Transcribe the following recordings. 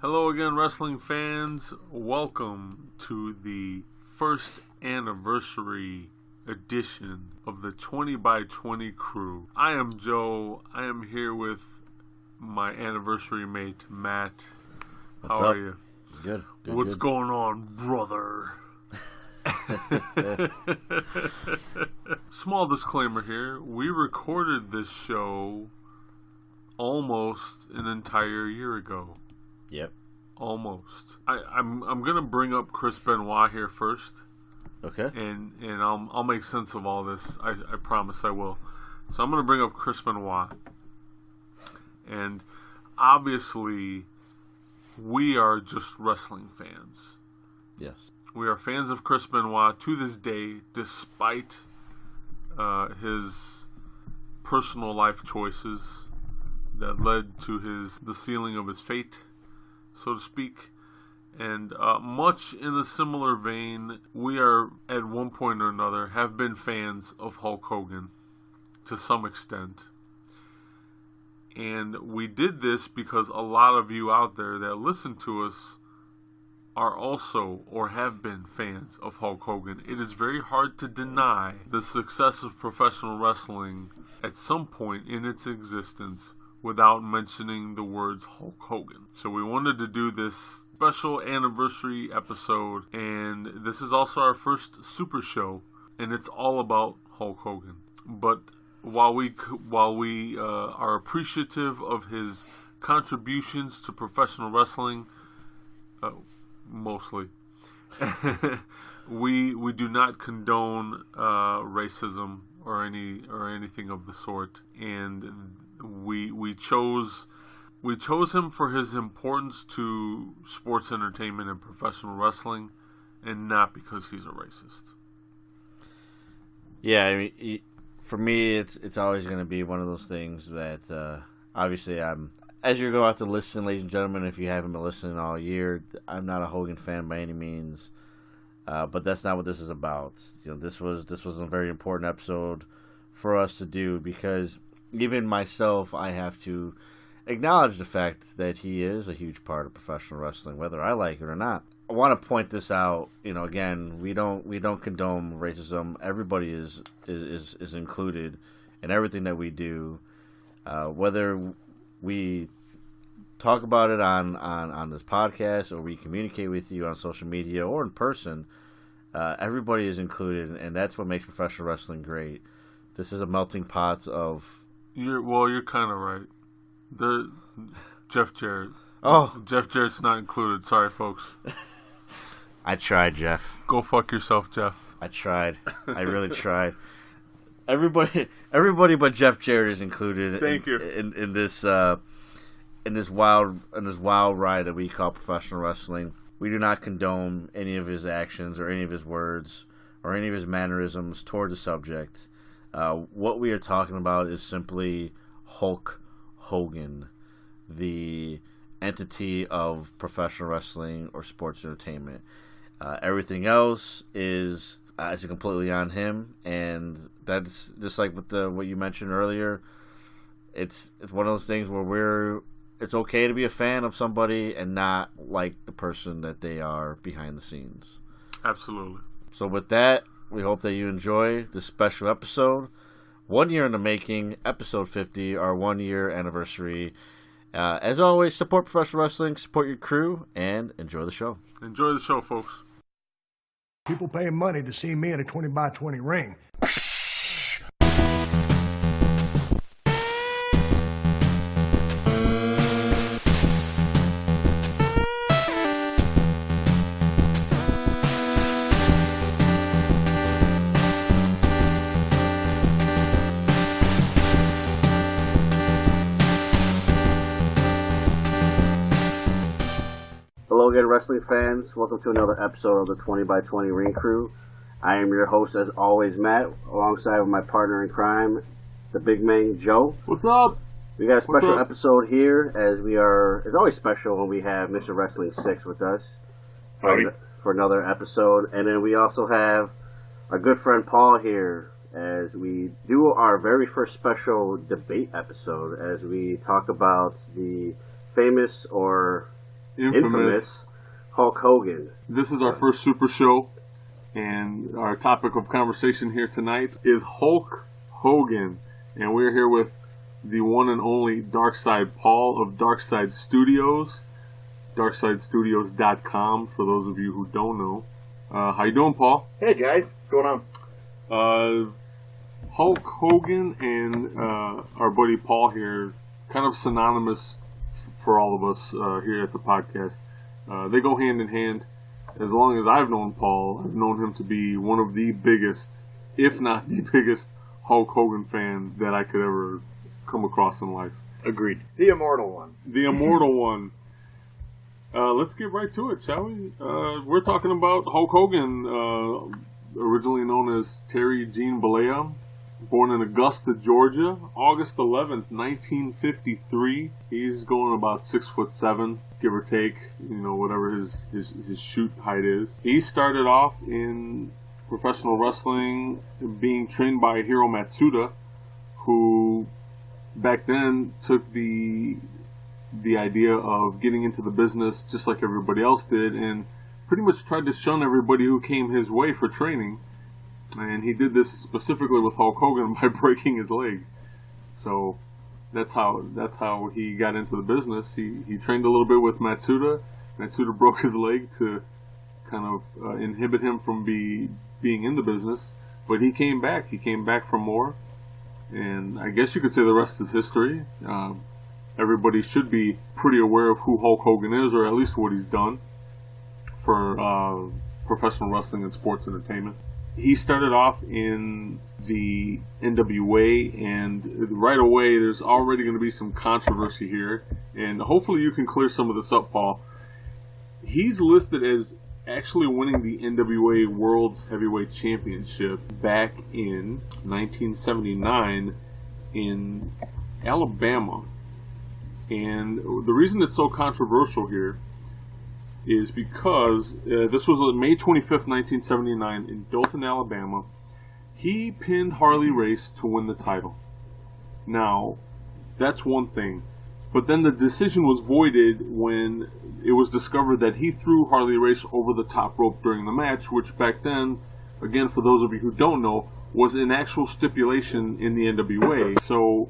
Hello again, wrestling fans. Welcome to the first anniversary edition of the 20 by 20 crew. I am Joe. I am here with my anniversary mate, Matt. How are you? Good. What's going on, brother? Small disclaimer here. We recorded this show almost an entire year ago. Yep. Almost. I'm gonna bring up Chris Benoit here first. Okay. And I'll make sense of all this. I promise I will. So I'm gonna bring up Chris Benoit. And obviously we are just wrestling fans. Yes. We are fans of Chris Benoit to this day, despite his personal life choices that led to the sealing of his fate, so to speak. And much in a similar vein, we are, at one point or another, have been fans of Hulk Hogan to some extent. And we did this because a lot of you out there that listen to us are also or have been fans of Hulk Hogan. It is very hard to deny the success of professional wrestling at some point in its existence without mentioning the words Hulk Hogan. So we wanted to do this special anniversary episode, and this is also our first Super Show, and it's all about Hulk Hogan. But while we are appreciative of his contributions to professional wrestling, mostly, we do not condone racism or anything of the sort, and we chose him for his importance to sports entertainment and professional wrestling, and not because he's a racist. Yeah, I mean, for me, it's always going to be one of those things that obviously as you're going to have to listen, ladies and gentlemen, if you haven't been listening all year, I'm not a Hogan fan by any means, but that's not what this is about. You know, this was a very important episode for us to do because even myself, I have to acknowledge the fact that he is a huge part of professional wrestling, whether I like it or not. I want to point this out. You know, again, we don't condone racism. Everybody is included in everything that we do, whether we talk about it on this podcast or we communicate with you on social media or in person. Everybody is included, and that's what makes professional wrestling great. This is a melting pot of. You're kind of right. Jeff Jarrett. Oh, Jeff Jarrett's not included. Sorry, folks. I tried, Jeff. Go fuck yourself, Jeff. I tried. I really tried. Everybody but Jeff Jarrett is included. Thank you. In this wild ride that we call professional wrestling. We do not condone any of his actions or any of his words or any of his mannerisms toward the subject. What we are talking about is simply Hulk Hogan, the entity of professional wrestling or sports entertainment. Everything else is completely on him, and that's just like with what you mentioned earlier. It's one of those things where it's okay to be a fan of somebody and not like the person that they are behind the scenes. Absolutely. So with that, we hope that you enjoy this special episode. 1 year in the making, episode 50, our 1 year anniversary. As always, support professional wrestling, support your crew, and enjoy the show. Enjoy the show, folks. People paying money to see me in a 20 by 20 ring. Hello again, wrestling fans. Welcome to another episode of the 20 by 20 Ring Crew. I am your host, as always, Matt, alongside with my partner in crime, the big man, Joe. What's up? We got a special episode here, as it's always special when we have Mr. Wrestling 6 with us for another episode. And then we also have our good friend Paul here, as we do our very first special debate episode, as we talk about the famous or infamous Hulk Hogan. This is our first Super Show, and our topic of conversation here tonight is Hulk Hogan. And we're here with the one and only Darkside Paul of Darkside Studios, darksidestudios.com for those of you who don't know. How you doing, Paul? Hey guys, what's going on? Hulk Hogan and our buddy Paul here, kind of synonymous for all of us here at the podcast. They go hand in hand. As long as I've known Paul, I've known him to be one of the biggest, if not the biggest, Hulk Hogan fan that I could ever come across in life. Agreed. The immortal one. The immortal one. Let's get right to it, shall we? We're talking about Hulk Hogan, originally known as Terry Gene Bollea, born in Augusta, Georgia, August 11th, 1953. He's going about 6'7", give or take, whatever his shoot height is. He started off in professional wrestling, being trained by Hiro Matsuda, who back then took the idea of getting into the business just like everybody else did, and pretty much tried to shun everybody who came his way for training. And he did this specifically with Hulk Hogan by breaking his leg. So that's how he got into the business. He trained a little bit with Matsuda. Matsuda broke his leg to kind of inhibit him from being in the business. But he came back. He came back for more. And I guess you could say the rest is history. Everybody should be pretty aware of who Hulk Hogan is, or at least what he's done for professional wrestling and sports entertainment. He started off in the NWA, and right away there's already going to be some controversy here, and hopefully you can clear some of this up, Paul. He's listed as actually winning the NWA World's Heavyweight Championship back in 1979 in Alabama. And the reason it's so controversial here is because this was on May 25th, 1979 in Dothan, Alabama. He pinned Harley Race to win the title. Now, that's one thing. But then the decision was voided when it was discovered that he threw Harley Race over the top rope during the match, which back then, again, for those of you who don't know, was an actual stipulation in the NWA. So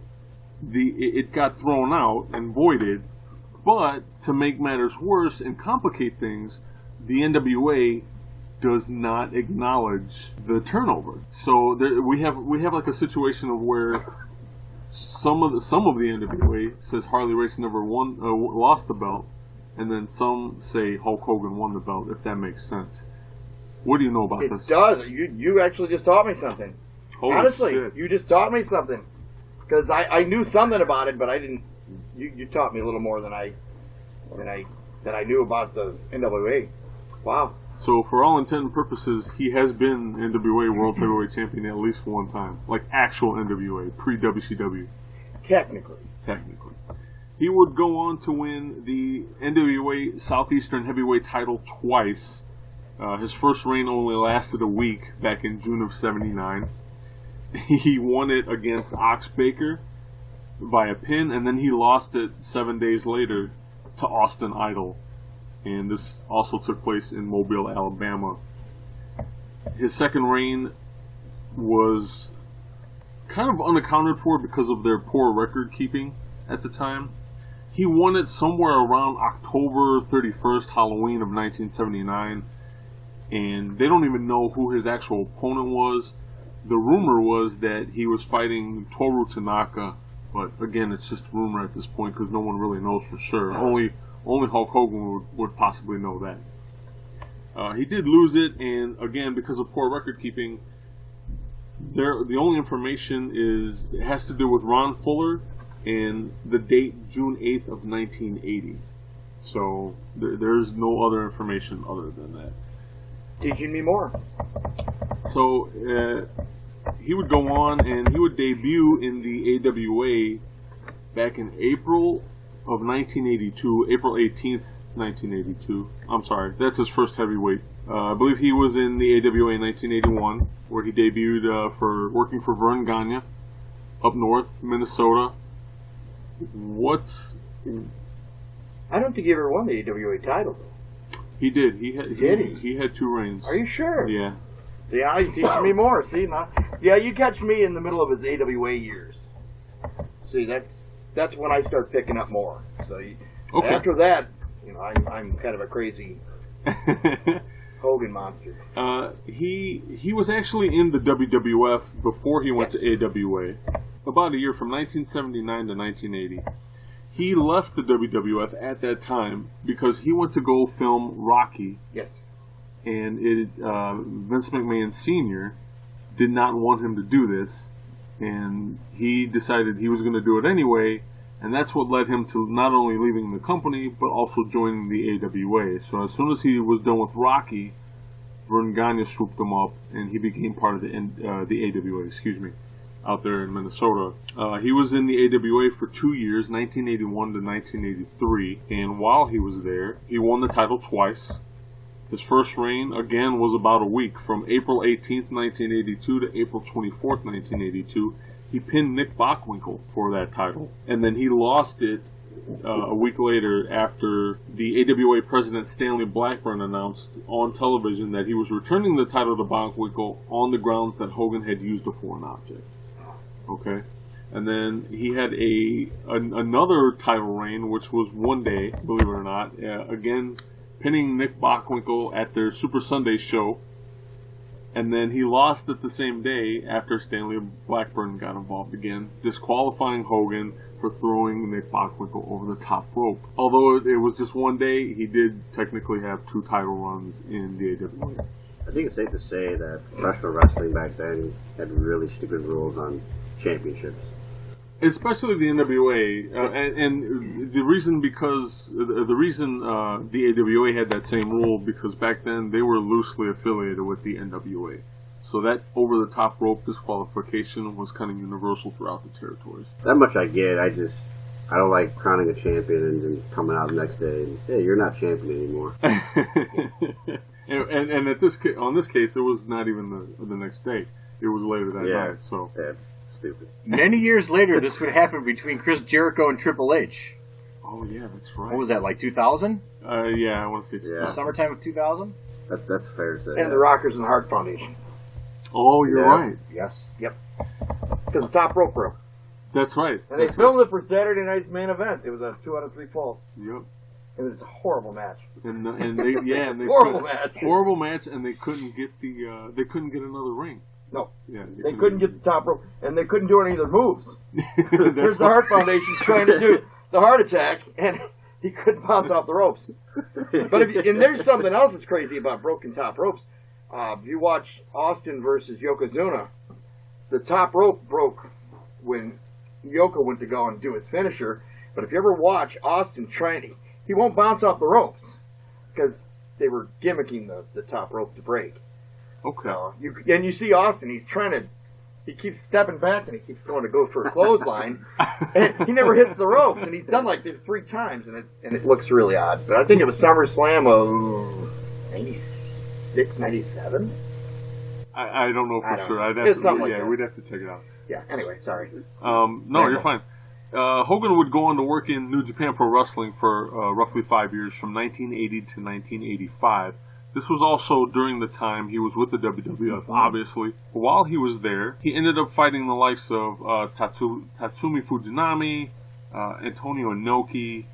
it got thrown out and voided. But to make matters worse and complicate things, the NWA does not acknowledge the turnover. So we have like a situation of where some of the NWA says Harley Race never lost the belt, and then some say Hulk Hogan won the belt. If that makes sense. What do you know about this? It does. You actually just taught me something. Holy Honestly, shit. you just taught me something. Because I knew something about it, but I didn't. You taught me a little more than I knew about the NWA. Wow. So for all intent and purposes, he has been NWA World Heavyweight Champion at least one time, like actual NWA, pre-WCW. Technically. He would go on to win the NWA Southeastern Heavyweight title twice. His first reign only lasted a week back in June of '79. He won it against Ox Baker via pin, and then he lost it 7 days later to Austin Idol. And this also took place in Mobile, Alabama. His second reign was kind of unaccounted for because of their poor record keeping at the time. He won it somewhere around October 31st, Halloween of 1979, and they don't even know who his actual opponent was. The rumor was that he was fighting Toru Tanaka, but again, it's just rumor at this point because no one really knows for sure. Only Hulk Hogan would possibly know that. He did lose it, and again, because of poor record keeping, the only information has to do with Ron Fuller and the date June 8th of 1980. So there's no other information other than that. Teaching me more. So he would go on and he would debut in the AWA back in April of 1982, April 18th, 1982. I'm sorry, that's his first heavyweight. I believe he was in the AWA in 1981, where he debuted for working for Vern Gagne up north, Minnesota. I don't think he ever won the AWA title. He did. He had 2 reigns. Are you sure? Yeah. See, now you're teaching me more. See, yeah, you catch me in the middle of his AWA years. See, that's when I start picking up more. So Okay. after that, I'm kind of a crazy Hogan monster. He was actually in the WWF before he went to AWA. About a year from 1979 to 1980. He left the WWF at that time because he went to go film Rocky. Yes. And Vince McMahon Sr. did not want him to do this, and he decided he was going to do it anyway, and that's what led him to not only leaving the company, but also joining the AWA. So as soon as he was done with Rocky, Vern Gagne swooped him up, and he became part of the AWA, out there in Minnesota. He was in the AWA for 2 years, 1981 to 1983, and while he was there, he won the title twice. His first reign, again, was about a week. From April 18th, 1982 to April 24th, 1982, he pinned Nick Bockwinkel for that title. And then he lost it a week later after the AWA president Stanley Blackburn announced on television that he was returning the title to Bockwinkel on the grounds that Hogan had used a foreign object. Okay? And then he had another title reign, which was one day, believe it or not. Again, pinning Nick Bockwinkel at their Super Sunday show, and then he lost it the same day after Stanley Blackburn got involved again, disqualifying Hogan for throwing Nick Bockwinkel over the top rope. Although it was just one day, he did technically have 2 title runs in the AWA. I think it's safe to say that professional wrestling back then had really stupid rules on championships. Especially the NWA, and the reason the AWA had that same rule because back then they were loosely affiliated with the NWA, so that over-the-top rope disqualification was kind of universal throughout the territories. That much I get. I don't like crowning a champion and then coming out the next day and hey, you're not champion anymore. and on this case, it was not even the next day; it was later that night. So that's stupid. Many years later, this would happen between Chris Jericho and Triple H. Oh, yeah, that's right. What was that, like 2000? Yeah, I want to say 2000. Summertime of 2000? That's fair to say. And the Rockers and the Hart Foundation. Oh, you're right. Yes. Yep. Because the top rope broke. That's right. And they filmed it for Saturday night's main event. It was a 2 out of 3 falls. Yep. And it's a horrible match. And they horrible match, and they couldn't get another ring. No. Yeah, they couldn't get the top rope, and they couldn't do any of their moves. There's the Hart Foundation trying to do the heart attack, and he couldn't bounce off the ropes. But and there's something else that's crazy about broken top ropes. If you watch Austin versus Yokozuna, the top rope broke when Yoko went to go and do his finisher. But if you ever watch Austin training, he won't bounce off the ropes because they were gimmicking the top rope to break. Okay. You see Austin, he keeps stepping back and he keeps going to go for a clothesline, and he never hits the ropes, and he's done like this 3 times, and it looks really odd. But I think it was SummerSlam of 96, 97. I don't know for sure. It's something like that. We'd have to check it out. Yeah. Anyway, sorry. No, you're fine. Hogan would go on to work in New Japan Pro Wrestling for roughly 5 years, from 1980 to 1985. This was also during the time he was with the WWF, obviously. While he was there, he ended up fighting the likes of Tatsumi Fujinami, Antonio Inoki.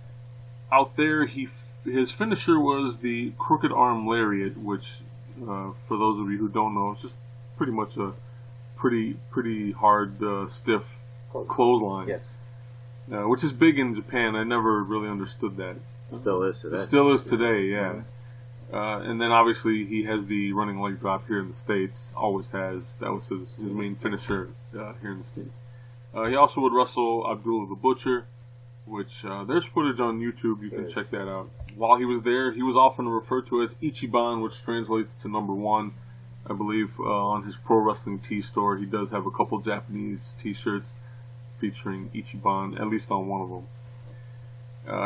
Out there, his finisher was the crooked arm lariat, which, for those of you who don't know, is just pretty much a pretty hard, stiff clothesline. Yes. Which is big in Japan. I never really understood that. Still is today. Still is today, yeah. And then obviously he has the running leg drop here in the States. Always has. That was his main finisher here in the States. He also would wrestle Abdullah the Butcher, which there's footage on YouTube. You can check that out. While he was there, he was often referred to as Ichiban, which translates to number 1. I believe on his Pro Wrestling Tee store, he does have a couple Japanese T-shirts featuring Ichiban, at least on one of them.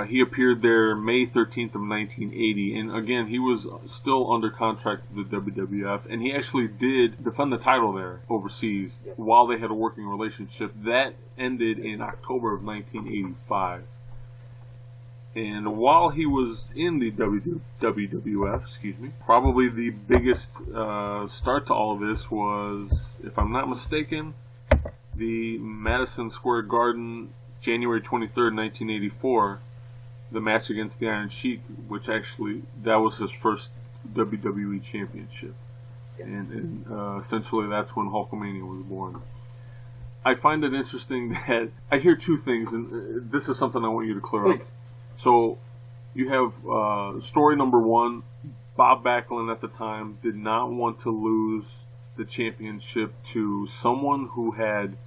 He appeared there May 13th of 1980, and again, he was still under contract to the WWF, and he actually did defend the title there overseas while they had a working relationship. That ended in October of 1985. And while he was in the WWF, probably the biggest start to all of this was, if I'm not mistaken, the Madison Square Garden, January 23rd, 1984, the match against the Iron Sheik, which actually, that was his first WWE Championship. And essentially that's when Hulkamania was born. I find it interesting that I hear two things, and this is something I want you to clear up. So you have story number one. Bob Backlund at the time did not want to lose the championship to someone who had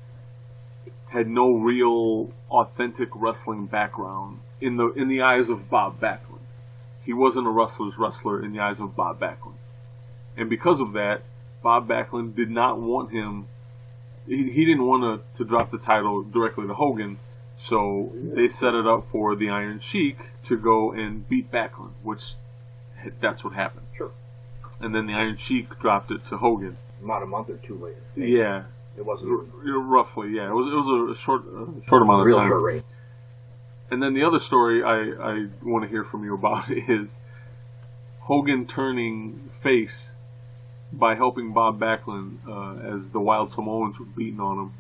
no real authentic wrestling background in the eyes of Bob Backlund. He wasn't a wrestler's wrestler in the eyes of Bob Backlund. And because of that, Bob Backlund did not want him. He didn't want to drop the title directly to Hogan, so they set it up for the Iron Sheik to go and beat Backlund, which that's what happened. Sure. And then the Iron Sheik dropped it to Hogan. About a month or two later. Yeah. It wasn't roughly. Yeah, it was a short amount of time. Short. And then the other story I want to hear from you about is Hogan turning face by helping Bob Backlund as the Wild Samoans were beating on him.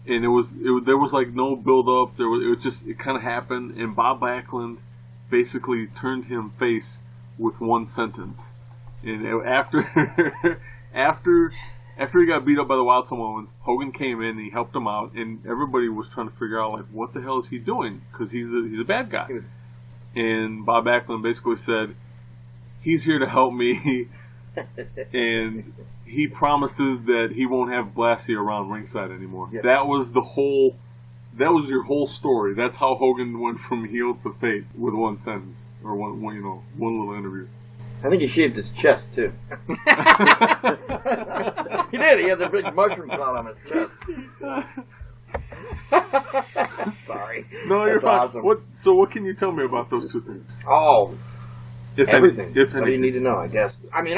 And there was like no build up. It kind of happened, and Bob Backlund basically turned him face with one sentence. And after he got beat up by the Wild Samoans, Hogan came in and he helped him out, and everybody was trying to figure out like what the hell is he doing, because he's a bad guy. And Bob Backlund basically said, "He's here to help me." And he promises that he won't have Blassie around ringside anymore. Yeah. That was your whole story. That's how Hogan went from heel to face with one sentence or one little interview. I think he shaved his chest too. He did. He had the big mushroom cloud on his chest. Sorry. No, you're fine. Awesome. What can you tell me about those two things? Oh. Everything. If what do you need to know, I guess? I mean,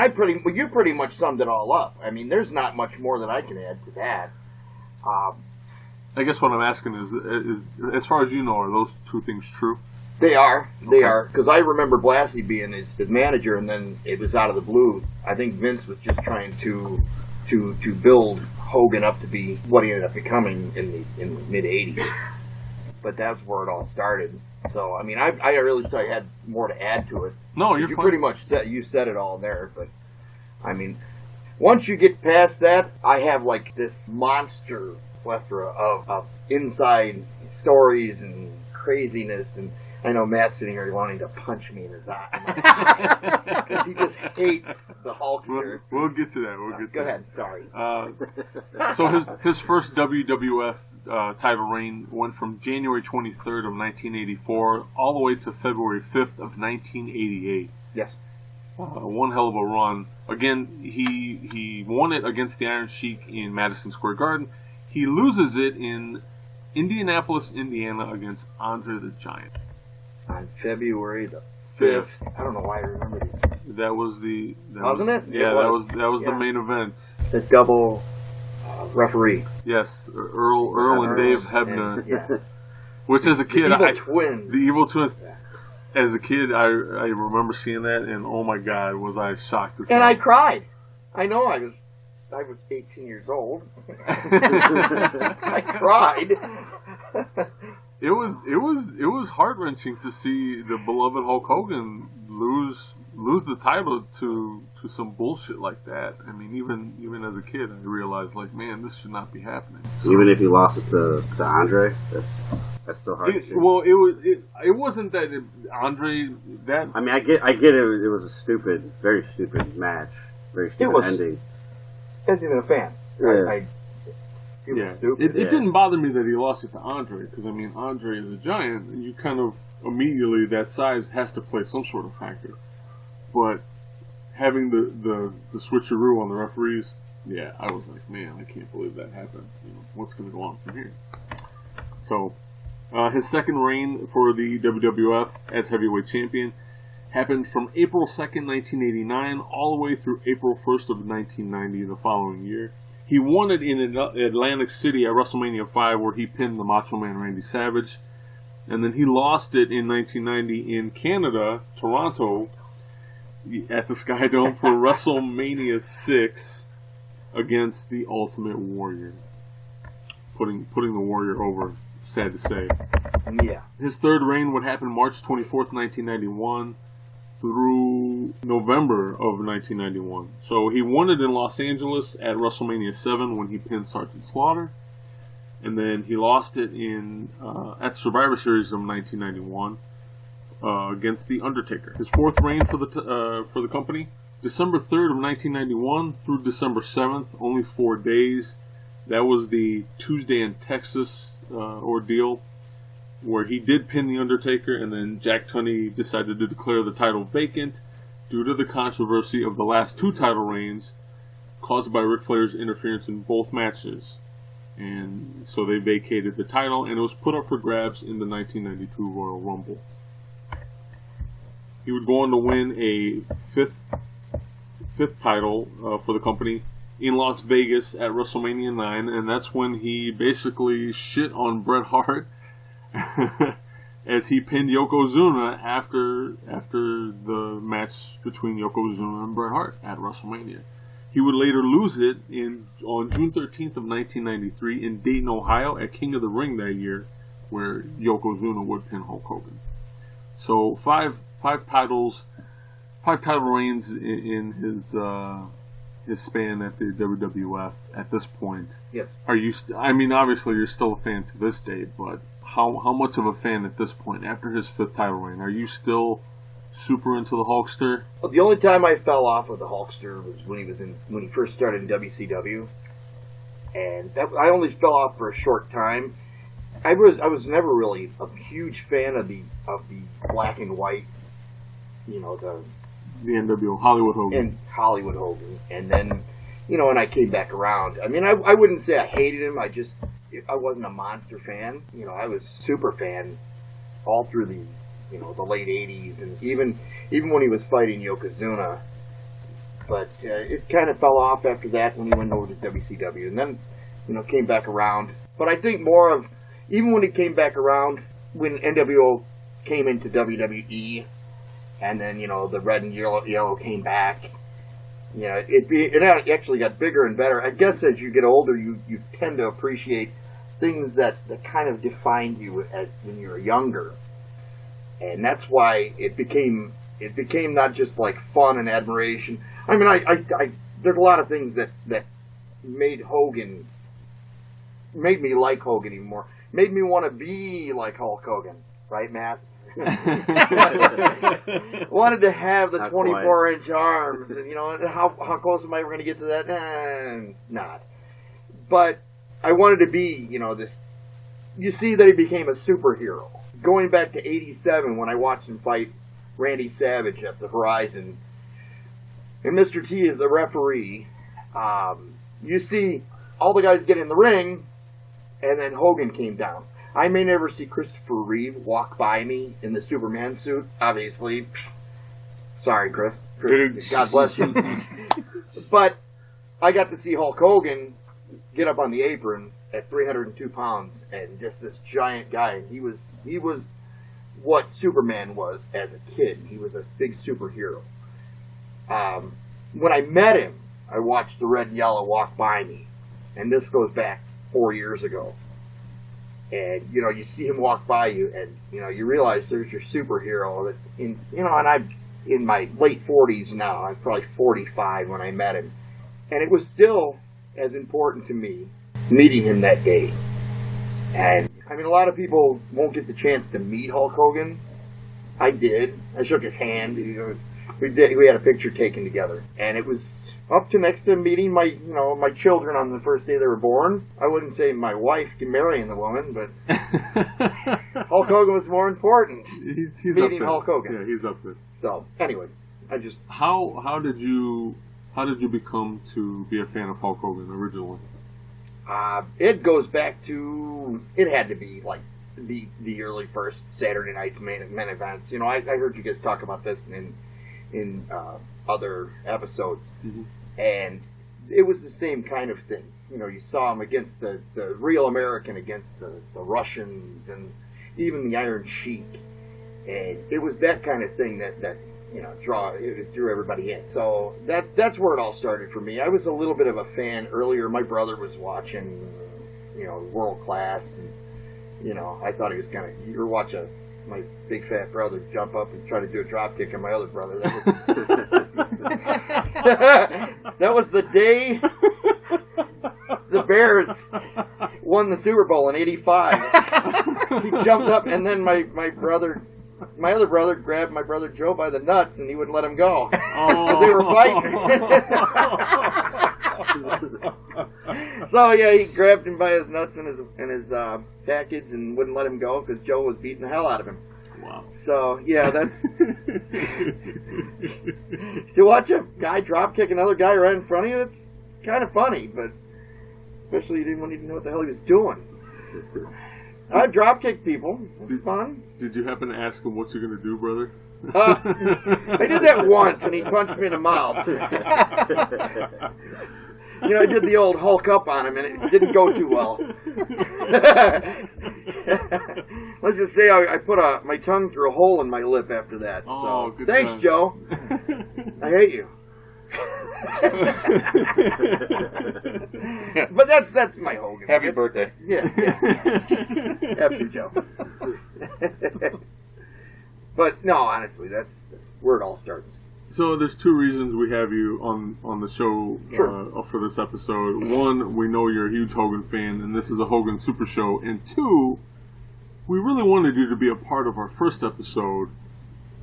you pretty much summed it all up. I mean, there's not much more that I can add to that. I guess what I'm asking is as far as you know, are those two things true? They are. They are. Because I remember Blassie being his manager, and then it was out of the blue. I think Vince was just trying to build Hogan up to be what he ended up becoming in the mid-'80s. But that's where it all started. So, I mean, I really thought I had more to add to it. No, you're fine. Pretty much said it all there. But, I mean, once you get past that, I have, like, this monster plethora of inside stories and craziness. And I know Matt's sitting here wanting to punch me in his eye. Because he just hates the Hulkster. We'll get to that. Go ahead. Sorry. So his first WWF title reign went from January 23rd of 1984 all the way to February 5th of 1988. Yes. One hell of a run. Again, he won it against the Iron Sheik in Madison Square Garden. He loses it in Indianapolis, Indiana against Andre the Giant. On February the 5th. I don't know why I remember these. That was Wasn't it? Yeah, that was the main event. The double referee. Yes, Earl and Dave Hebner. Yeah. Which as a kid, the evil twins. Yeah. As a kid, I remember seeing that, and oh my God, was I shocked as hell. And I cried. I know I was 18 years old. I cried. It was heart-wrenching to see the beloved Hulk Hogan lose the title to some bullshit like that. I mean, even as a kid, I realized, like, man, this should not be happening. So, even if he lost it to Andre, that's still hard to see. Well, it wasn't that Andre that. I mean, I get it. It was a very stupid match, very stupid ending. I wasn't even a fan. Yeah. It was stupid. It didn't bother me that he lost it to Andre, because, I mean, Andre is a giant, and you kind of immediately, that size has to play some sort of factor. But having the switcheroo on the referees, yeah, I was like, man, I can't believe that happened. What's going to go on from here? So, his second reign for the WWF as heavyweight champion happened from April 2nd, 1989, all the way through April 1st of 1990, the following year. He won it in Atlantic City at WrestleMania 5, where he pinned the Macho Man Randy Savage. And then he lost it in 1990 in Canada, Toronto, at the Sky Dome for WrestleMania 6 against the Ultimate Warrior. Putting the Warrior over, sad to say. Yeah. His third reign would happen March 24th, 1991 through November of 1991. So he won it in Los Angeles at WrestleMania 7 when he pinned Sergeant Slaughter. And then he lost it at Survivor Series of 1991 against The Undertaker. His fourth reign for the company, December 3rd of 1991 through December 7th, only 4 days. That was the Tuesday in Texas ordeal, where he did pin The Undertaker, and then Jack Tunney decided to declare the title vacant due to the controversy of the last 2 title reigns caused by Ric Flair's interference in both matches. And so they vacated the title, and it was put up for grabs in the 1992 Royal Rumble. He would go on to win a fifth title for the company in Las Vegas at WrestleMania 9, and that's when he basically shit on Bret Hart as he pinned Yokozuna after the match between Yokozuna and Bret Hart at WrestleMania. He would later lose it on June 13th of 1993 in Dayton, Ohio at King of the Ring that year, where Yokozuna would pin Hulk Hogan. So five title reigns in his span at the WWF at this point. Yes. Are you? Obviously you're still a fan to this day, but how much of a fan at this point after his 5th title reign? Are you still super into the Hulkster? Well, the only time I fell off of the Hulkster was when he first started in WCW, and I only fell off for a short time. I was never really a huge fan of the black and white, the NWO Hollywood Hogan. And Hollywood Hogan, and then when I came back around, I wouldn't say I hated him. I wasn't a monster fan. I was super fan all through the late 80s, and even when he was fighting Yokozuna. But it kind of fell off after that when he went over to WCW, and then came back around. But I think more of, even when he came back around, when NWO came into WWE, and then the red and yellow came back, it actually got bigger and better. I guess as you get older, you tend to appreciate things that kind of defined you as when you were younger. And that's why it became not just like fun and admiration. There's a lot of things that made me like Hogan even more. Made me want to be like Hulk Hogan, right, Matt? Wanted to have the 24-inch arms, and how close am I going to get to that? Not. But I wanted to be, this. You see that he became a superhero. Going back to 87 when I watched him fight Randy Savage at the Horizon, and Mr. T is the referee, you see all the guys get in the ring, and then Hogan came down. I may never see Christopher Reeve walk by me in the Superman suit, obviously. Sorry, Chris. God bless you. But I got to see Hulk Hogan get up on the apron at 302 pounds, and just this giant guy. He was what Superman was as a kid. He was a big superhero. When I met him, I watched the red and yellow walk by me, and this goes back 4 years ago. And you see him walk by you, and you realize there's your superhero. And I'm in my late 40s now. I'm probably 45 when I met him, and it was still as important to me meeting him that day. And a lot of people won't get the chance to meet Hulk Hogan. I did. I shook his hand. We had a picture taken together, and it was up to next to meeting my children on the first day they were born. I wouldn't say my wife marrying the woman, but Hulk Hogan was more important. He's meeting Hulk Hogan. Yeah, he's up there. So anyway, how did you become to be a fan of Hulk Hogan originally? It goes back to, it had to be like the early first Saturday night's main events. I heard you guys talk about this in other episodes, mm-hmm. And it was the same kind of thing. You saw him against the real American against the Russians, and even the Iron Sheik. And it was that kind of thing that drew everybody in. So that's where it all started for me. I was a little bit of a fan earlier. My brother was watching, World Class, and I thought he was kind of. You were watching my big fat brother jump up and try to do a drop kick on my other brother. That was the day the Bears won the Super Bowl in '85. He jumped up, and then my other brother grabbed my brother Joe by the nuts, and he wouldn't let him go because they were fighting. So yeah, he grabbed him by his nuts and his package, and wouldn't let him go because Joe was beating the hell out of him. Wow. So yeah, that's to watch a guy drop kick another guy right in front of you. It's kind of funny, but especially you didn't even know what the hell he was doing. I drop kick people. It's fun. Did you happen to ask him what you're going to do, brother? I did that once, and he punched me in the mouth. I did the old Hulk up on him, and it didn't go too well. Let's just say I put my tongue through a hole in my lip after that. Oh, so good thanks, time. Joe. I hate you. But that's my Hogan. Happy birthday. Yeah. After Joe. But no, honestly, that's where it all starts. So there's two reasons we have you on the show Sure. for this episode. One, we know you're a huge Hogan fan, and this is a Hogan Super Show. And two, we really wanted you to be a part of our first episode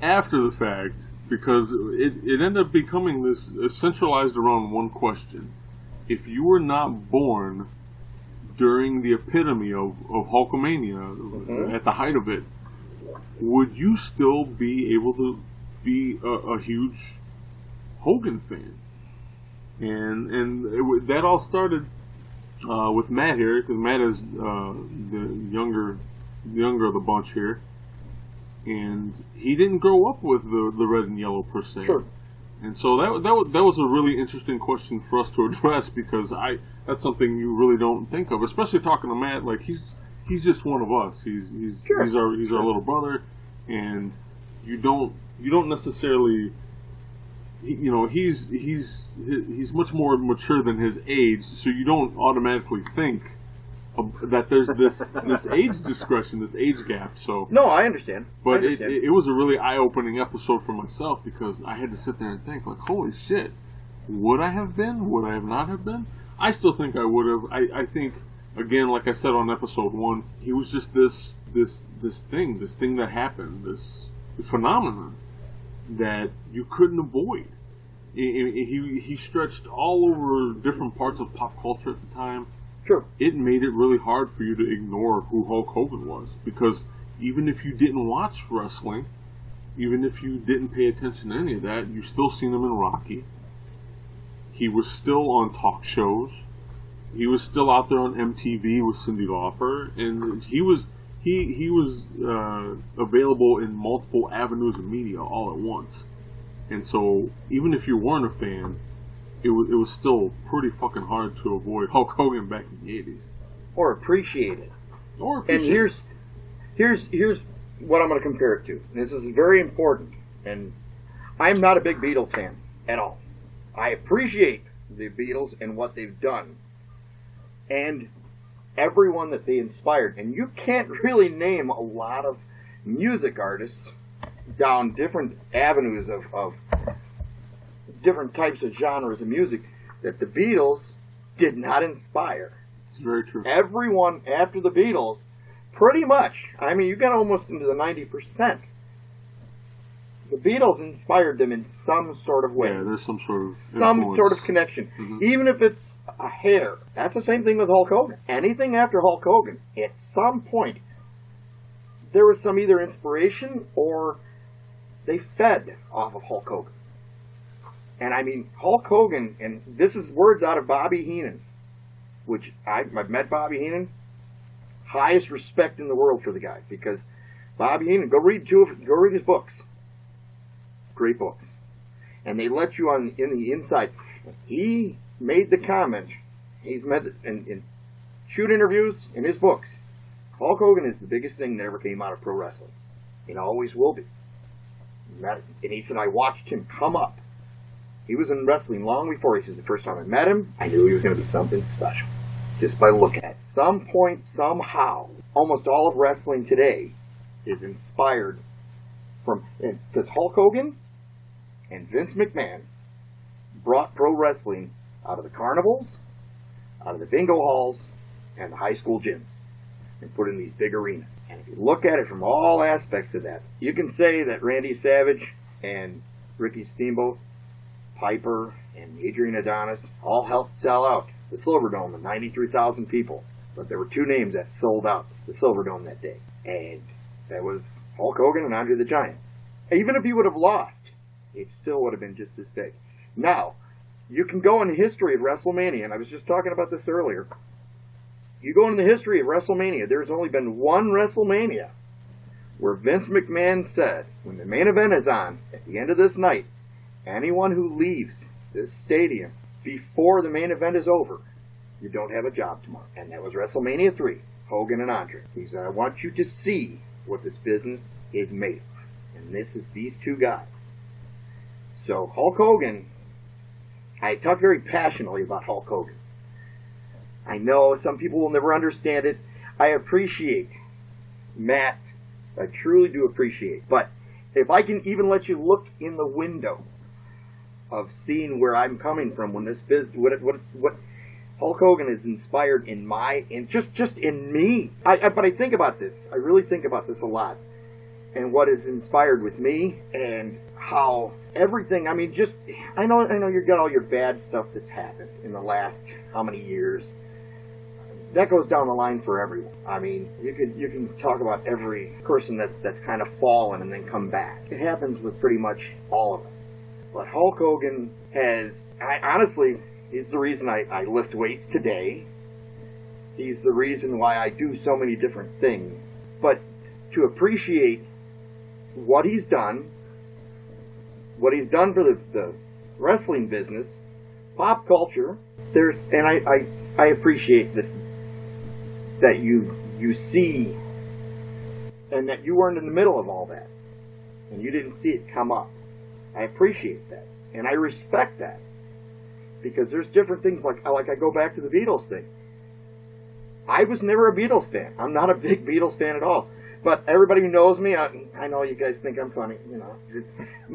after the fact, because it ended up becoming this centralized around one question. If you were not born during the epitome of Hulkamania, at the height of it, would you still be able to be a huge Hogan fan? And that all started with Matt here, because Matt is the younger of the bunch here, and he didn't grow up with the red and yellow per se. Sure. And so that was a really interesting question for us to address, because that's something you really don't think of, especially talking to Matt. Like he's just one of us. He's our little brother, and you don't necessarily, he's much more mature than his age, so you don't automatically think that there's this age discretion, this age gap. So No, I understand. but it was a really eye-opening episode for myself, because I had to sit there and think, like, holy shit, would I have been? Would I have not have been? I still think I would have. I think, again, like I said on episode 1, he was just this thing that happened, this phenomenon that you couldn't avoid. He stretched all over different parts of pop culture at the time. Sure. It made it really hard for you to ignore who Hulk Hogan was, because even if you didn't watch wrestling, even if you didn't pay attention to any of that, you still seen him in Rocky. He was still on talk shows. He was still out there on MTV with Cyndi Lauper, and he was available in multiple avenues of media all at once. And so, even if you weren't a fan, it was still pretty fucking hard to avoid Hulk Hogan back in the 80s. Or appreciate it. And Here's here's what I'm going to compare it to. This is very important. And I'm not a big Beatles fan at all. I appreciate the Beatles and what they've done, and everyone that they inspired. And you can't really name a lot of music artists down different avenues of different types of genres of music that the Beatles did not inspire. It's very true. Everyone after the Beatles, pretty much, I mean, you got almost into the 90%. The Beatles inspired them in some sort of way. Yeah, there's some sort of connection. Mhm. Even if it's a hair. That's the same thing with Hulk Hogan. Anything after Hulk Hogan, at some point, there was some either inspiration or they fed off of Hulk Hogan. And I mean, Hulk Hogan, and this is words out of Bobby Heenan, which I've met Bobby Heenan. Highest respect in the world for the guy, because Bobby Heenan, go read his books. Great books. And they let you in the inside. He made the comment, he's met in shoot interviews in his books. Hulk Hogan is the biggest thing that ever came out of pro wrestling. It always will be. And he said, I watched him come up. He was in wrestling long before. He said, the first time I met him, I knew he was going to be something special. Just by looking at it. At some point, somehow, almost all of wrestling today is inspired from, because Hulk Hogan and Vince McMahon brought pro wrestling out of the carnivals, out of the bingo halls, and the high school gyms, and put in these big arenas. And if you look at it from all aspects of that, you can say that Randy Savage and Ricky Steamboat, Piper, and Adrian Adonis all helped sell out the Silverdome of 93,000 people. But there were two names that sold out the Silverdome that day. And that was Hulk Hogan and Andre the Giant. Even if he would have lost, it still would have been just as big. Now, you can go in the history of WrestleMania, and I was just talking about this earlier. You go into the history of WrestleMania, there's only been one WrestleMania where Vince McMahon said, when the main event is on, at the end of this night, anyone who leaves this stadium before the main event is over, you don't have a job tomorrow. And that was WrestleMania 3, Hogan and Andre. He said, I want you to see what this business is made of. And this is these two guys. So Hulk Hogan, I talk very passionately about Hulk Hogan. I know some people will never understand it. I appreciate Matt. I truly do appreciate. But if I can even let you look in the window of seeing where I'm coming from when this business, what Hulk Hogan is inspired in just in me. But I think about this. I really think about this a lot, and what is inspired with me, and how everything. I mean, I know you got all your bad stuff that's happened in the last how many years. That goes down the line for everyone. I mean, you can talk about every person that's kind of fallen and then come back. It happens with pretty much all of us. But Hulk Hogan honestly, he's the reason I lift weights today. He's the reason why I do so many different things. But to appreciate what he's done for the wrestling business, pop culture, I appreciate that you see, and that you weren't in the middle of all that, and you didn't see it come up. I appreciate that, and I respect that, because there's different things, like I go back to the Beatles thing. I was never a Beatles fan. I'm not a big Beatles fan at all. But everybody who knows me, I know you guys think I'm funny. You know,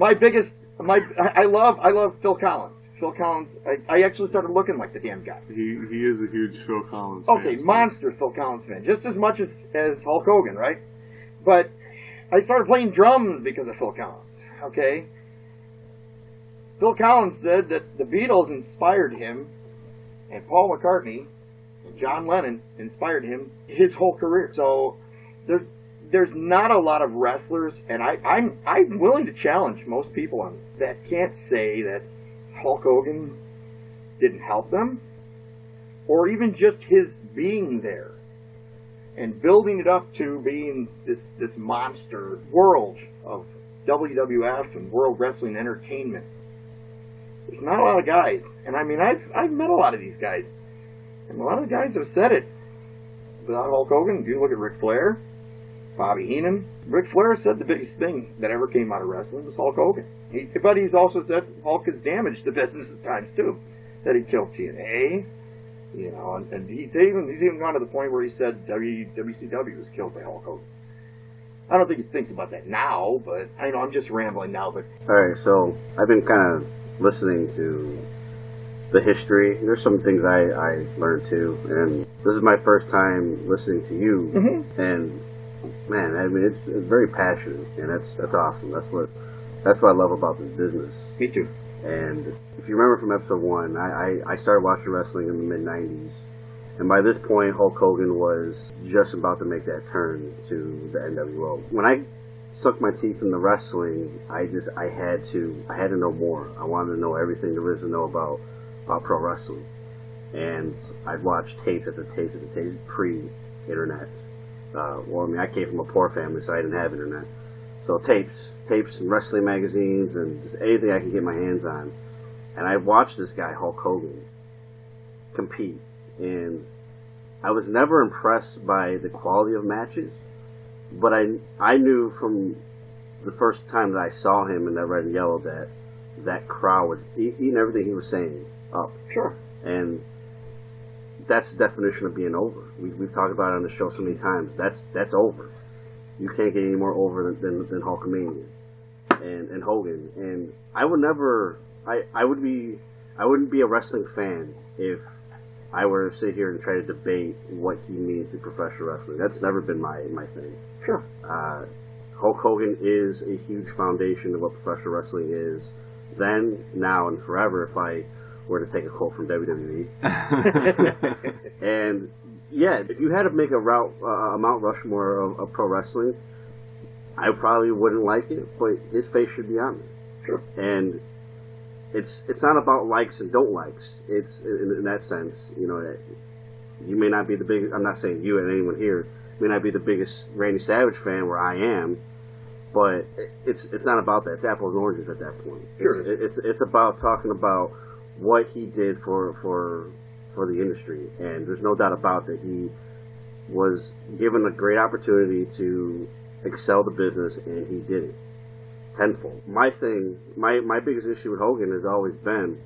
I love Phil Collins. Phil Collins. I actually started looking like the damn guy. He is a huge Phil Collins fan. Okay, monster Phil Collins fan, just as much as Hulk Hogan, right? But I started playing drums because of Phil Collins. Okay. Phil Collins said that the Beatles inspired him, and Paul McCartney and John Lennon inspired him his whole career. So there's not a lot of wrestlers, and I'm willing to challenge most people on that can't say that Hulk Hogan didn't help them, or even just his being there and building it up to being this monster world of WWF and World Wrestling Entertainment. There's not a lot of guys, and I mean I've met a lot of these guys, and a lot of the guys have said it. Without Hulk Hogan, if you look at Ric Flair, Bobby Heenan. Ric Flair said the biggest thing that ever came out of wrestling was Hulk Hogan. But he's also said Hulk has damaged the business at times too. That he killed TNA, you know, and he's even gone to the point where he said WCW was killed by Hulk Hogan. I don't think he thinks about that now, but I know I'm just rambling now. But all right, so I've been kind of listening to the history. There's some things I learned too, and this is my first time listening to you, and man, I mean, it's very passionate, and that's awesome. That's what I love about this business. Me too. And if you remember from episode 1, I started watching wrestling in the mid-90s, and by this point, Hulk Hogan was just about to make that turn to the NWO. When I sunk my teeth in the wrestling, I had to know more. I wanted to know everything there is to know about pro wrestling, and I'd watched tapes after tapes after tapes pre-internet. Well, I mean, I came from a poor family, so I didn't have internet. So tapes and wrestling magazines and just anything I could get my hands on. And I watched this guy, Hulk Hogan, compete. And I was never impressed by the quality of matches, but I knew from the first time that I saw him in that red and yellow that crowd was eating everything he was saying up. Sure. And that's the definition of being over. We've talked about it on the show so many times. That's over. You can't get any more over than Hulkamania and Hogan. And I would never. I wouldn't be a wrestling fan if I were to sit here and try to debate what he means to professional wrestling. That's never been my thing. Sure. Hulk Hogan is a huge foundation of what professional wrestling is then, now, and forever, if I were to take a quote from WWE. And, yeah, if you had to make a Mount Rushmore of pro wrestling, I probably wouldn't like it, but his face should be on there. Sure. And it's not about likes and don't likes. It's, in that sense, you know, that you may not be the biggest, I'm not saying you and anyone here, may not be the biggest Randy Savage fan where I am, but it's not about that. It's apples and oranges at that point. Sure. It's about talking about what he did for the industry, and there's no doubt about that he was given a great opportunity to excel the business, and he did it tenfold. My biggest issue with Hogan has always been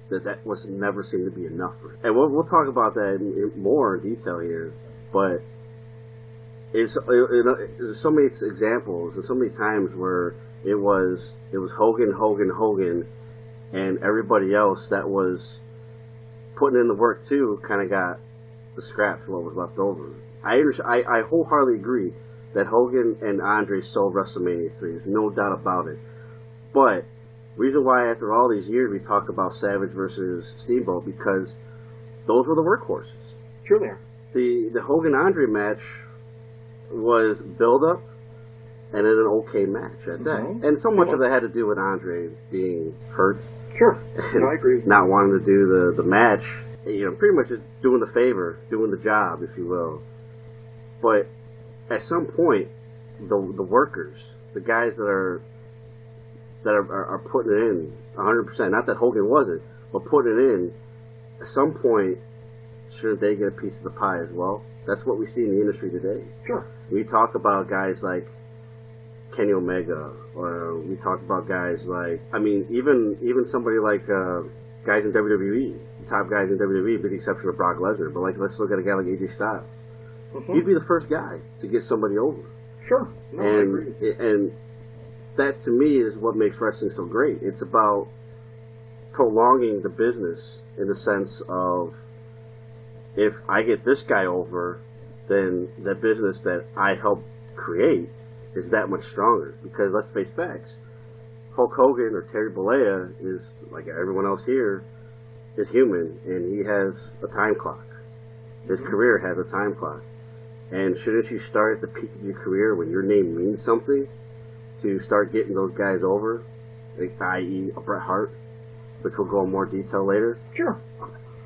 that was never seemed to be enough for him. And we'll talk about that more in detail here, but there's so many examples and so many times where it was Hogan, and everybody else that was putting in the work too kind of got the scraps of what was left over. I wholeheartedly agree that Hogan and Andre sold WrestleMania 3. There's no doubt about it. But reason why after all these years we talk about Savage versus Steamboat, because those were the workhorses. Sure they are. The Hogan Andre match was build up and then an okay match at that. And so much of that had to do with Andre being hurt. Sure. No, I agree. Not wanting to do the match. You know, pretty much just doing the favor, doing the job, if you will. But at some point, the workers, the guys that are putting it in 100%, not that Hogan wasn't, but putting it in, at some point, shouldn't they get a piece of the pie as well? That's what we see in the industry today. Sure. We talk about guys like Kenny Omega, or we talk about guys like, I mean, even somebody like guys in WWE, top guys in WWE, with the exception of Brock Lesnar. But like, let's look at a guy like AJ Styles. He'd be the first guy to get somebody over. Sure. No, I agree. And that to me is what makes wrestling so great. It's about prolonging the business in the sense of, if I get this guy over, then the business that I helped create is that much stronger. Because let's face facts, Hulk Hogan or Terry Bollea is, like everyone else here, is human, and he has a time clock. His career has a time clock. And shouldn't you start at the peak of your career when your name means something to start getting those guys over, like, i.e. a Bret Hart, which we'll go in more detail later? Sure.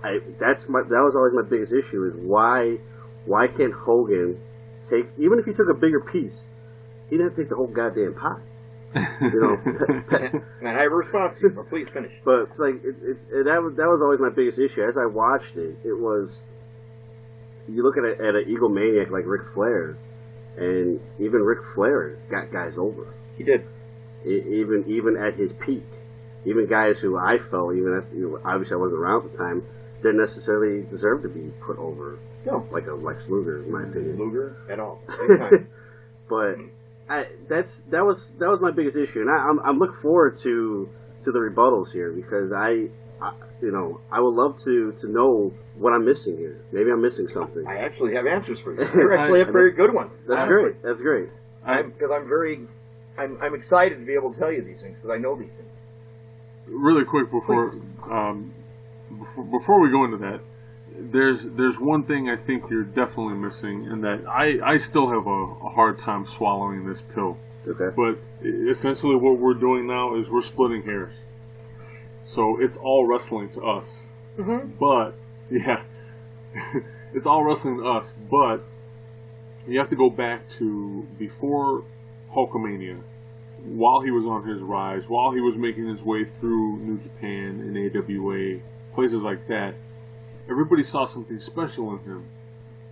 That was always my biggest issue, is why can't Hogan take, even if he took a bigger piece, he didn't take the whole goddamn pie. You know, and I have a response to you, but please finish. But it's like that was always my biggest issue. As I watched it, it was, you look at an egomaniac like Ric Flair, and even Ric Flair got guys over. He did. Even at his peak, even guys who I felt, even if, you know, obviously I wasn't around at the time, didn't necessarily deserve to be put over. No. Like a Lex Luger, in my opinion. Luger at all. Anytime. But that was my biggest issue, and I'm looking forward to the rebuttals here, because I would love to know what I'm missing here. Maybe I'm missing something. I actually have answers for you. You actually have very good ones. That's great. That's great. Because I'm excited to be able to tell you these things, because I know these things. Really quick before we go into that, there's one thing I think you're definitely missing, and that I still have a hard time swallowing this pill. Okay. But essentially what we're doing now is we're splitting hairs. So it's all wrestling to us. But, yeah, it's all wrestling to us, but you have to go back to before Hulkamania, while he was on his rise, while he was making his way through New Japan and AWA, places like that. everybody saw something special in him,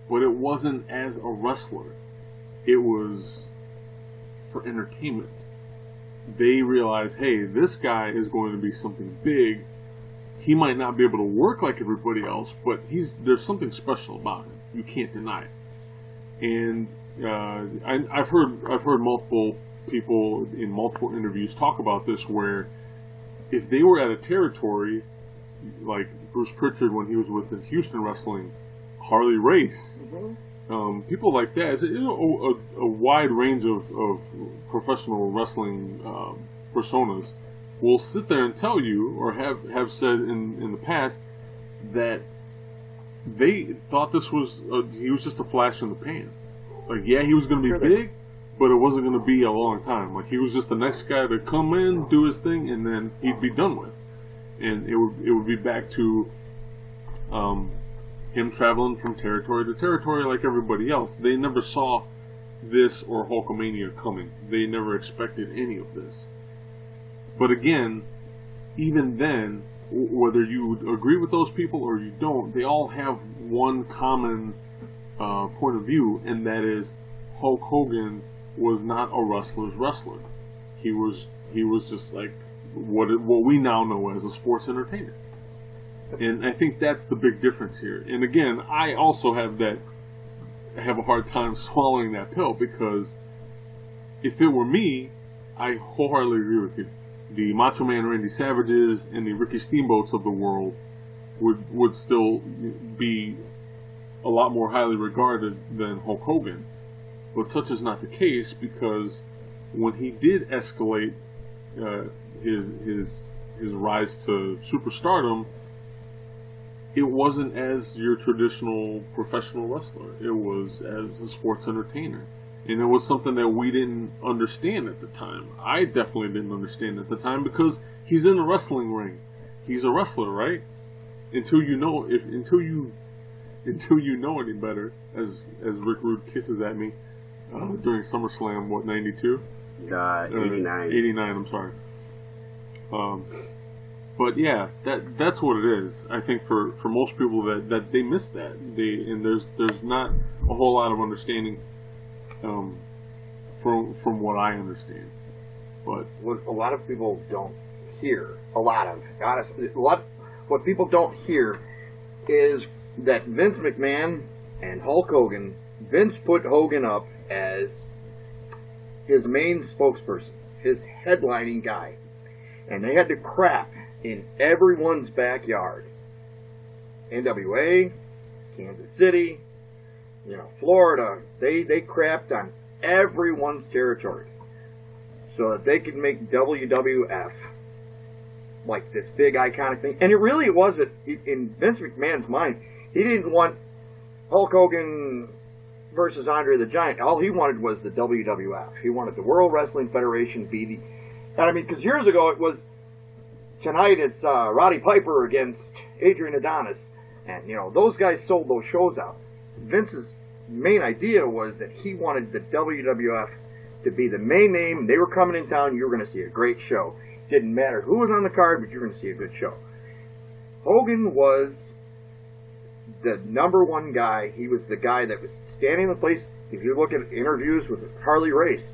but it wasn't as a wrestler. It was for entertainment. They realized, hey, this guy is going to be something big. He might not be able to work like everybody else, but there's something special about him. You can't deny it. And I've heard multiple people in multiple interviews talk about this, where if they were at a territory like Bruce Pritchard when he was with the Houston Wrestling, Harley Race, people like that, a wide range of professional wrestling personas will sit there and tell you, or have said in the past, that they thought he was just a flash in the pan. Like, yeah, he was going to be big, but it wasn't going to be a long time. Like, he was just the next guy to come in, do his thing, and then he'd be done with. And it would be back to him traveling from territory to territory like everybody else. They never saw this or Hulkamania coming. They never expected any of this. But again, even then, whether you agree with those people or you don't, they all have one common point of view, and that is Hulk Hogan was not a wrestler's wrestler. He was just like what we now know as a sports entertainer. And I think that's the big difference here. And again, I also have a hard time swallowing that pill, because if it were me, I wholeheartedly agree with you. The Macho Man Randy Savages and the Ricky Steamboats of the world would still be a lot more highly regarded than Hulk Hogan. But such is not the case, because when he did escalate his rise to superstardom, it wasn't as your traditional professional wrestler. It was as a sports entertainer. And it was something that we didn't understand at the time. I definitely didn't understand at the time, because he's in a wrestling ring. He's a wrestler, right? Until you know any better, as Rick Rude kisses at me during SummerSlam, 92? 89. 89, I'm sorry. But yeah, that's what it is. I think for most people that they miss that. And there's not a whole lot of understanding from what I understand. But what a lot of people don't hear, what people don't hear is that Vince McMahon and Hulk Hogan, Vince put Hogan up as his main spokesperson, his headlining guy. And they had to crap in everyone's backyard. NWA, Kansas City, Florida, they crapped on everyone's territory so that they could make WWF like this big iconic thing. And it really wasn't, in Vince McMahon's mind, he didn't want Hulk Hogan versus Andre the Giant. All he wanted was the WWF. He wanted the World Wrestling Federation be the... And I mean, because years ago it was, tonight it's Roddy Piper against Adrian Adonis. And, those guys sold those shows out. Vince's main idea was that he wanted the WWF to be the main name. They were coming in town. You were going to see a great show. Didn't matter who was on the card, but you were going to see a good show. Hogan was the number one guy. He was the guy that was standing in the place. If you look at interviews with Harley Race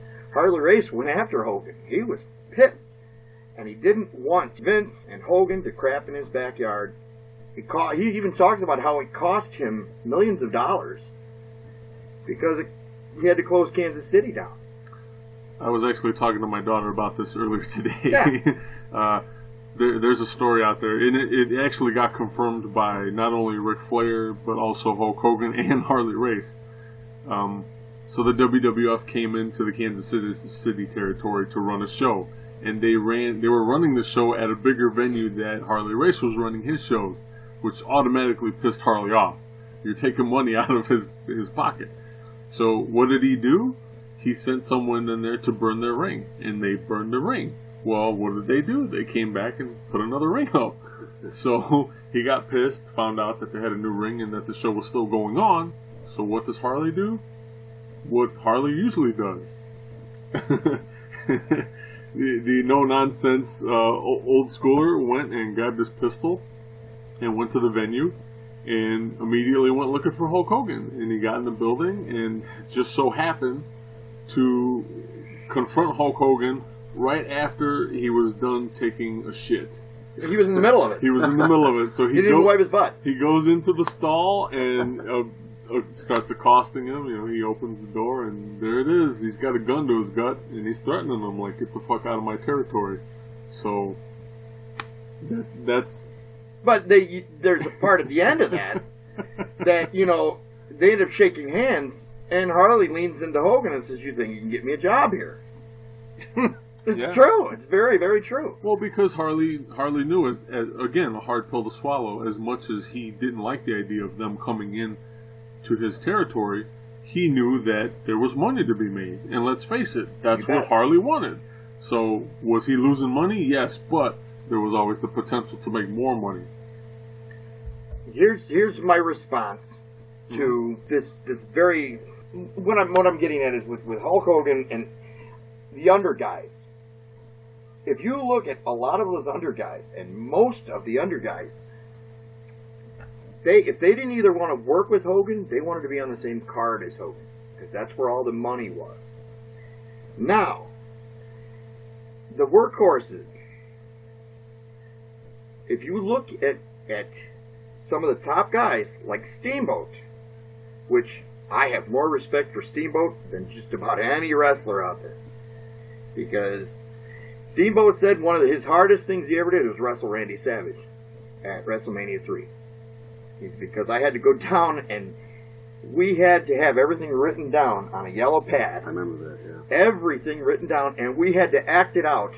went after Hogan. He was pissed. And he didn't want Vince and Hogan to crap in his backyard. He even talked about how it cost him millions of dollars because he had to close Kansas City down. I was actually talking to my daughter about this earlier today. Yeah. There's a story out there, and it actually got confirmed by not only Ric Flair, but also Hulk Hogan and Harley Race. So the WWF came into the Kansas City territory to run a show, and they were running the show at a bigger venue that Harley Race was running his shows, which automatically pissed Harley off. You're taking money out of his pocket. So what did he do? He sent someone in there to burn their ring, and they burned the ring. Well, what did they do? They came back and put another ring up. So he got pissed, found out that they had a new ring and that the show was still going on. So what does Harley do? What Harley usually does. The no-nonsense old schooler went and grabbed his pistol and went to the venue and immediately went looking for Hulk Hogan. And he got in the building and just so happened to confront Hulk Hogan right after he was done taking a shit. He was in the middle of it. He was in the middle of it, so he didn't wipe his butt. He goes into the stall and starts accosting him. You know, he opens the door and there it is. He's got a gun to his gut and he's threatening him like, "Get the fuck out of my territory." So that's. But there's a part at the end of that you know, they end up shaking hands and Harley leans into Hogan and says, "You think you can get me a job here?" It's true. It's very, very true. Well, because Harley knew, as again, a hard pill to swallow. As much as he didn't like the idea of them coming in to his territory, he knew that there was money to be made. And let's face it, that's what Harley wanted. So, was he losing money? Yes, but there was always the potential to make more money. Here's my response to this very. What I'm getting at is with Hulk Hogan and the under guys. If you look at a lot of those under guys, and most of the under guys, if they didn't either want to work with Hogan, they wanted to be on the same card as Hogan, because that's where all the money was. Now, the workhorses, if you look at some of the top guys, like Steamboat, which I have more respect for Steamboat than just about any wrestler out there, because Steamboat said one of his hardest things he ever did was wrestle Randy Savage at WrestleMania 3. Because I had to go down and we had to have everything written down on a yellow pad. I remember that, yeah. Everything written down, and we had to act it out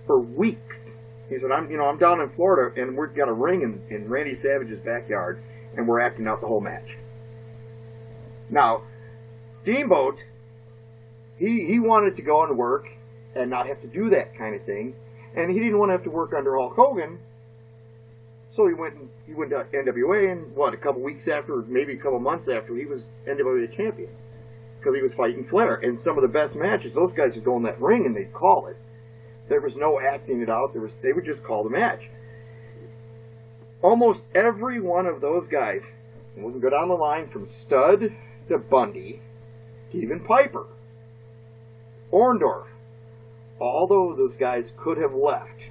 for weeks. He said, I'm down in Florida and we've got a ring in Randy Savage's backyard and we're acting out the whole match. Now, Steamboat, he wanted to go and work and not have to do that kind of thing, and he didn't want to have to work under Hulk Hogan, so he went to NWA, and a couple weeks after, maybe a couple months after, he was NWA champion, because he was fighting Flair, and some of the best matches, those guys would go in that ring and they'd call it. There was no acting it out, they would just call the match. Almost every one of those guys, and we can go down the line from Stud to Bundy, to even Piper, Orndorff, although those guys could have left,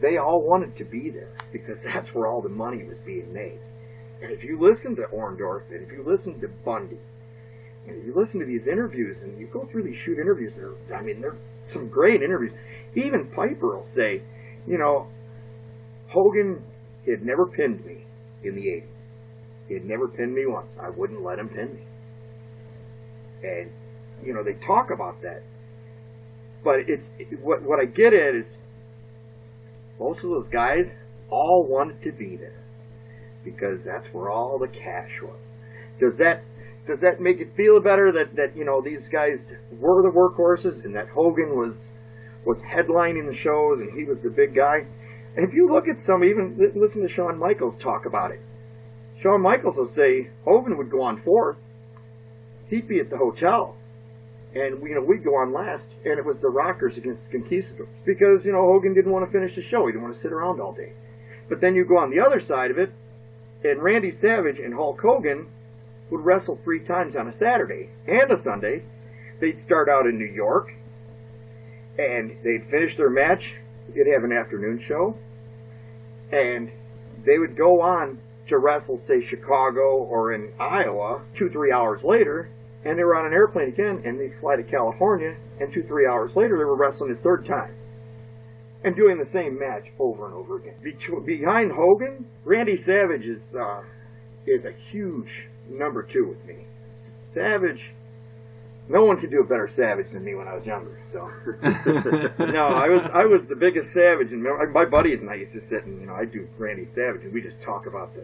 they all wanted to be there because that's where all the money was being made. And if you listen to Orndorff, and if you listen to Bundy, and if you listen to these interviews, and you go through these shoot interviews, they're some great interviews. Even Piper will say, Hogan had never pinned me in the 80s. He had never pinned me once. I wouldn't let him pin me. And, they talk about that. But what I get at is most of those guys all wanted to be there because that's where all the cash was. Does that make it feel better that these guys were the workhorses and that Hogan was headlining the shows and he was the big guy? And if you look at even listen to Shawn Michaels talk about it. Shawn Michaels will say Hogan would go on fourth. He'd be at the hotel. And we'd go on last, and it was the Rockers against the Conquistadors. Because, Hogan didn't want to finish the show. He didn't want to sit around all day. But then you go on the other side of it, and Randy Savage and Hulk Hogan would wrestle 3 times on a Saturday and a Sunday. They'd start out in New York, and they'd finish their match. They'd have an afternoon show, and they would go on to wrestle, say, Chicago or in Iowa 2-3 hours later, and they were on an airplane again, and they'd fly to California, and 2-3 hours later, they were wrestling a third time. And doing the same match over and over again. Behind Hogan, Randy Savage is a huge number 2 with me. Savage, no one could do a better Savage than me when I was younger. So, no, I was the biggest Savage, and my buddies and I used to sit and I'd do Randy Savage, and we just talk about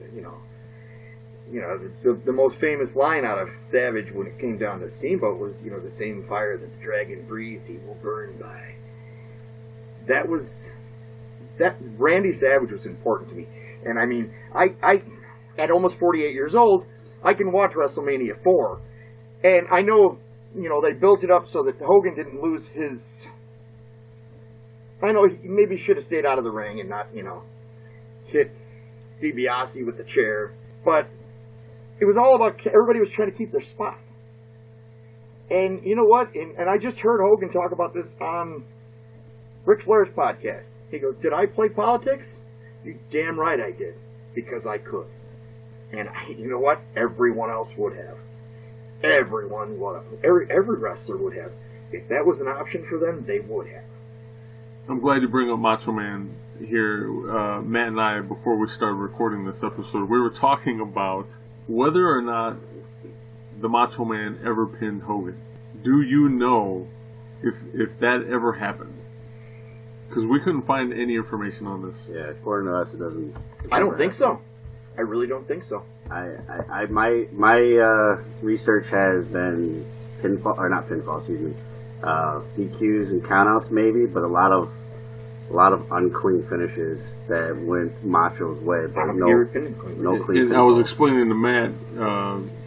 the most famous line out of Savage when it came down to Steamboat was, the same fire that the dragon breathes, he will burn by. That Randy Savage was important to me. And I mean, I at almost 48 years old, I can watch WrestleMania 4. And I know, they built it up so that Hogan didn't lose his... I know he maybe should have stayed out of the ring and not, hit DiBiase with the chair. But it was all about, everybody was trying to keep their spot. And you know what? And I just heard Hogan talk about this on Ric Flair's podcast. He goes, did I play politics? You damn right I did. Because I could. And you know what? Everyone else would have. Everyone would have. Every wrestler would have. If that was an option for them, they would have. I'm glad you bring up Macho Man here. Matt and I, before we started recording this episode, we were talking about whether or not the Macho Man ever pinned Hogan. Do you know if that ever happened? Because we couldn't find any information on this. Yeah, according to us, it doesn't. I don't think so. I really don't think so. My research has been pinfall, or not pinfall, excuse me, DQs and countouts maybe, but a lot of unclean finishes that went Macho's way, but no clean. And I was explaining to Matt,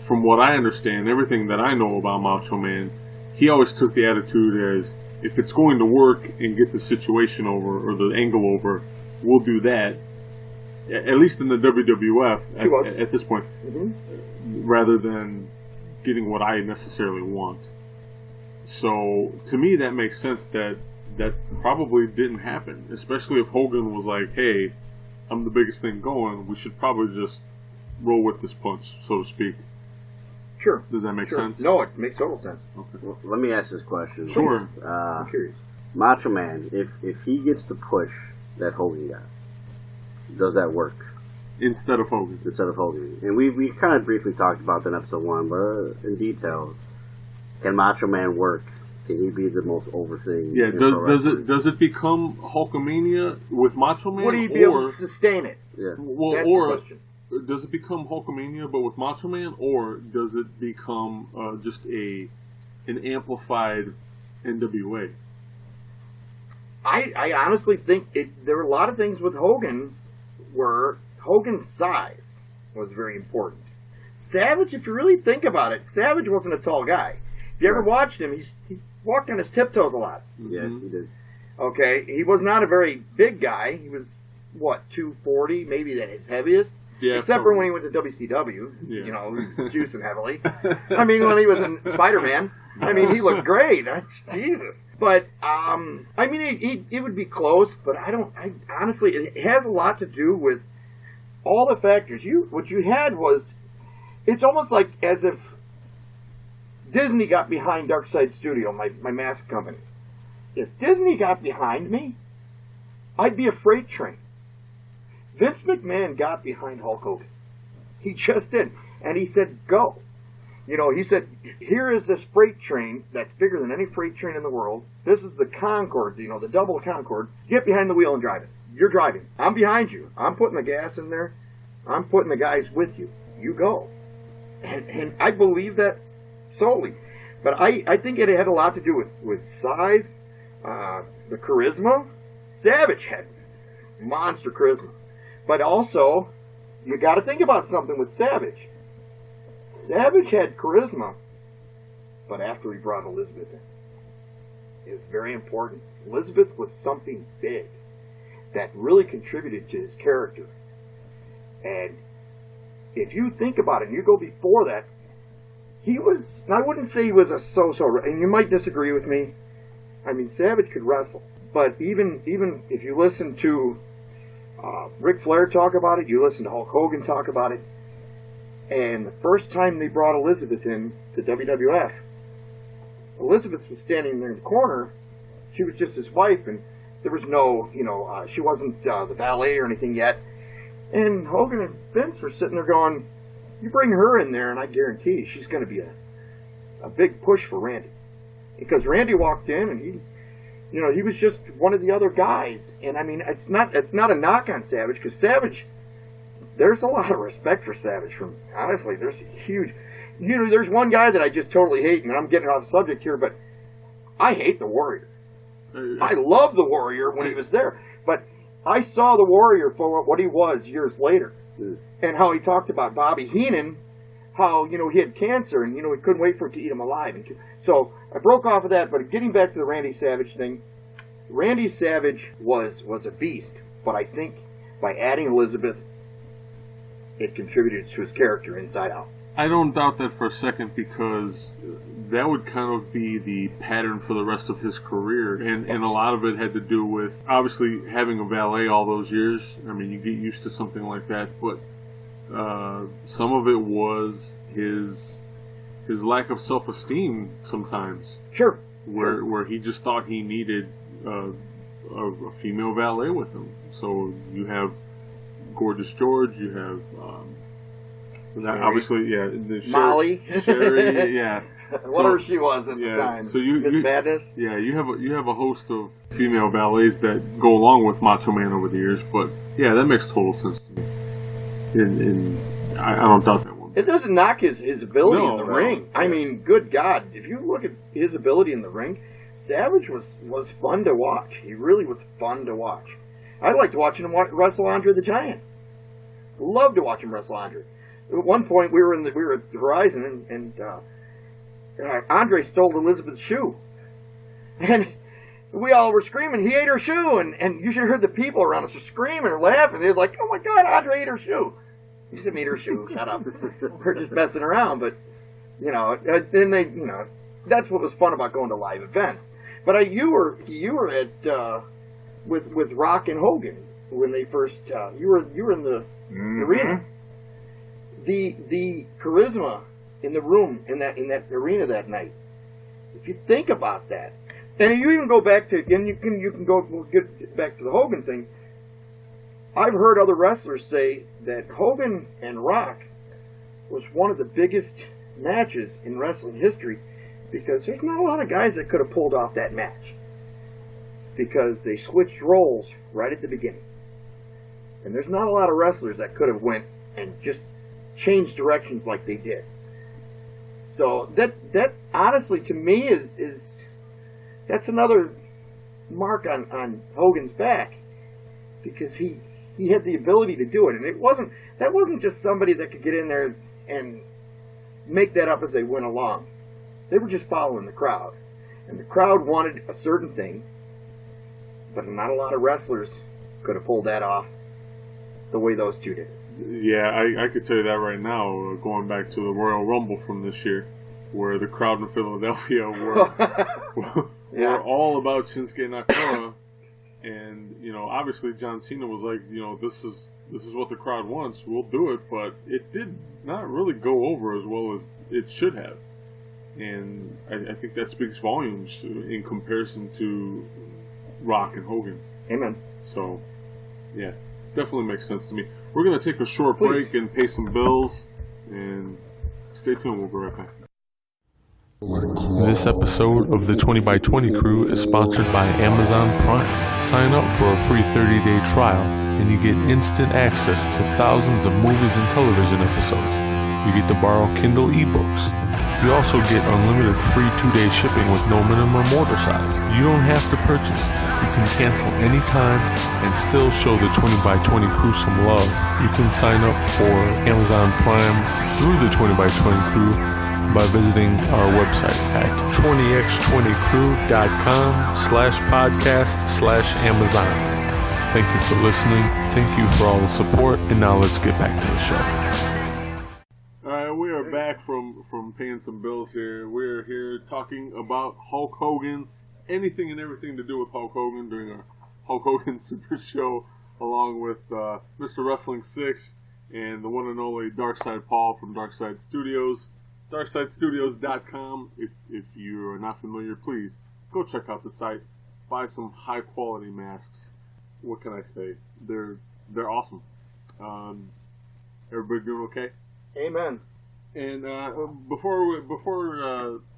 from what I understand, everything that I know about Macho Man, he always took the attitude as, if it's going to work and get the situation over or the angle over, we'll do that. At least in the WWF at this point, rather than getting what I necessarily want. So to me, that makes sense that probably didn't happen, especially if Hogan was like, "Hey, I'm the biggest thing going. We should probably just roll with this punch, so to speak." Sure. Does that make sense? No, it makes total sense. Okay. Well, let me ask this question. Sure. I'm curious. Macho Man, if he gets the push that Hogan got, does that work? Instead of Hogan. And we kind of briefly talked about that in episode 1, but in detail, can Macho Man work? Can he be the most over thing? Yeah, does it become Hulkamania with Macho Man? Would he be able to sustain it? Yeah. Well, That's or the question. does it become Hulkamania but with Macho Man, or does it become just an amplified NWA? I honestly think there were a lot of things with Hogan where Hogan's size was very important. Savage, if you really think about it, Savage wasn't a tall guy. If you ever watched him, he walked on his tiptoes a lot. Yeah, he did. Okay, he was not a very big guy. He was, 240, maybe at his heaviest? Yeah, Except for when he went to WCW. Yeah. You know, he was juicing heavily. I mean, when he was in Spider-Man, I mean, he looked great. Jesus. But, I mean, it would be close, but honestly, it has a lot to do with all the factors. What you had was, it's almost like as if Disney got behind Dark Side Studio, my mask company. If Disney got behind me, I'd be a freight train. Vince McMahon got behind Hulk Hogan. He just did. And he said, go. You know, he said, here is this freight train that's bigger than any freight train in the world. This is the Concorde, the double Concorde. Get behind the wheel and drive it. You're driving. I'm behind you. I'm putting the gas in there. I'm putting the guys with you. You go. And I believe that solely. But I think it had a lot to do with size, the charisma. Savage had monster charisma. But also, you got to think about something with Savage. Savage had charisma, but after he brought Elizabeth in, it was very important. Elizabeth was something big that really contributed to his character. And if you think about it, and you go before that, he was, I wouldn't say he was a so-so, and you might disagree with me. I mean, Savage could wrestle. But even if you listen to Ric Flair talk about it, you listen to Hulk Hogan talk about it, and the first time they brought Elizabeth in to WWF, Elizabeth was standing there in the corner. She was just his wife, and there was no, she wasn't the valet or anything yet. And Hogan and Vince were sitting there going, you bring her in there, and I guarantee she's going to be a big push for Randy. Because Randy walked in, and he was just one of the other guys. And I mean, it's not a knock on Savage, because Savage, there's a lot of respect for Savage. Honestly, there's a huge, there's one guy that I just totally hate, and I'm getting off the subject here, but I hate the Warrior. I love the Warrior when he was there, but I saw the Warrior for what he was years later, and how he talked about Bobby Heenan, how he had cancer, and he couldn't wait for it to eat him alive. And so I broke off of that, but getting back to the Randy Savage thing, Randy Savage was a beast, but I think by adding Elizabeth, it contributed to his character inside out. I don't doubt that for a second, because that would kind of be the pattern for the rest of his career. And a lot of it had to do with, obviously, having a valet all those years. I mean, you get used to something like that. But some of it was his lack of self-esteem sometimes. Sure. Where he just thought he needed a female valet with him. So you have Gorgeous George, you have... obviously, yeah. Molly. Sherry, yeah. Whatever she was at the time. So Miss Madness. Yeah, you have a host of female valets that go along with Macho Man over the years, but yeah, that makes total sense to me. And I don't doubt that one. It doesn't knock his ability in the No. ring. I mean, good God, if you look at his ability in the ring, Savage was fun to watch. He really was fun to watch. I liked watching him wrestle Andre the Giant. Loved to watch him wrestle Andre. At one point, we were at Horizon, and Andre stole Elizabeth's shoe, and we all were screaming, "He ate her shoe!" And you should have heard the people around us were screaming or laughing. They're like, "Oh my God, Andre ate her shoe!" He didn't eat her shoe. Shut up. We're just messing around, but then they, that's what was fun about going to live events. But you were at with Rock and Hogan when they first you were in the arena. The charisma in the room in that arena that night. If you think about that, and you even go back to, and you can go, we'll get back to the Hogan thing. I've heard other wrestlers say that Hogan and Rock was one of the biggest matches in wrestling history, because there's not a lot of guys that could have pulled off that match, because they switched roles right at the beginning, and there's not a lot of wrestlers that could have went and just changed directions like they did. So that honestly to me is that's another mark on Hogan's back, because he had the ability to do it, and that wasn't just somebody that could get in there and make that up as they went along. They were just following the crowd, and the crowd wanted a certain thing, but not a lot of wrestlers could have pulled that off the way those two did. Yeah, I could tell you that right now, going back to the Royal Rumble from this year, where the crowd in Philadelphia were all about Shinsuke Nakamura, and obviously John Cena was like, this is what the crowd wants, we'll do it, but it did not really go over as well as it should have, and I think that speaks volumes in comparison to Rock and Hogan. Amen. So, yeah, definitely makes sense to me. We're going to take a short break and pay some bills, and stay tuned. We'll be right back. This episode of the 20x20 Crew is sponsored by Amazon Prime. Sign up for a free 30-day trial, and you get instant access to thousands of movies and television episodes. You get to borrow Kindle ebooks. You also get unlimited free 2-day shipping with no minimum order size. You don't have to purchase. You can cancel anytime and still show the 20x20 Crew some love. You can sign up for Amazon Prime through the 20x20 Crew by visiting our website at 20x20crew.com/podcast/Amazon. Thank you for listening. Thank you for all the support. And now let's get back to the show. Alright, we are back from paying some bills here. We're here talking about Hulk Hogan, anything and everything to do with Hulk Hogan during our Hulk Hogan Super Show, along with Mr. Wrestling 6 and the one and only Darkside Paul from Darkside Studios. DarksideStudios.com. If you are not familiar, please go check out the site. Buy some high quality masks. What can I say? They're awesome. Everybody doing okay? Amen. And before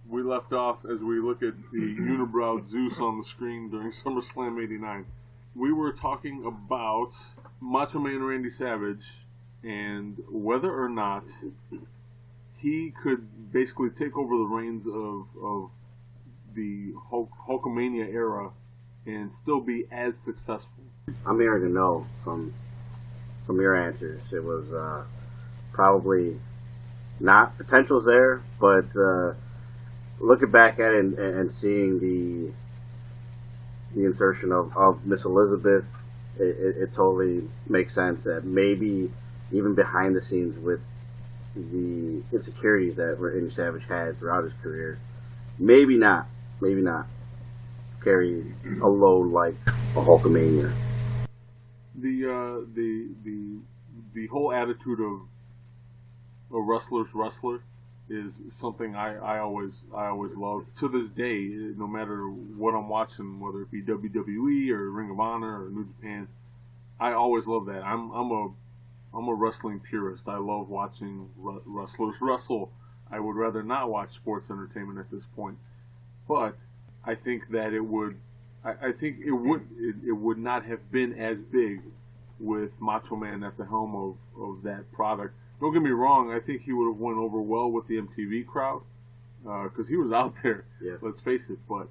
we left off, as we look at the unibrow Zeus on the screen during SummerSlam '89, we were talking about Macho Man Randy Savage and whether or not he could basically take over the reins of the Hulkamania era and still be as successful. I'm hearing a no from your answers. It was probably not. Potential's there, but looking back at it and seeing the insertion of Miss Elizabeth, it totally makes sense that maybe even behind the scenes with the insecurities that Randy Savage had throughout his career, maybe not carry a load like a Hulkamania. The whole attitude of a wrestler's wrestler is something I always love to this day. No matter what I'm watching, whether it be WWE or Ring of Honor or New Japan, I always love that. I'm a wrestling purist. I love watching wrestlers wrestle. I would rather not watch sports entertainment at this point, but I think that it would not have been as big with Macho Man at the helm of that product. Don't get me wrong, I think he would have went over well with the MTV crowd, because he was out there, yeah. Let's face it, but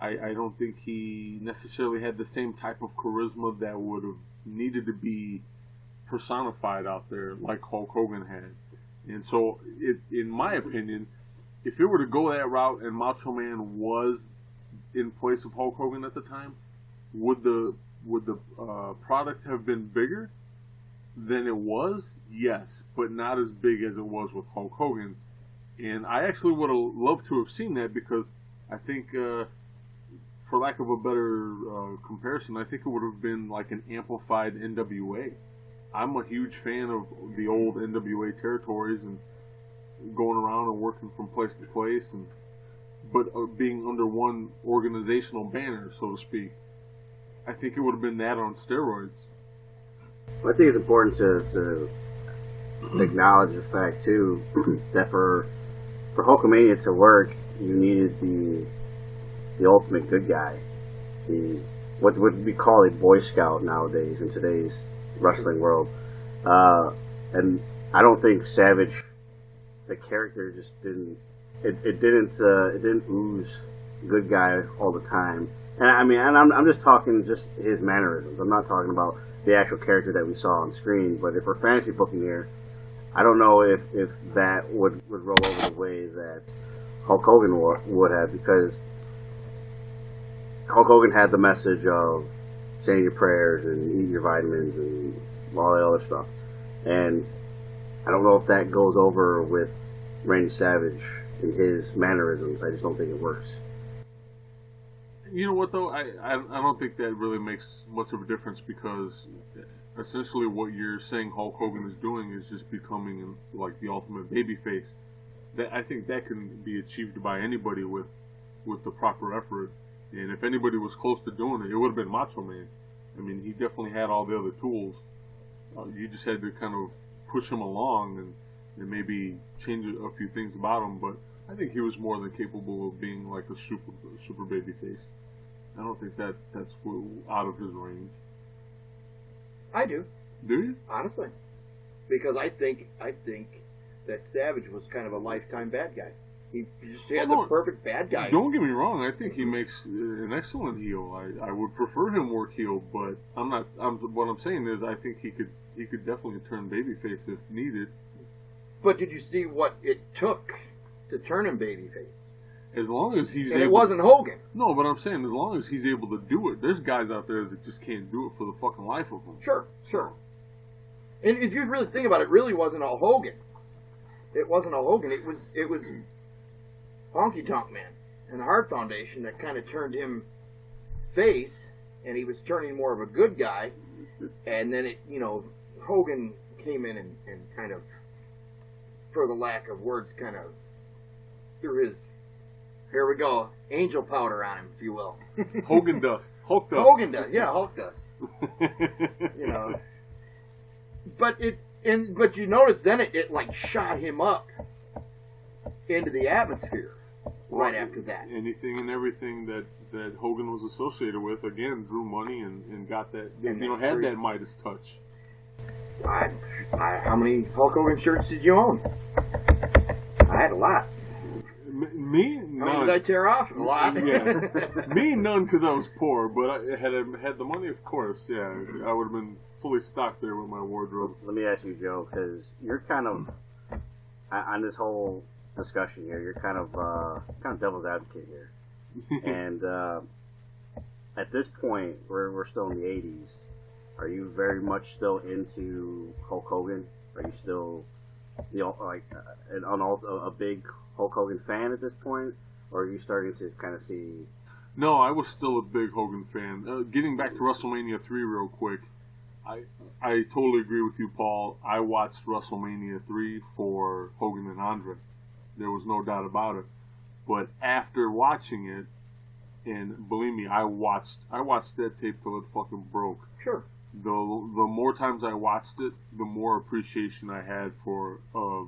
I don't think he necessarily had the same type of charisma that would have needed to be personified out there like Hulk Hogan had. And so, in my opinion, if it were to go that route and Macho Man was in place of Hulk Hogan at the time, would the product have been bigger than it was? Yes, but not as big as it was with Hulk Hogan. And I actually would have loved to have seen that, because I think, for lack of a better comparison, I think it would have been like an amplified NWA. I'm a huge fan of the old NWA territories and going around and working from place to place, but being under one organizational banner, so to speak. I think it would have been that on steroids. I think it's important to acknowledge the fact too that for Hulkamania to work, you needed the ultimate good guy, what would we call a Boy Scout nowadays in today's wrestling world. And I don't think Savage, the character, just didn't ooze good guy all the time. And I mean, and I'm just talking just his mannerisms. I'm not talking about the actual character that we saw on screen. But if we're fantasy booking here, I don't know if that would roll over the way that Hulk Hogan would have, because Hulk Hogan had the message of saying your prayers and eat your vitamins and all that other stuff. And I don't know if that goes over with Randy Savage and his mannerisms. I just don't think it works. You know what, though? I don't think that really makes much of a difference, because essentially what you're saying Hulk Hogan is doing is just becoming like the ultimate babyface. That I think that can be achieved by anybody with the proper effort. And if anybody was close to doing it, it would have been Macho Man. I mean, he definitely had all the other tools. You just had to kind of push him along and maybe change a few things about him. But I think he was more than capable of being like a super babyface. I don't think that's out of his range. I do. Do you? Honestly. Because I think that Savage was kind of a lifetime bad guy. He just had the perfect bad guy. Don't get me wrong. I think he makes an excellent heel. I would prefer him work heel, but what I'm saying is I think he could definitely turn babyface if needed. But did you see what it took to turn him babyface? As long as he's it wasn't Hogan. No, but I'm saying as long as he's able to do it. There's guys out there that just can't do it for the fucking life of them. Sure. And if you really think about it, it really wasn't all Hogan. It wasn't all Hogan. It was Honky Tonk Man and the Hart Foundation that kind of turned him face, and he was turning more of a good guy. And then Hogan came in and kind of, for the lack of words, kind of threw his, here we go, angel powder on him, if you will. Hogan dust. Hulk dust. Hogan dust. Yeah, Hulk dust. But you notice then it like shot him up into the atmosphere right after that. Anything and everything that Hogan was associated with, again, drew money and got that, had that Midas touch. How many Hulk Hogan shirts did you own? I had a lot. Me? None. How many did I tear off? A lot. Yeah. Me, none, because I was poor, but I had the money, of course. Yeah, I would have been fully stocked there with my wardrobe. Let me ask you, Joe, because you're kind of on this whole discussion here. You're kind of devil's advocate here, and at this point, we're still in the '80s, Are you very much still into Hulk Hogan? Are you still, a big Hulk Hogan fan at this point, or are you starting to kind of see? No, I was still a big Hogan fan. Getting back to WrestleMania 3 real quick, I totally agree with you, Paul. I watched WrestleMania 3 for Hogan and Andre. There was no doubt about it. But after watching it, and believe me, I watched that tape till it fucking broke. Sure. The more times I watched it, the more appreciation I had for a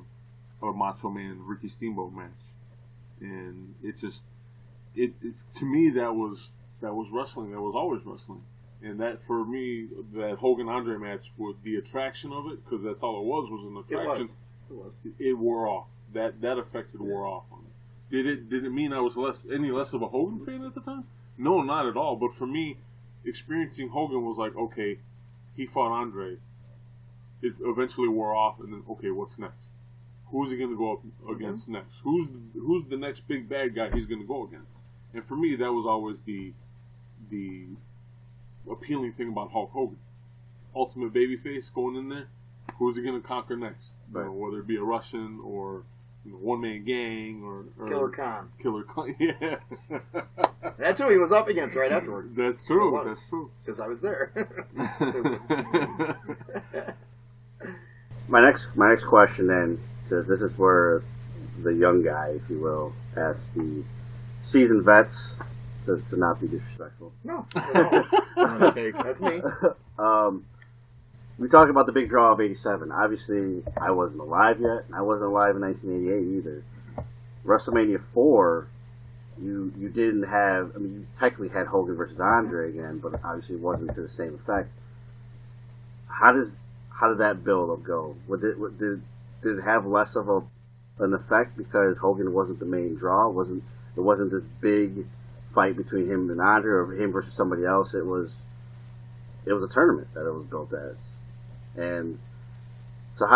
Macho Man Ricky Steamboat match, and it to me that was wrestling. That was always wrestling, and that for me that Hogan Andre match was the attraction of it, because that's all it was an attraction. It was. It wore off. That effect wore off on it. Did it mean I was any less of a Hogan fan at the time? No, not at all. But for me, experiencing Hogan was like, okay, he fought Andre. It eventually wore off, and then okay, what's next? Who's he going to go up against next? Who's the next big bad guy he's going to go against? And for me, that was always the appealing thing about Hulk Hogan. Ultimate babyface going in there. Who's he going to conquer next? Right. Whether it be a Russian or one-man gang or Killer Khan. Killer Khan, yeah. That's who he was up against right afterward. That's true. That's true. Because I was there. My next question then, so this is where the young guy, if you will, asks the seasoned vets to not be disrespectful. No. That's me. We talked about the big draw of '87. Obviously, I wasn't alive yet. I wasn't alive in 1988 either. WrestleMania 4, you didn't have. I mean, you technically had Hogan versus Andre again, but obviously it wasn't to the same effect. How did that build-up go? Did it have less of an effect because Hogan wasn't the main draw? It wasn't this big fight between him and Andre, or him versus somebody else. It was a tournament that it was built as. And so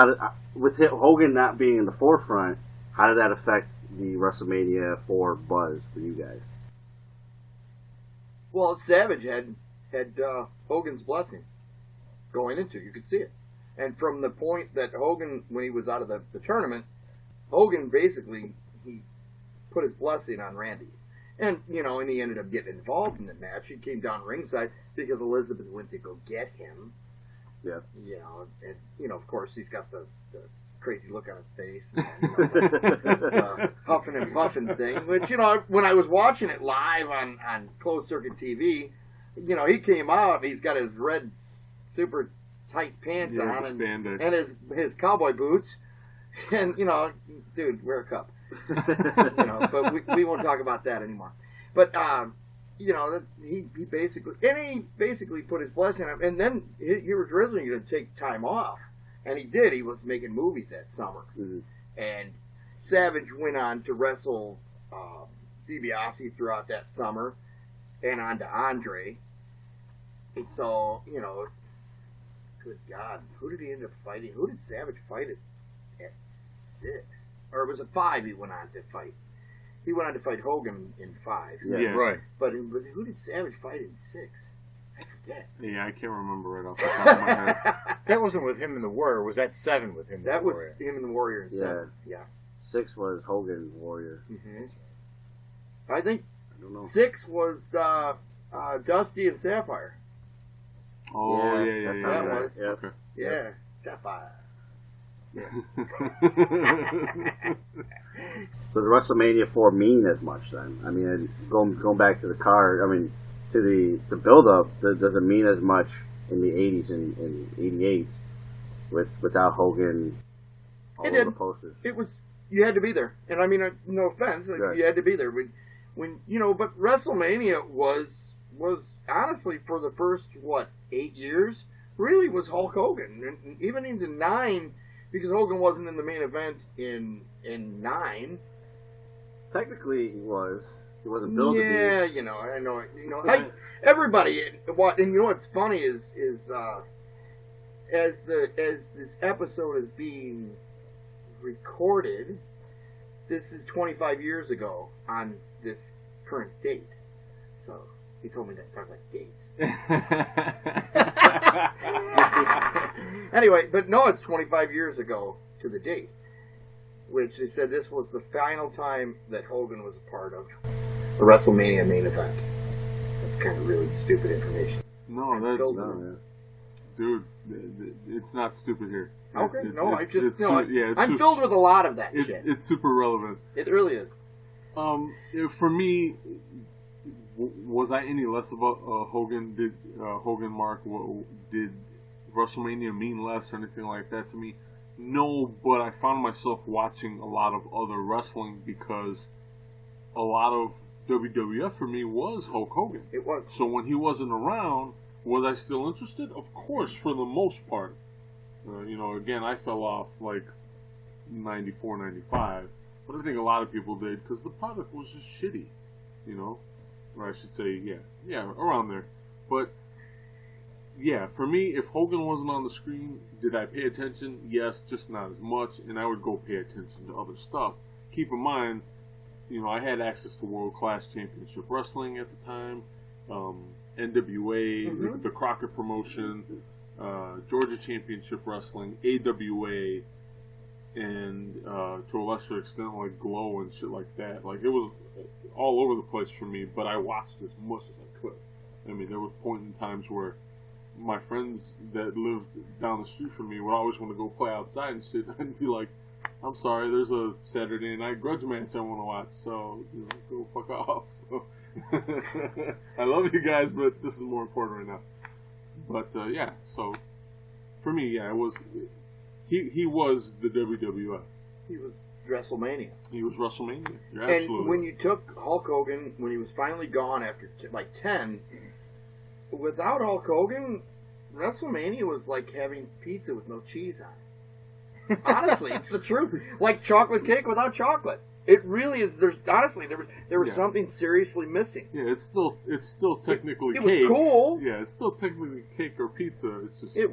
with Hogan not being in the forefront, how did that affect the WrestleMania 4 buzz for you guys? Well, Savage had Hogan's blessing going into it. You could see it. And from the point that Hogan, when he was out of the tournament, Hogan basically, he put his blessing on Randy. And, and he ended up getting involved in the match. He came down ringside because Elizabeth went to go get him. Yeah. And, of course, he's got the crazy look on his face. And, huffing and puffing thing. Which, when I was watching it live on closed circuit TV, he came out and he's got his red super tight pants on and his cowboy boots. And, dude, wear a cup. But we won't talk about that anymore. But, he basically put his blessing on him, and then he was originally going to take time off, and he did. He was making movies that summer, and Savage went on to wrestle DiBiase throughout that summer, and on to Andre, and so good God, who did he end up fighting? Who did Savage fight at 6? Or was it 5 he went on to fight? He went on to fight Hogan in 5. Yeah, right. But who did Savage fight in 6? I forget. Yeah, I can't remember right off the top of my head. That wasn't with him and the Warrior. Was that 7 with him and the Warrior? That was him and the Warrior in 7. Yeah. 6 was Hogan Warrior. I think I don't know. 6 was Dusty and Sapphire. Oh, yeah. That was. Yeah. Okay. Yeah, Sapphire. Yeah. Does WrestleMania 4 mean as much then? I mean, going back to the card, I mean, to the build-up, does it mean as much in the 80s and 88 without Hogan all over the posters? It was, you had to be there. And I mean, no offense, Right. you had to be there. When but WrestleMania was honestly, for the first, 8 years, really was Hulk Hogan. And even into 9, because Hogan wasn't in the main event in 9. Technically, he was. He wasn't billed to be. Yeah, I know. Everybody. And what's funny is as this episode is being recorded, this is 25 years ago on this current date. So he told me to talk about dates. Anyway, but no, it's 25 years ago to the date, which they said this was the final time that Hogan was a part of the WrestleMania main event. That's kind of really stupid information. No, dude, it's not stupid here. Okay, I'm it's filled with a lot of that shit. It's super relevant. It really is. For me, was I any less about Hogan? Did Hogan Mark? Did WrestleMania mean less or anything like that to me? No, but I found myself watching a lot of other wrestling because a lot of WWF for me was Hulk Hogan. It was. So when he wasn't around, was I still interested? Of course, for the most part. Again, I fell off like 94, 95. But I think a lot of people did because the product was just shitty. Or I should say, yeah, around there. But, yeah, for me, if Hogan wasn't on the screen, did I pay attention? Yes, just not as much. And I would go pay attention to other stuff. Keep in mind, I had access to World Class Championship Wrestling at the time. NWA, the Crockett promotion, Georgia Championship Wrestling, AWA, and to a lesser extent, like Glow and shit like that. Like, it was all over the place for me, but I watched as much as I could. I mean, there was point in times where my friends that lived down the street from me would always want to go play outside and shit. I'd be like, I'm sorry, there's a Saturday night grudge match I want to watch, so go fuck off. So I love you guys, but this is more important right now. But so for me, it was he was the WWF. He was WrestleMania. He was WrestleMania. You're and absolutely when right. you took Hulk Hogan, when he was finally gone after 10, without Hulk Hogan, WrestleMania was like having pizza with no cheese on it. Honestly, it's the truth. Like chocolate cake without chocolate. It really is. There was something seriously missing. Yeah, it's still technically it cake. It was cool. Yeah, it's still technically cake or pizza. It's just It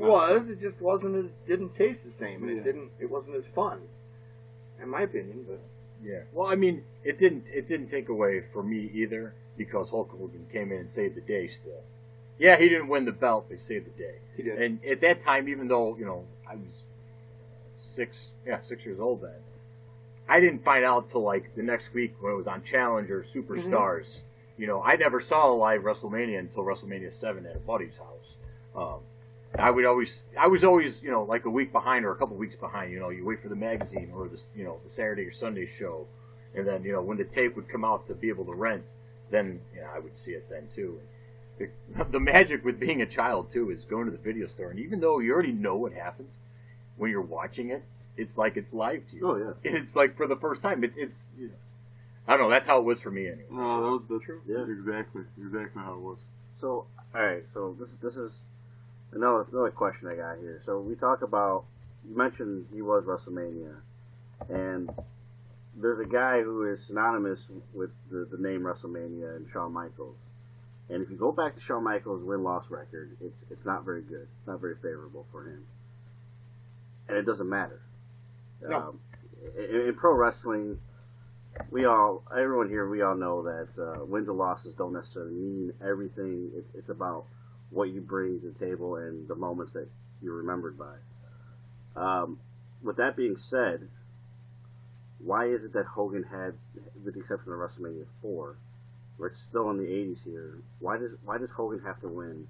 just wasn't as didn't taste the same, and it wasn't as fun, in my opinion. But yeah, well, I mean, it didn't take away from me either because Hulk Hogan came in and saved the day. Still, yeah, he didn't win the belt, but he saved the day. He did. And at that time, even though I was 6 years old then, I didn't find out till like the next week when it was on Challenge or Superstars. I never saw a live WrestleMania until WrestleMania 7 at a buddy's house. I was always, like a week behind or a couple weeks behind. You wait for the magazine or the Saturday or Sunday show, and then when the tape would come out to be able to rent, then I would see it then too. The magic with being a child too is going to the video store, and even though you already know what happens when you're watching it, it's like it's live to you. Oh yeah. It's like for the first time. It's I don't know. That's how it was for me anyway. No, that was true. Yeah. Exactly how it was. So, all right. So this is another question I got here. So we talk about, you mentioned he was WrestleMania, and there's a guy who is synonymous with the name WrestleMania, and Shawn Michaels. And if you go back to Shawn Michaels' win-loss record, it's not very good. It's not very favorable for him, and it doesn't matter. No. In pro wrestling, everyone here, we all know that wins and losses don't necessarily mean everything. It's about what you bring to the table and the moments that you're remembered by. With that being said, why is it that Hogan had, with the exception of WrestleMania 4, where it's still in the 80s here, why does Hogan have to win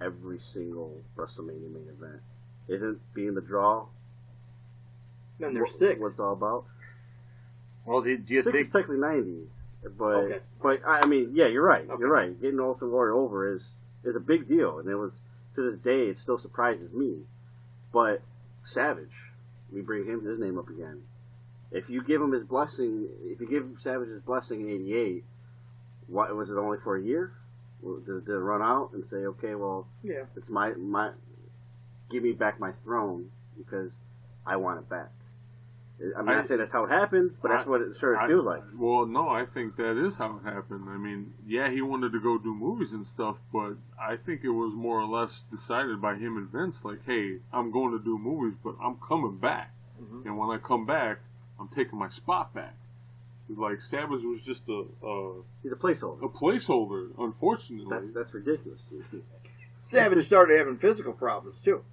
every single WrestleMania main event? Isn't being the draw? Then there's 6. What it's all about? Well, do you 6 think? is technically 90, but Okay. but I mean, yeah, you're right. Okay. You're right. Getting the Ultimate Warrior over is a big deal, and it was, to this day, it still surprises me. But Savage, we bring his name up again. If you give him his blessing, if you give Savage his blessing in '88, what was it only for a year? Did it run out and say, okay, well, Yeah. it's my give me back my throne because I want it back. I'm not saying that's how it happened, but that's what it sure feels like. Well, no, I think that is how it happened. I mean, yeah, he wanted to go do movies and stuff, but I think it was more or less decided by him and Vince, like, hey, I'm going to do movies, but I'm coming back. Mm-hmm. And when I come back, I'm taking my spot back. Like, Savage was just He's a placeholder. a placeholder, unfortunately. That's ridiculous. Savage started having physical problems too.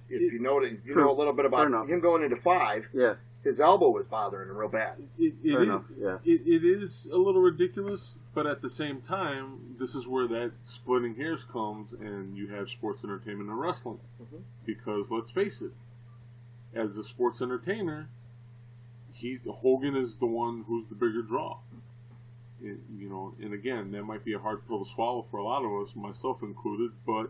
If you know a little bit about him going into 5, Yeah. his elbow was bothering him real bad. Fair enough. Yeah. It is a little ridiculous, but at the same time, this is where that splitting hairs comes, and you have sports entertainment and wrestling. Because let's face it, as a sports entertainer, Hogan is the one who's the bigger draw. And again, that might be a hard pill to swallow for a lot of us, myself included, but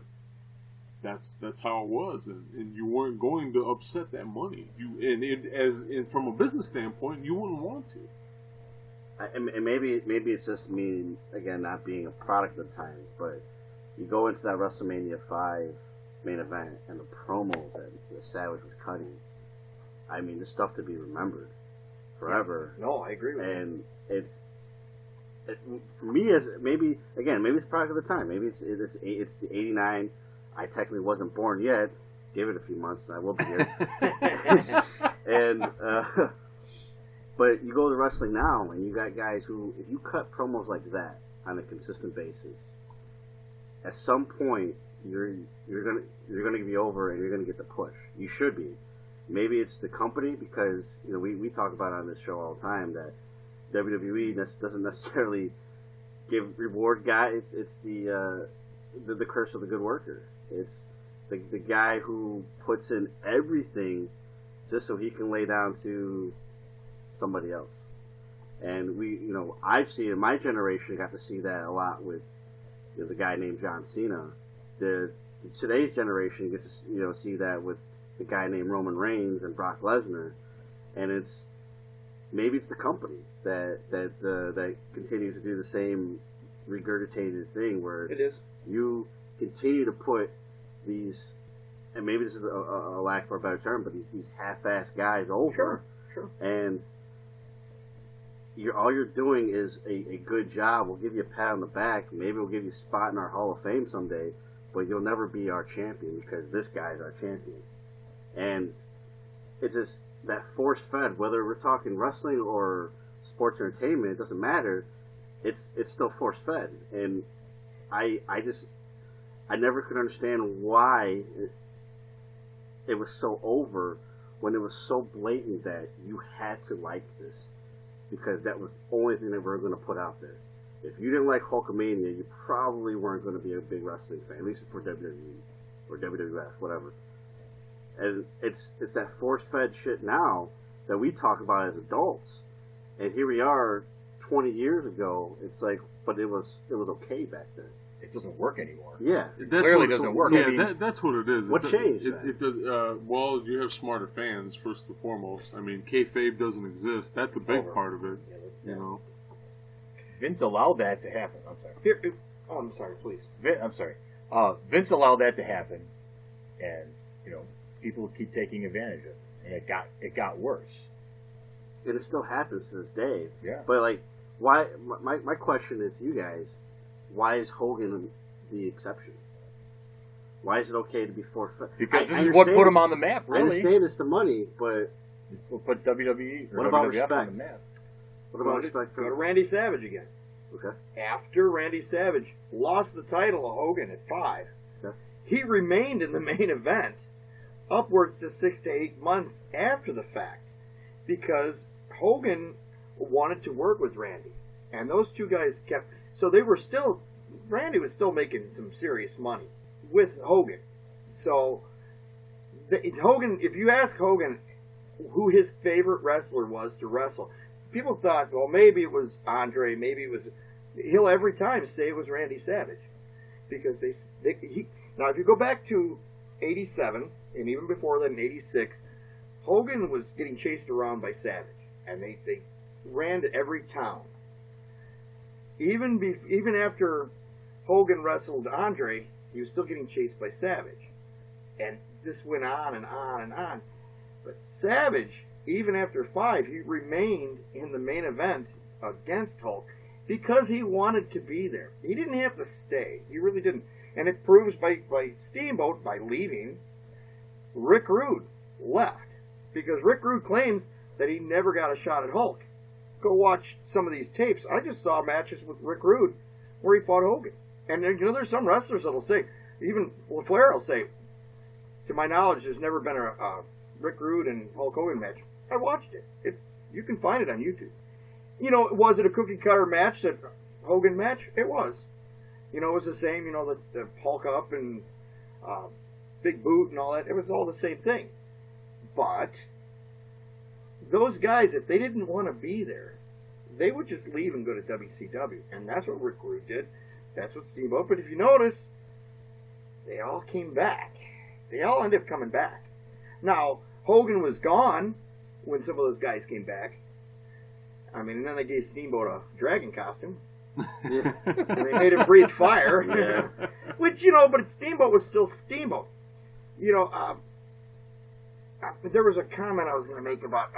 that's how it was, and you weren't going to upset that money. From a business standpoint, you wouldn't want to. And maybe it's just me again not being a product of the time, but you go into that WrestleMania 5 main event and the promo that Savage was cutting. I mean, the stuff to be remembered forever. Yes. No, I agree with you. And for me, maybe it's product of the time. Maybe it's the '89. I technically wasn't born yet. Give it a few months, and I will be here. But you go to wrestling now, and you got guys who, if you cut promos like that on a consistent basis, at some point you're gonna be over, and you're gonna get the push. You should be. Maybe it's the company, because we talk about on this show all the time that WWE doesn't necessarily reward guys. It's the curse of the good worker. It's the guy who puts in everything just so he can lay down to somebody else. And I've seen in my generation, got to see that a lot with the guy named John Cena. Today's generation gets to see that with the guy named Roman Reigns and Brock Lesnar, and maybe it's the company that continues to do the same regurgitated thing where it is. You continue to put these, and maybe this is a lack for a better term, but these half-ass guys over, sure. And all you're doing is a good job. We'll give you a pat on the back. Maybe we'll give you a spot in our Hall of Fame someday, but you'll never be our champion because this guy's our champion. And it's just that force-fed, whether we're talking wrestling or sports entertainment, it doesn't matter. It's still force-fed. And I never could understand why it was so over when it was so blatant that you had to like this, because that was the only thing that we were going to put out there. If you didn't like Hulkamania, you probably weren't going to be a big wrestling fan, at least for WWE or WWF, whatever. And it's that force-fed shit now that we talk about as adults, and here we are 20 years ago. It's like, but it was okay back then. It doesn't work anymore. Yeah, it clearly doesn't work. Yeah, that's what it is. What changed? Well, you have smarter fans first and foremost. I mean, kayfabe doesn't exist. That's a big part of it. Yeah, Vince allowed that to happen. I'm sorry. I'm sorry. Please. I'm sorry. Vince allowed that to happen, and people keep taking advantage of it, and it got worse. And it still happens to this day. Yeah. But why? My question is to you guys: why is Hogan the exception? Why is it okay to be forfeit? Because this is what put him on the map. Really, I understand it's the money, but we'll put WWE or what about WWF respect on the map. What about respect? Go to Randy Savage again. Okay. After Randy Savage lost the title to Hogan at 5, he remained in the main event upwards to 6 to 8 months after the fact, because Hogan wanted to work with Randy, and those two guys kept. So they were still. Randy was still making some serious money with Hogan. So Hogan, if you ask Hogan who his favorite wrestler was to wrestle, people thought, well, maybe it was Andre, maybe it was. He'll every time say it was Randy Savage, because now if you go back to '87 and even before then, '86, Hogan was getting chased around by Savage, and they ran to every town. Even after Hogan wrestled Andre, he was still getting chased by Savage, and this went on and on and on. But Savage, even after 5, he remained in the main event against Hulk because he wanted to be there. He didn't have to stay. He really didn't. And it proves by Steamboat, by leaving, Rick Rude left. Because Rick Rude claims that he never got a shot at Hulk. Go watch some of these tapes. I just saw matches with Rick Rude where he fought Hogan. And there's some wrestlers that'll say, even Flair will say, to my knowledge, there's never been a Rick Rude and Hulk Hogan match. I watched it. You can find it on YouTube. You know, was it a cookie cutter match, that Hogan match? It was. You know, it was the same, you know, the Hulk up and big boot and all that. It was all the same thing. But those guys, if they didn't want to be there, they would just leave and go to WCW. And that's what Rick Rude did. That's what Steamboat. But if you notice, they all came back. They all ended up coming back. Now, Hogan was gone when some of those guys came back. I mean, and then they gave Steamboat a dragon costume. And they made him breathe fire. Yeah. Which, you know, but Steamboat was still Steamboat. You know, there was a comment I was going to make about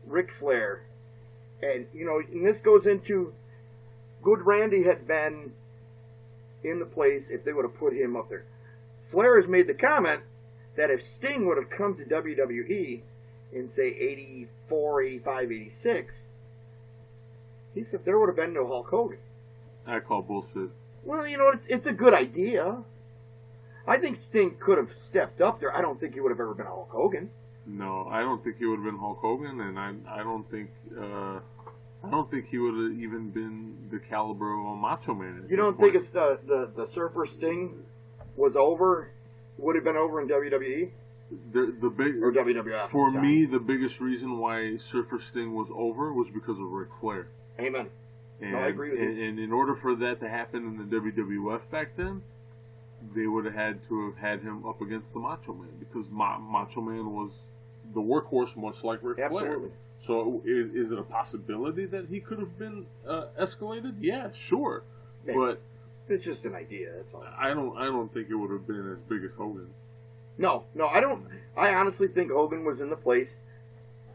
Ric Flair. And, you know, and this goes into Good Randy had been in the place if they would have put him up there. Flair has made the comment that if Sting would have come to WWE in, say, 84, 85, 86, he said there would have been no Hulk Hogan. I call bullshit. Well, you know, it's a good idea. I think Sting could have stepped up there. I don't think he would have ever been Hulk Hogan. No, I don't think he would have been Hulk Hogan, and I don't think he would have even been the caliber of a Macho Man. You don't think it's the Surfer Sting was over? Would have been over in WWE the big or WWF? For me, the biggest reason why Surfer Sting was over was because of Ric Flair. Amen. And, no, I agree with you. And in order for that to happen in the WWF back then, they would have had to have had him up against the Macho Man, because Macho Man was the workhorse, much like Ric Flair. Absolutely. So is it a possibility that he could have been escalated? Yeah, sure. Yeah. But it's just an idea. That's all. I don't think it would have been as big as Hogan. No, I don't. I honestly think Hogan was in the place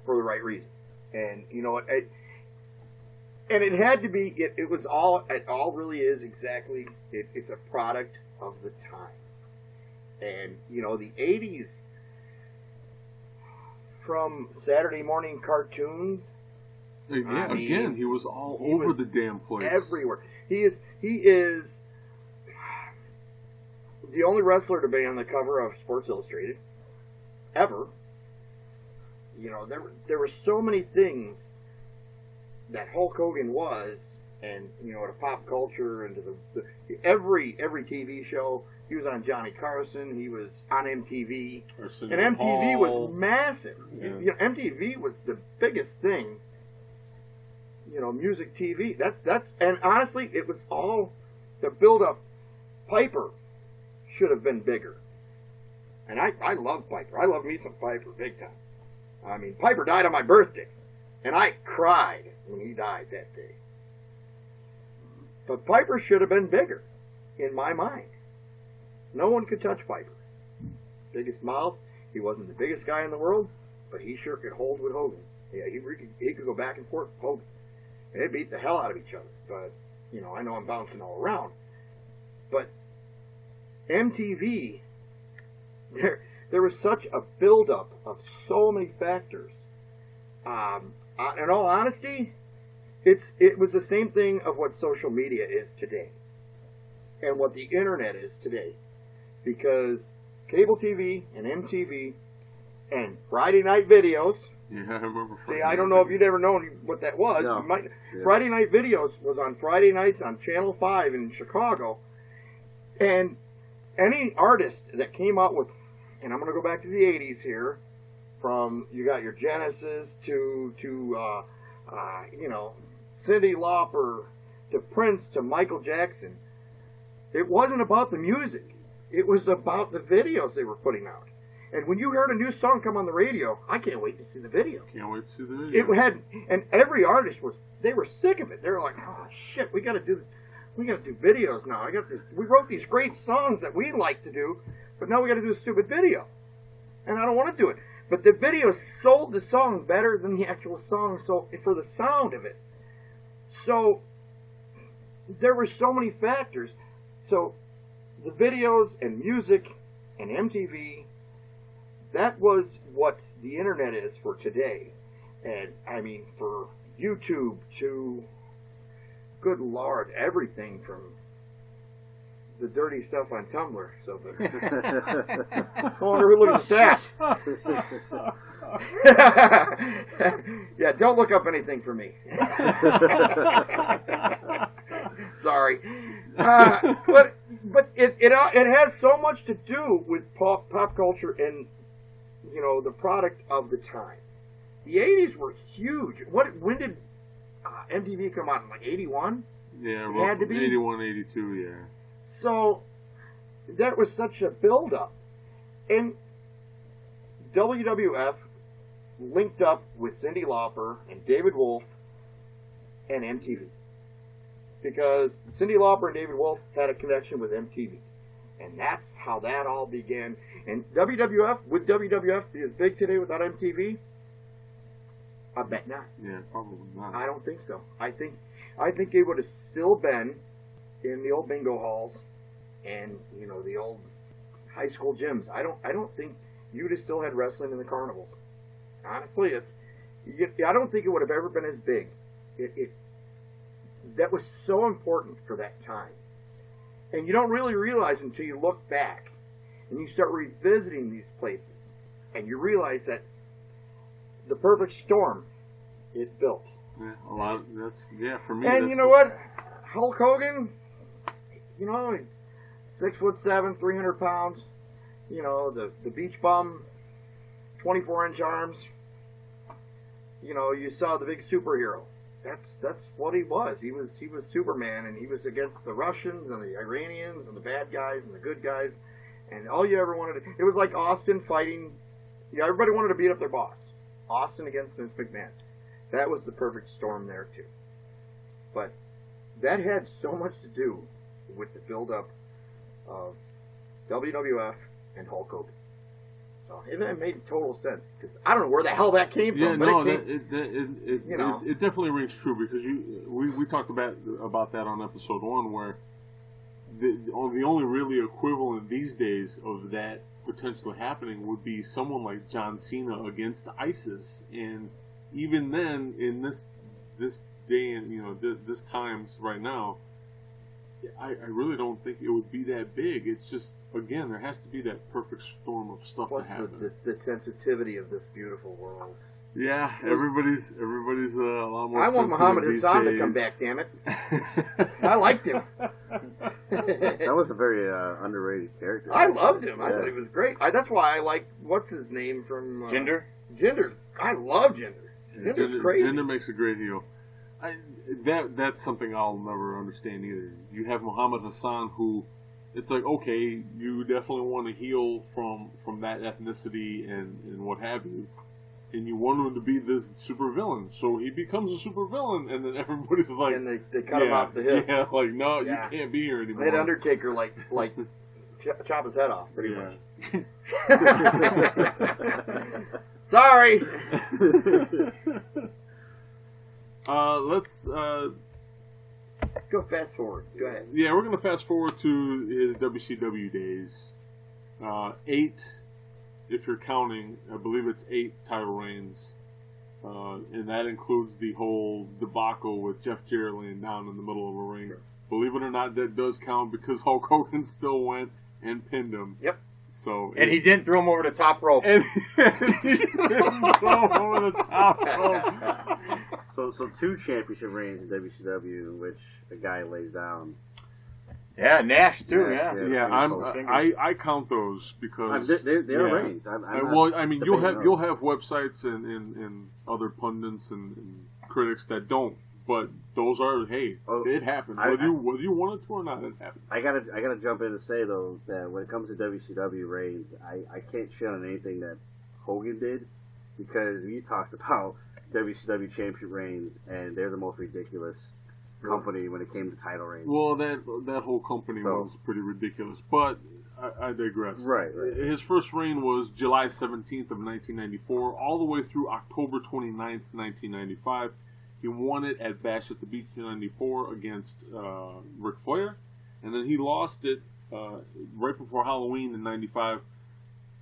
for the right reason, and you know what? And it had to be. It was all. It all really is exactly. It's a product of the time, and you know the '80s. From Saturday morning cartoons. Yeah, again, he was all over the damn place. Everywhere. He is the only wrestler to be on the cover of Sports Illustrated ever. You know, there were so many things that Hulk Hogan was, and you know, to pop culture and to the every TV show. He was on Johnny Carson. He was on MTV, and MTV was massive. Yeah. You know, MTV was the biggest thing. You know, music TV. That's and honestly, it was all the build up. Piper should have been bigger, and I love Piper. I love me some Piper big time. I mean, Piper died on my birthday, and I cried when he died that day. But Piper should have been bigger, in my mind. No one could touch Piper. Biggest mouth. He wasn't the biggest guy in the world, but he sure could hold with Hogan. Yeah, he could go back and forth with Hogan. And they beat the hell out of each other. But, you know, I know I'm bouncing all around. But MTV, there was such a buildup of so many factors. In all honesty, it was the same thing of what social media is today and what the internet is today. Because cable TV and MTV and Friday night videos. Yeah, I remember Friday. See, I don't know if you'd ever known what that was. No. You might, Yeah. Friday night videos was on Friday nights on Channel 5 in Chicago. And any artist that came out with, and I'm going to go back to the 80s here, from you got your Genesis to you know, Cyndi Lauper to Prince to Michael Jackson. It wasn't about the music. It was about the videos they were putting out. And when you heard a new song come on the radio, I can't wait to see the video. Can't wait to see the video. It had, and every artist they were sick of it. They were like, oh shit, we got to do this. We got to do videos now. I got this. We wrote these great songs that we like to do, but now we got to do a stupid video. And I don't want to do it. But the video sold the song better than the actual song sold for the sound of it. So there were so many factors. So the videos and music and MTV, that was what the internet is for today. And I mean, for YouTube to, good Lord, everything from the dirty stuff on Tumblr. So, I wonder who looks at that. Yeah, don't look up anything for me. Sorry, but it has so much to do with pop culture and the product of the time. The 80s were huge. When did MTV come out? Like 81? Yeah, it had to be 81, 82. Yeah. So that was such a build-up, and WWF linked up with Cyndi Lauper and David Wolf and MTV because Cyndi Lauper and David Wolf had a connection with MTV, and that's how that all began. And would WWF be as big today without MTV? I bet not. Yeah, probably not. I don't think so. I think it would have still been in the old bingo halls and the old high school gyms. I don't think you'd have still had wrestling in the carnivals. Honestly, I don't think it would have ever been as big. That was so important for that time, and you don't really realize until you look back and you start revisiting these places, and you realize that the perfect storm it built. Yeah, a lot. For me. And you know what? Hulk Hogan, 6'7", 300 pounds. The beach bum, 24-inch arms. You saw the big superhero. That's what he was. He was Superman, and he was against the Russians and the Iranians and the bad guys and the good guys. And all you ever wanted it was like Austin fighting. Everybody wanted to beat up their boss. Austin against Vince McMahon. That was the perfect storm there, too. But that had so much to do with the build-up of WWF and Hulk Hogan. So it made total sense. Because I don't know where the hell that came from. It definitely rings true because we talked about that on episode 1 where the only really equivalent these days of that potentially happening would be someone like John Cena against ISIS, and even then, in this day and this times right now, I really don't think it would be that big. It's just again there has to be that perfect storm of stuff to happen. The sensitivity of this beautiful world. Yeah, everybody's a lot more. I want Muhammad Hassan to come back. Damn it! I liked him. That was a very underrated character. I loved him. I thought he was great. That's why I like what's his name from Jinder. Jinder. I love Jinder. Jinder's crazy. Jinder makes a great heel. That's something I'll never understand either. You have Muhammad Hassan, who it's like, okay, you definitely want to heal from that ethnicity and what have you. And you want him to be this super villain, so he becomes a super villain, and then everybody's like, and they cut him off the hip. Yeah, like no, you can't be here anymore. They had Undertaker like chop his head off, pretty much. Sorry. Let's go fast forward. Go ahead. Yeah, we're gonna fast forward to his WCW days. 8. If you're counting, I believe it's 8 title reigns, and that includes the whole debacle with Jeff Jarrett laying down in the middle of a ring. Sure. Believe it or not, that does count because Hulk Hogan still went and pinned him. Yep. So he didn't throw him over the top rope. And he didn't throw him over the top rope. So 2 championship reigns in WCW, which a guy lays down. Yeah, Nash too. Yeah. I count those because they're reigns. You'll have websites and other pundits and critics that don't, but those are it happened. Whether you want it to or not, it happened. I gotta jump in and say though that when it comes to WCW reigns, I can't shit on anything that Hogan did because we talked about WCW championship reigns and they're the most ridiculous company when it came to title reigns. Well, that whole company was pretty ridiculous, but I digress. Right. His first reign was July 17th of 1994, all the way through October 29th, 1995. He won it at Bash at the Beach in 94 against Ric Flair, and then he lost it right before Halloween in 95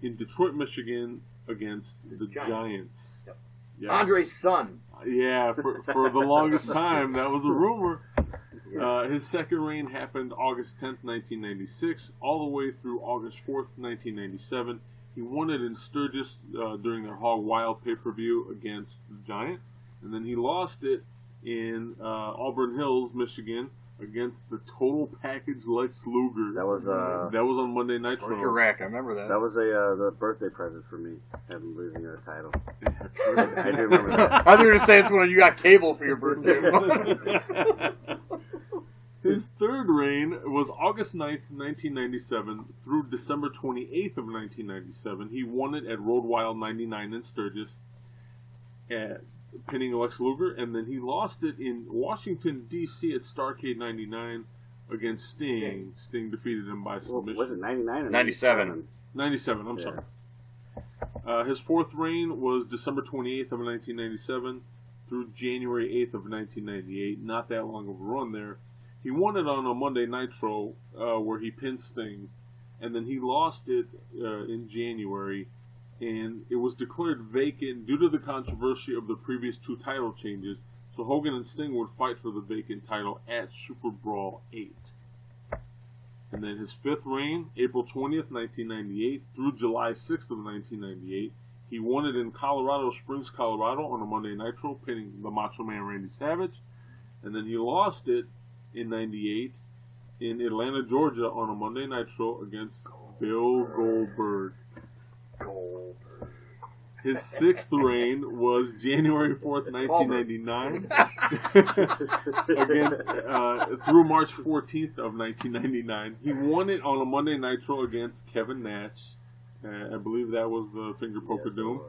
in Detroit, Michigan against the Giants. Yep. Yes. Andre's son. Yeah, for the longest time, that was a rumor. His second reign happened August 10th, 1996, all the way through August 4th, 1997. He won it in Sturgis during their Hog Wild pay-per-view against the Giant. And then he lost it in Auburn Hills, Michigan, against the Total Package Lex Luger. That was on Monday Nitro. Torture Rack, I remember that. That was the birthday present for me, having losing a title. I do remember that. I thought you were going to say it's when you got cable for your birthday. His third reign was August 9th, 1997 through December 28th of 1997. He won it at Road Wild 99 in Sturgis, pinning Lex Luger, and then he lost it in Washington, D.C. at Starrcade 99 against Sting. Sting defeated him by submission. Was it 99 or 97? 97, I'm sorry. His fourth reign was December 28th of 1997 through January 8th of 1998. Not that long of a run there. He won it on a Monday Nitro where he pinned Sting, and then he lost it in January, and it was declared vacant due to the controversy of the previous two title changes, so Hogan and Sting would fight for the vacant title at Super Brawl 8. And then his fifth reign, April 20th, 1998 through July 6th of 1998, he won it in Colorado Springs, Colorado on a Monday Nitro, pinning the Macho Man Randy Savage, and then he lost it in 98 in Atlanta, Georgia on a Monday Nitro against Bill Goldberg. His sixth reign was January 4th, 1999 again, through March 14th of 1999. He won it on a Monday Nitro against Kevin Nash. I believe that was the Finger Poke of Doom.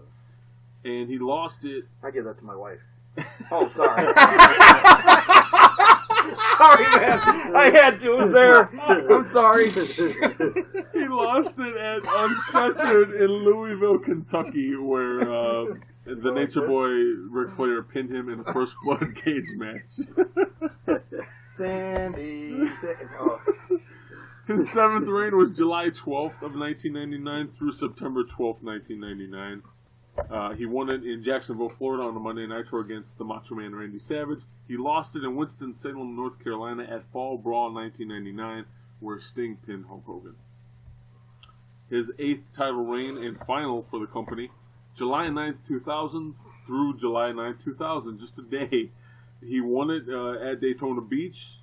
And he lost it. I give that to my wife. Oh, sorry. Sorry, man. I had to. It was there. I'm sorry. He lost it at Uncensored in Louisville, Kentucky, where the Nature Boy Ric Flair pinned him in a First Blood cage match. Sandy. Oh. His seventh reign was July 12th of 1999 through September 12th, 1999. He won it in Jacksonville, Florida on a Monday Nitro against the Macho Man Randy Savage. He lost it in Winston-Salem, North Carolina at Fall Brawl 1999, where Sting pinned Hulk Hogan. His eighth title reign and final for the company, July 9th, 2000 through July 9th, 2000, just a day. He won it at Daytona Beach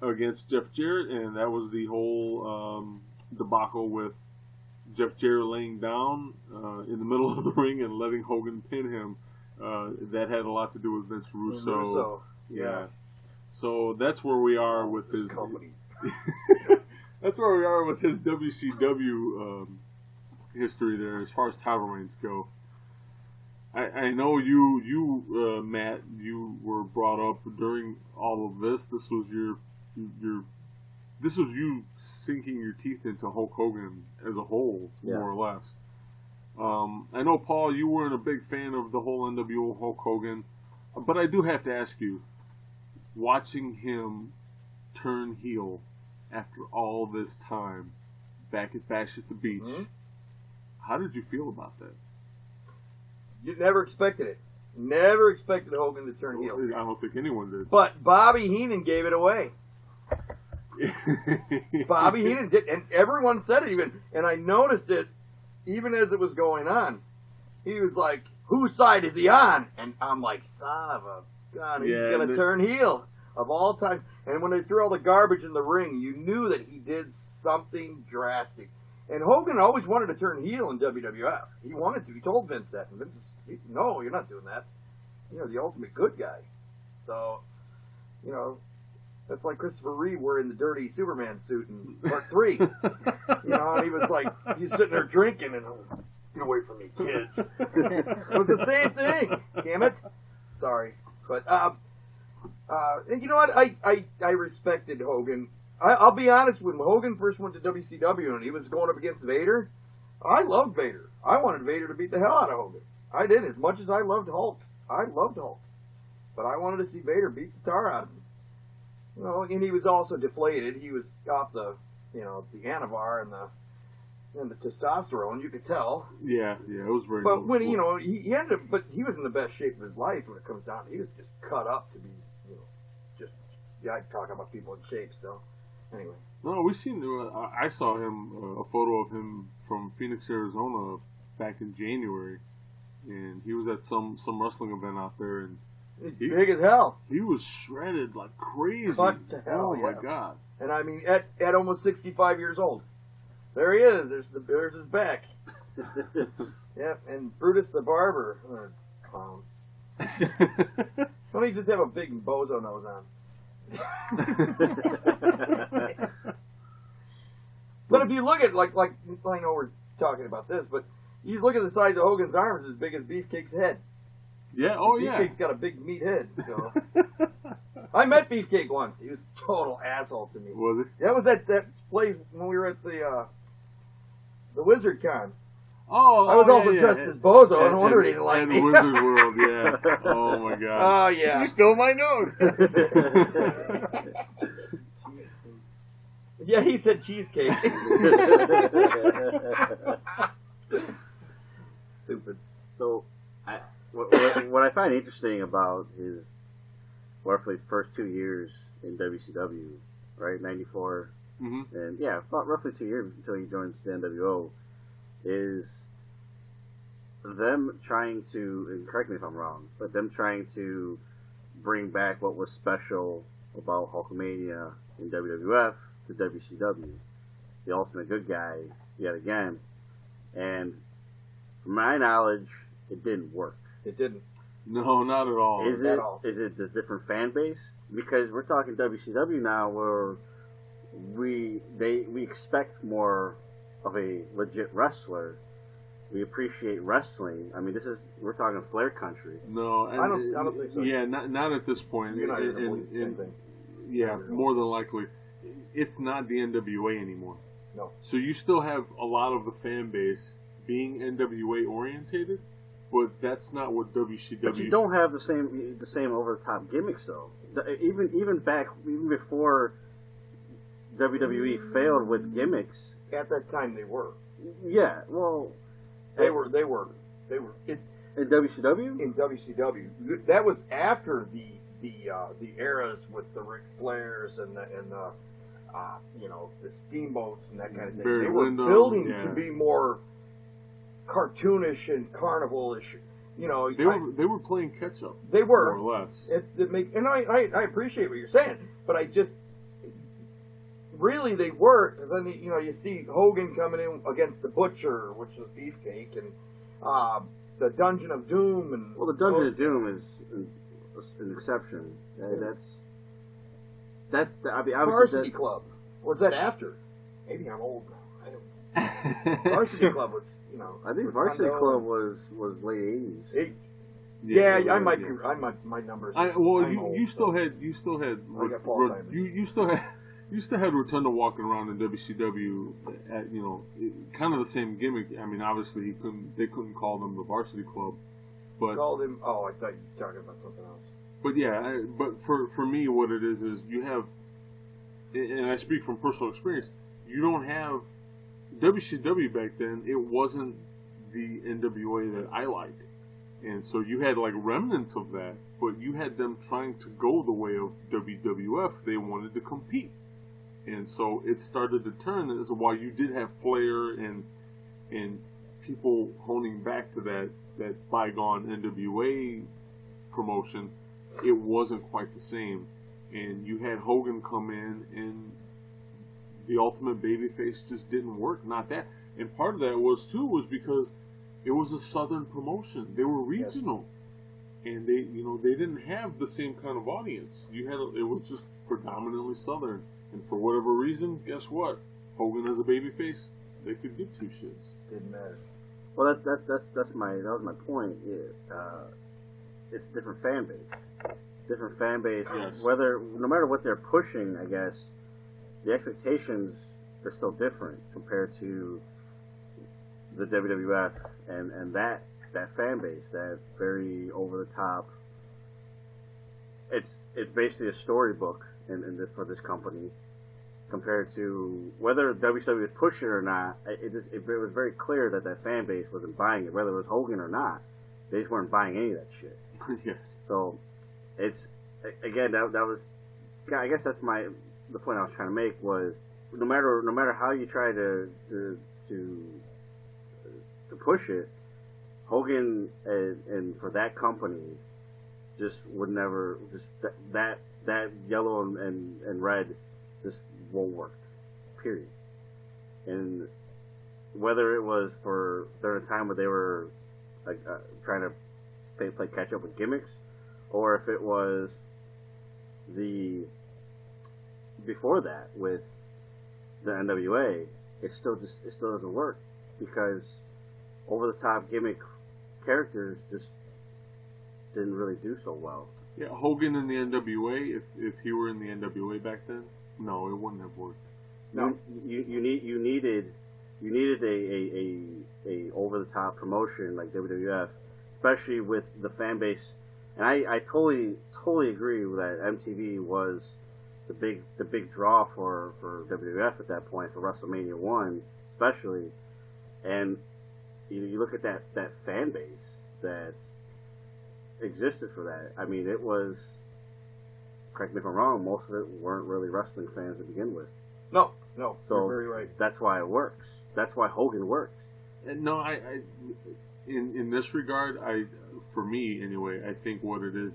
against Jeff Jarrett, and that was the whole debacle with Jeff Jarrett laying down in the middle of the ring and letting Hogan pin him. That had a lot to do with Vince Russo. Yeah. So that's where we are with his company. That's where we are with his WCW history there, as far as title reigns go. I know you Matt, you were brought up during all of this. This was this was you sinking your teeth into Hulk Hogan as a whole, more or less. I know, Paul, you weren't a big fan of the whole NWO Hulk Hogan, but I do have to ask you, watching him turn heel after all this time back at Bash at the Beach, how did you feel about that? You never expected it. Never expected Hogan to turn heel. I don't think anyone did. But Bobby Heenan gave it away. Bobby Heenan did, and everyone said it even, and I noticed it even as it was going on. He was like, whose side is he on? And I'm like, son of a gun, he's going to turn heel of all time. And when they threw all the garbage in the ring, you knew that he did something drastic. And Hogan always wanted to turn heel in WWF. He wanted to. He told Vince that. And Vince said, no, you're not doing that. You're the ultimate good guy. So, you know, that's like Christopher Reeve wearing the dirty Superman suit in Part 3. You know, and he was like, he's sitting there drinking and, get away from me, kids. It was the same thing. Damn it. Sorry. But, and you know what? I respected Hogan. I'll be honest, when Hogan first went to WCW and he was going up against Vader, I loved Vader. I wanted Vader to beat the hell out of Hogan. I did, as much as I loved Hulk. I loved Hulk. But I wanted to see Vader beat the tar out of him. You know, and he was also deflated. He was off the, you know, the Anavar and the testosterone, you could tell. Yeah, it was very. But when you know he ended up, but he was in the best shape of his life when it comes down. He was just cut up to be, you know, just I talk about people in shape. So anyway, No, we seen. I saw him a photo of him from Phoenix, Arizona, back in January, and he was at some wrestling event out there, and he's big as hell. he was shredded like crazy. What the hell, Oh my yeah. god! And I mean, at almost 65 years old, there he is. There's his back. Yep, and Brutus the Barber, clown. Don't he just have a big bozo nose on? But if you look at like I know we're talking about this, but you look at the size of Hogan's arms, as big as Beefcake's head. Yeah. Oh yeah. Beefcake's got a big meat head. So I met Beefcake once. He was a total asshole to me. Was it? That was at that place when we were at the Wizard Con. Oh, I was also dressed as Bozo. No wonder he didn't like and me. Wizard World, yeah. Oh my god. Oh yeah. You stole my nose. Yeah, he said cheesecake. Stupid. So, what I find interesting about his roughly first 2 years in WCW, right, 94, Mm-hmm. and yeah, about roughly 2 years until he joins the NWO, is them trying to, and correct me if I'm wrong, but them trying to bring back what was special about Hulkamania in WWF to WCW. The ultimate good guy, yet again. And from my knowledge, it didn't work. It didn't. No, not at all. Is it a different fan base? Because we're talking WCW now, where we expect more of a legit wrestler. We appreciate wrestling. I mean, we're talking Flair country. No, and I don't think so. Yeah, not at this point. You're not going to believe the same thing. Yeah, more than likely, it's not the NWA anymore. No. So you still have a lot of the fan base being NWA orientated, but that's not what WCW. But you don't have the same over the top gimmicks though. Even before WWE failed with gimmicks. At that time, they were. Yeah, well, They were. In WCW. WCW, that was after the eras with the Ric Flairs and the the steamboats and that kind of thing. Barry They were Windham, building yeah. to be more cartoonish and carnival-ish. They were playing catch up. They were. More or less. And I appreciate what you're saying, but I just really they were. And then you see Hogan coming in against the Butcher, which was Beefcake, and the Dungeon of Doom, and Well, the Dungeon of Doom is an exception. That's obviously Varsity Club. Was that after? Maybe I'm old now. I don't know. Varsity Club was, I think Varsity Club was late 80s. Yeah, I might be. My numbers. You still had I got Paul Simon. you still had Rotunda walking around in WCW at kind of the same gimmick. I mean, obviously they couldn't call them the Varsity Club, but Called him. Oh, I thought you were talking about something else. But yeah, but for me, what it is you have, and I speak from personal experience. You don't have WCW back then. It wasn't the NWA that I liked. And so you had like remnants of that, but you had them trying to go the way of WWF. They wanted to compete. And so it started to turn as while you did have Flair and people honing back to that bygone NWA promotion, it wasn't quite the same. And you had Hogan come in and the Ultimate Babyface just didn't work. Not that. And part of that was because it was a Southern promotion. They were regional, and they didn't have the same kind of audience. It was just predominantly Southern, and for whatever reason, guess what? Hogan as a babyface, they could give two shits. Didn't matter. Well, that was my point. It's a different fan base. Different fan base. Yes. No matter what they're pushing, I guess the expectations are still different compared to the WWF and that fan base, that very over the top. It's basically a storybook for this company compared to whether WCW was pushing it or not. It was very clear that fan base wasn't buying it, whether it was Hogan or not. They just weren't buying any of that shit. Yes. So it's again that was I guess that's the point I was trying to make was no matter how you try to push it, Hogan and for that company just would never that yellow and red just won't work. Period. And whether it was for during a time where they were like trying to play catch up with gimmicks, or if it was before that with the NWA, it still doesn't work because over the top gimmick characters just didn't really do so well. Yeah, Hogan in the NWA. If he were in the NWA back then, no, it wouldn't have worked. No, you needed a over the top promotion like WWF, especially with the fan base. And I totally agree with that. MTV was the big draw for WWF at that point, for WrestleMania 1 especially. And you look at that fan base that existed for that. I mean, it was, correct me if I'm wrong, most of it weren't really wrestling fans to begin with. No, So you're very right. That's why it works. That's why Hogan works. And no, in this regard, for me anyway, I think what it is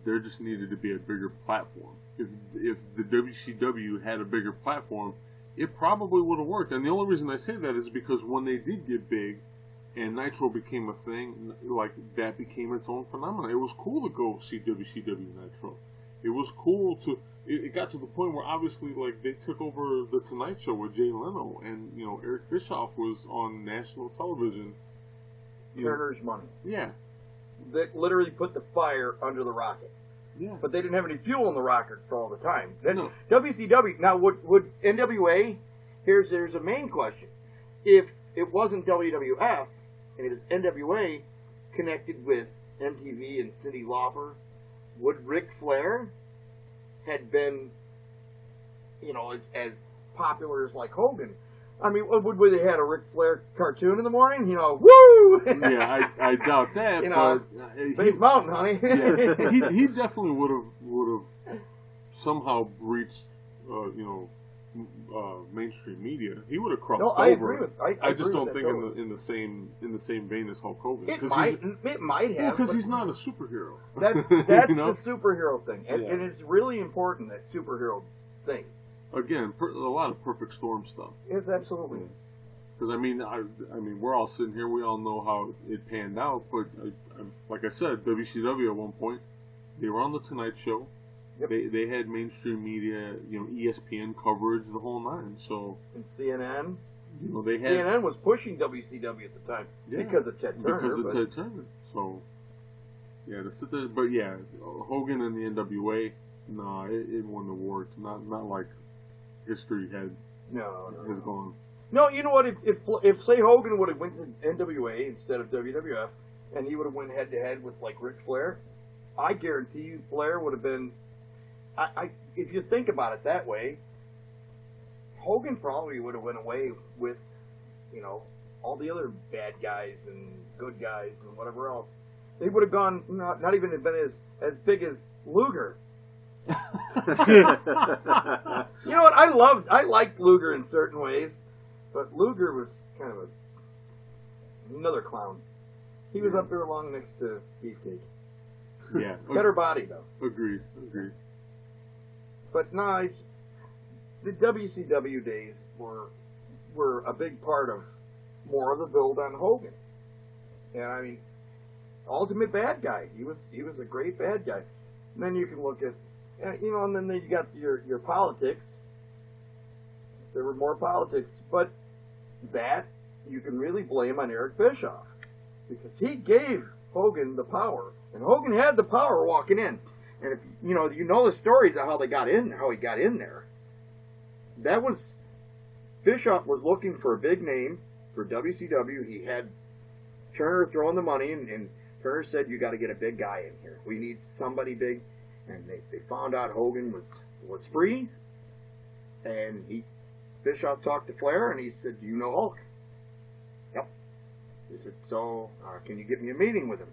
there just needed to be a bigger platform. If the WCW had a bigger platform, it probably would have worked. And the only reason I say that is because when they did get big, and Nitro became a thing, like that became its own phenomenon. It was cool to go see WCW Nitro. It was cool to. It got to the point where obviously, like, they took over the Tonight Show with Jay Leno, and Eric Bischoff was on national television. Turner's money. Yeah. They literally put the fire under the rocket. Yeah. But they didn't have any fuel in the rocket for all the time. Then No. WCW. Now, would NWA? Here's a main question. If it wasn't WWF and it was NWA connected with MTV and Cyndi Lauper, would Ric Flair had been, as popular as like Hogan? I mean, would they had a Ric Flair cartoon in the morning? Woo! Yeah, I doubt that. But Space Mountain, honey. yeah, he definitely would have somehow breached, mainstream media. He would have crossed over. I agree with. I just agree don't with think that totally. in the same vein as Hulk Hogan. It might have. Because but he's not a superhero. That's You know? the superhero thing, and Yeah. it's really important, that superhero thing. Again, a lot of perfect storm stuff. Yes, absolutely. Because I mean, we're all sitting here. We all know how it panned out. But like I said, WCW at one point, they were on the Tonight Show. Yep. They had mainstream media, ESPN coverage, the whole nine. So And CNN. they had CNN was pushing WCW at the time because of Ted Turner. because of Ted Turner. So yeah, to sit there, but yeah, Hogan and the NWA, nah, it wouldn't have worked. Not like history has gone. No, you know what? If say Hogan would have went to NWA instead of WWF, and he would have went head to head with like Ric Flair, I guarantee you Flair would have been. If you think about it that way, Hogan probably would have went away with, all the other bad guys and good guys and whatever else. They would have gone not even been as big as Luger. You know what? I liked Luger in certain ways, but Luger was kind of another clown. He was up there along next to Beefcake. Yeah, Better body though. Agreed. But no, the WCW days were a big part of more of the build on Hogan. And I mean, ultimate bad guy. He was a great bad guy. And then you can look at, and then you got your politics. There were more politics, but that you can really blame on Eric Bischoff because he gave Hogan the power, and Hogan had the power walking in. And if you know the stories of how he got in there. That was Bischoff was looking for a big name for WCW. He had Turner throwing the money, and Turner said, "You got to get a big guy in here. We need somebody big." And they found out Hogan was free, and Bischoff talked to Flair, and he said, "Do you know Hulk?" Yep. He said, "So can you get me a meeting with him?"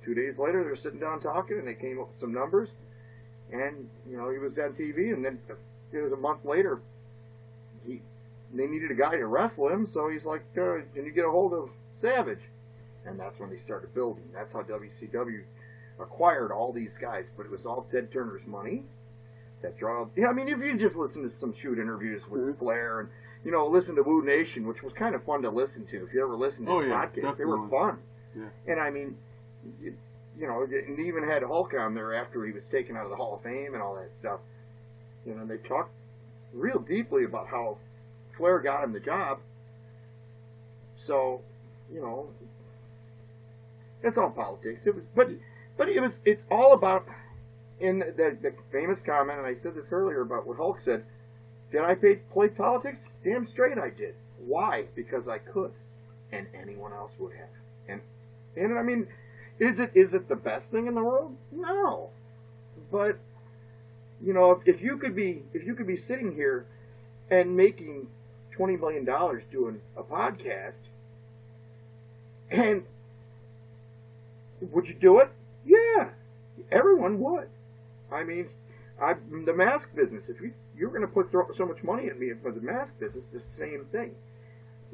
2 days later, they're sitting down talking, and they came up with some numbers. And, you know, he was on TV, and then it was a month later, they needed a guy to wrestle him, so he's like, can you get a hold of Savage? And that's when they started building. That's how WCW acquired all these guys, but it was all Ted Turner's money. That draw. Yeah, I mean, if you just listen to some shoot interviews with Flair and, you know, listen to Woo Nation, which was kind of fun to listen to. If you ever listened to his podcasts, they were fun. Yeah. And I mean, you know, and even had Hulk on there after he was taken out of the Hall of Fame and all that stuff. You know, they talked real deeply about how Flair got him the job. So, you know, it's all politics. It was, but it's all about. In the famous comment, and I said this earlier about what Hulk said, did I play politics? Damn straight I did. Why? Because I could, and anyone else would have. And I mean, is it the best thing in the world? No, but you know, if you could be sitting here and making $20 million doing a podcast, and would you do it? Yeah, everyone would. I mean, the mask business, if you're going to put so much money at me for the mask business, the same thing.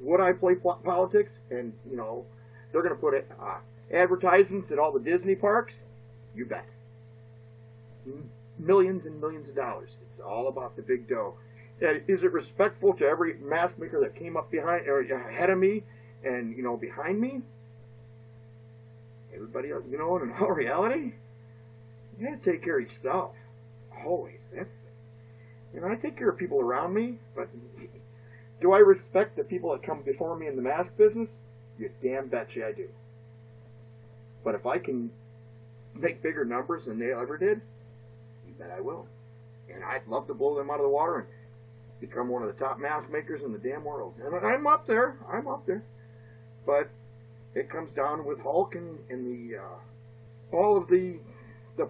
Would I play politics? And, you know, they're going to put advertisements at all the Disney parks? You bet. Millions and millions of dollars. It's all about the big dough. Is it respectful to every mask maker that came up behind or ahead of me and, you know, behind me? Everybody else, you know, in all reality, you gotta take care of yourself. Always. You know, I take care of people around me, but do I respect the people that come before me in the mask business? You damn betcha I do. But if I can make bigger numbers than they ever did, you bet I will. And I'd love to blow them out of the water and become one of the top mask makers in the damn world. And I'm up there. But it comes down with Hulk and the all of the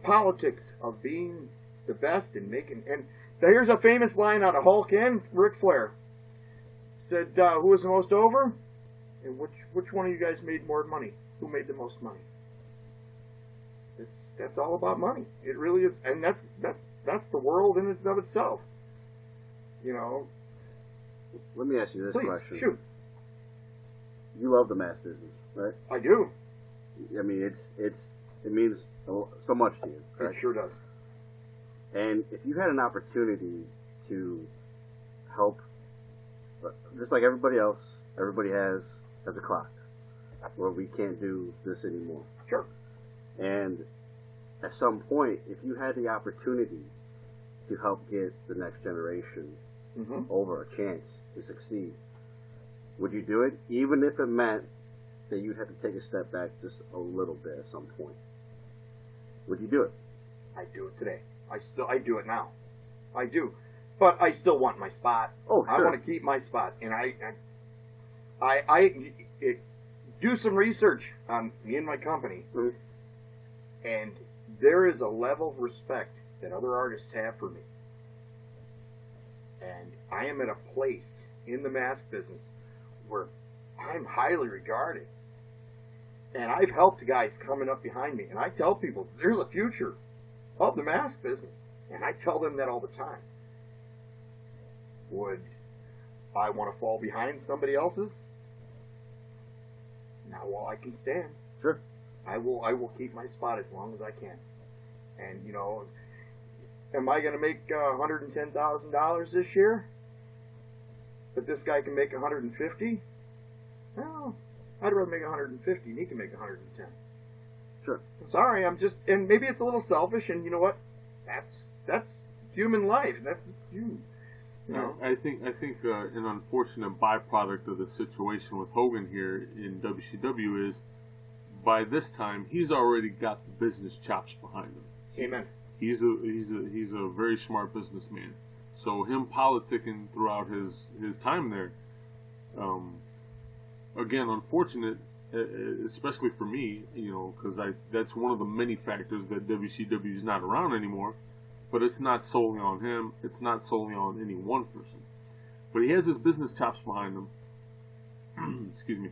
politics of being the best and making. And here's a famous line out of Hulk and Ric Flair. Said, "Who was the most over? And which one of you guys made more money? Who made the most money?" That's all about money. It really is, and that's the world in and of itself. You know. Let me ask you this question. Please, shoot. You love the mask business, right? I do. I mean, it means so much to you. Right? It sure does. And if you had an opportunity to help, just like everybody else, everybody has a clock where we can't do this anymore. Sure. And at some point, if you had the opportunity to help get the next generation over a chance to succeed, would you do it? Even if it meant that you'd have to take a step back just a little bit at some point. Would you do it? I do it today. I do it now. I do. But I still want my spot. Oh, sure. I want to keep my spot. And I do some research on me and my company. Mm-hmm. And there is a level of respect that other artists have for me. And I am at a place in the mask business where I'm highly regarded. And I've helped guys coming up behind me. And I tell people, there's a future of the mask business. And I tell them that all the time. Would I want to fall behind somebody else's? Not while I can stand. Sure. I will keep my spot as long as I can. And, you know, am I going to make $110,000 this year? But this guy can make $150,000? Well, I'd rather make $150,000 and he can make $110,000. Sure. Sorry, and maybe it's a little selfish, and you know what? That's human life. That's you. You know? I think an unfortunate byproduct of the situation with Hogan here in WCW is, by this time, he's already got the business chops behind him. Amen. He's a very smart businessman. So him politicking throughout his time there, again, unfortunate, especially for me, you know, because that's one of the many factors that WCW is not around anymore. But it's not solely on him. It's not solely on any one person. But he has his business chops behind him. Excuse me.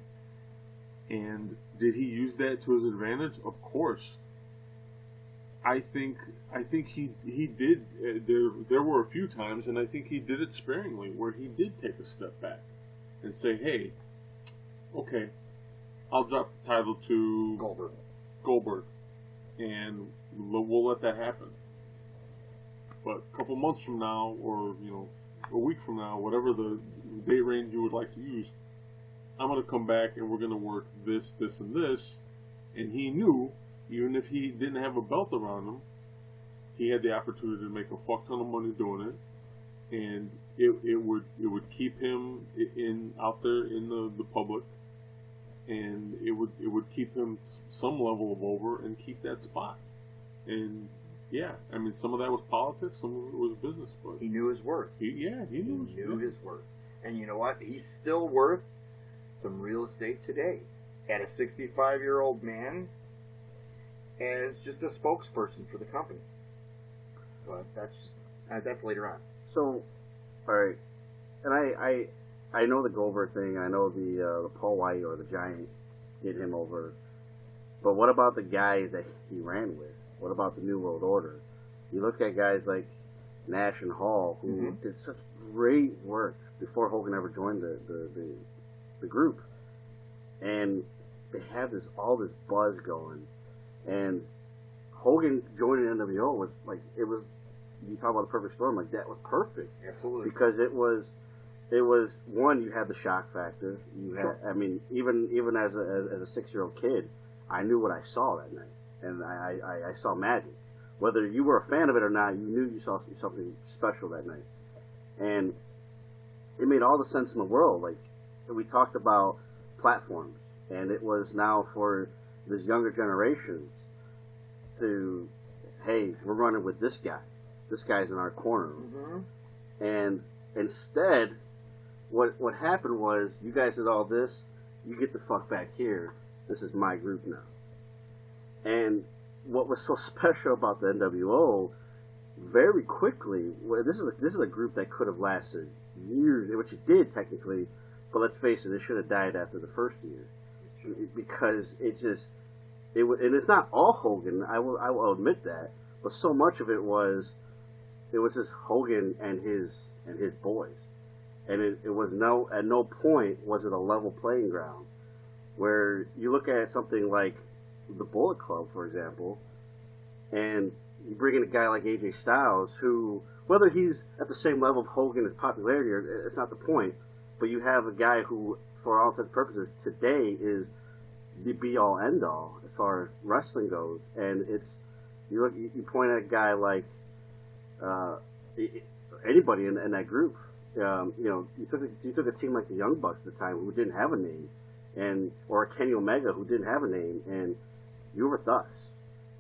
And did he use that to his advantage? Of course. I think he did. There were a few times, and I think he did it sparingly, where he did take a step back and say, "Hey, okay, I'll drop the title to Goldberg, and we'll let that happen." But a couple months from now, or a week from now, whatever the date range you would like to use, I'm going to come back and we're going to work this, this, and this. And he knew, even if he didn't have a belt around him, he had the opportunity to make a fuck ton of money doing it, and it would keep him out there in the public, and it would keep him some level of over and keep that spot. And yeah, I mean, some of that was politics, some of it was business, but he knew his worth. He knew his worth. And you know what? He's still worth some real estate today. At a 65-year-old man as just a spokesperson for the company. But that's later on. So, all right, and I know the Goldberg thing. I know the Paul White or the Giant did him over. But what about the guys that he ran with? What about the New World Order? You look at guys like Nash and Hall, who did such great work before Hogan ever joined the group, and they have all this buzz going, and Hogan joining NWO was like, you talk about the perfect storm, like that was perfect. Absolutely. Because it was one, you had the shock factor. You had, I mean, even as a 6-year-old kid, I knew what I saw that night, and I saw magic. Whether you were a fan of it or not, you knew you saw something special that night, and it made all the sense in the world. Like, we talked about platforms, and it was now for this younger generations to, hey, we're running with this guy. This guy's in our corner. And instead, what happened was, you guys did all this, you get the fuck back here. This is my group now. And what was so special about the NWO, very quickly, this is a group that could have lasted years, which it did technically, but let's face it, it should have died after the first year, because and it's not all Hogan. I will admit that, but so much of it was just Hogan and his boys, and it was at no point was it a level playing ground, where you look at something like the Bullet Club, for example, and you bring in a guy like AJ Styles, who, whether he's at the same level of Hogan as popularity, it's not the point, but you have a guy who, for all intents and purposes, today is the be-all, end-all as far as wrestling goes. And you point at a guy like anybody in that group. You took a team like the Young Bucks at the time, who didn't have a name, or Kenny Omega, who didn't have a name, and you're with us.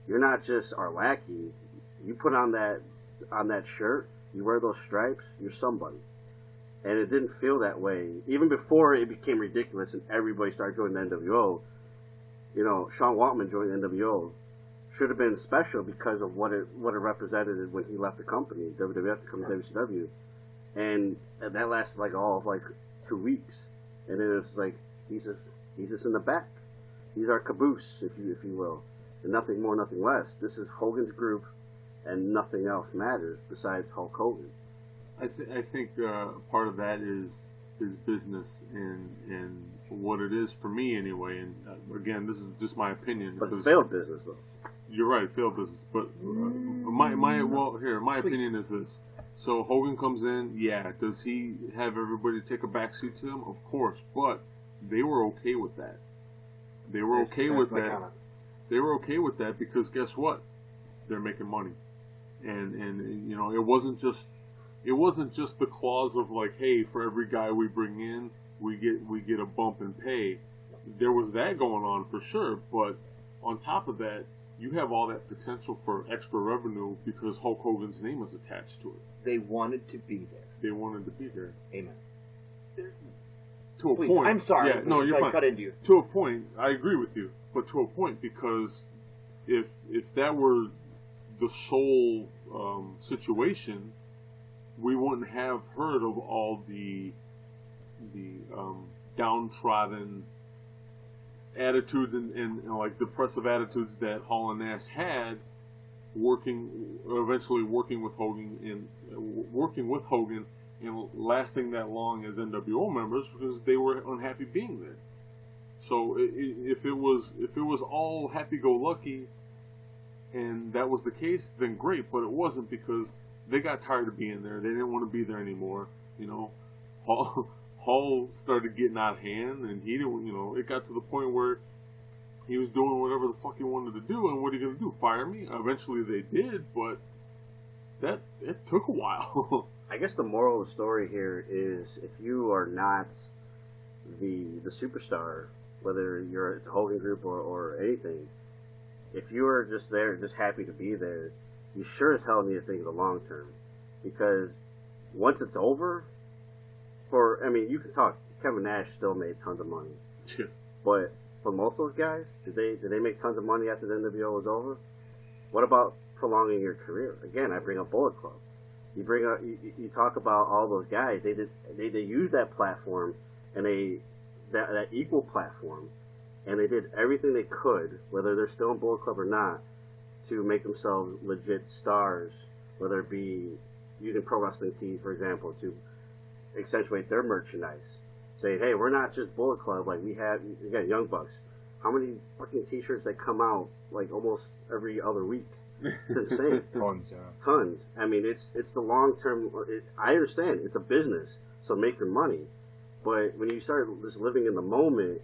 You're not just our lackey. You put on that shirt, you wear those stripes, you're somebody. And it didn't feel that way. Even before it became ridiculous and everybody started joining the NWO, Sean Waltman joining the NWO should have been special because of what it represented when he left the company, WWF, to come to WCW. And that lasted all of 2 weeks. And it was like, he's just in the back. He's our caboose, if you will. And nothing more, nothing less. This is Hogan's group, and nothing else matters besides Hulk Hogan. I think part of that is business and what it is for me anyway. And again, this is just my opinion. But it's failed business, though. You're right, failed business. But my opinion is this. So Hogan comes in. Yeah, does he have everybody take a backseat to him? Of course, but they were okay with that. They were okay with that. They were okay with that because guess what? They're making money, and it wasn't just the clause of hey, for every guy we bring in, we get a bump in pay. There was that going on for sure, but on top of that, you have all that potential for extra revenue because Hulk Hogan's name is attached to it. They wanted to be there. They wanted to be there. Amen. To a Please, point. I'm sorry. Yeah, no, you're fine. Cut into you. To a point, I agree with you, but to a point, because if that were the sole situation, we wouldn't have heard of all the downtrodden attitudes and depressive attitudes that Hall and Nash had eventually working with Hogan and lasting that long as NWO members because they were unhappy being there. So if it was all happy-go-lucky, and that was the case, then great. But it wasn't, because they got tired of being there. They didn't want to be there anymore. You know, Hall started getting out of hand, and he didn't. You know, it got to the point where he was doing whatever the fuck he wanted to do, and what are you gonna do? Fire me? Eventually they did, but it took a while. I guess the moral of the story here is, if you are not the superstar, whether you're at the Hogan Group or anything, if you are just there, just happy to be there, you sure as hell need to think of the long term. Because once it's over, you can talk, Kevin Nash still made tons of money. Yeah. But for most of those guys, did they make tons of money after the NWO was over? What about prolonging your career? Again, I bring up Bullet Club. You talk about all those guys. They used that platform, and that equal platform, and they did everything they could, whether they're still in Bullet Club or not, to make themselves legit stars. Whether it be using pro wrestling tees, for example, to accentuate their merchandise. Saying, hey, we're not just Bullet Club. Like we got Young Bucks. How many fucking T-shirts that come out like almost every other week? It's insane. Tons, yeah. Tons. I mean, it's the long term. I understand it's a business, so make your money. But when you start just living in the moment,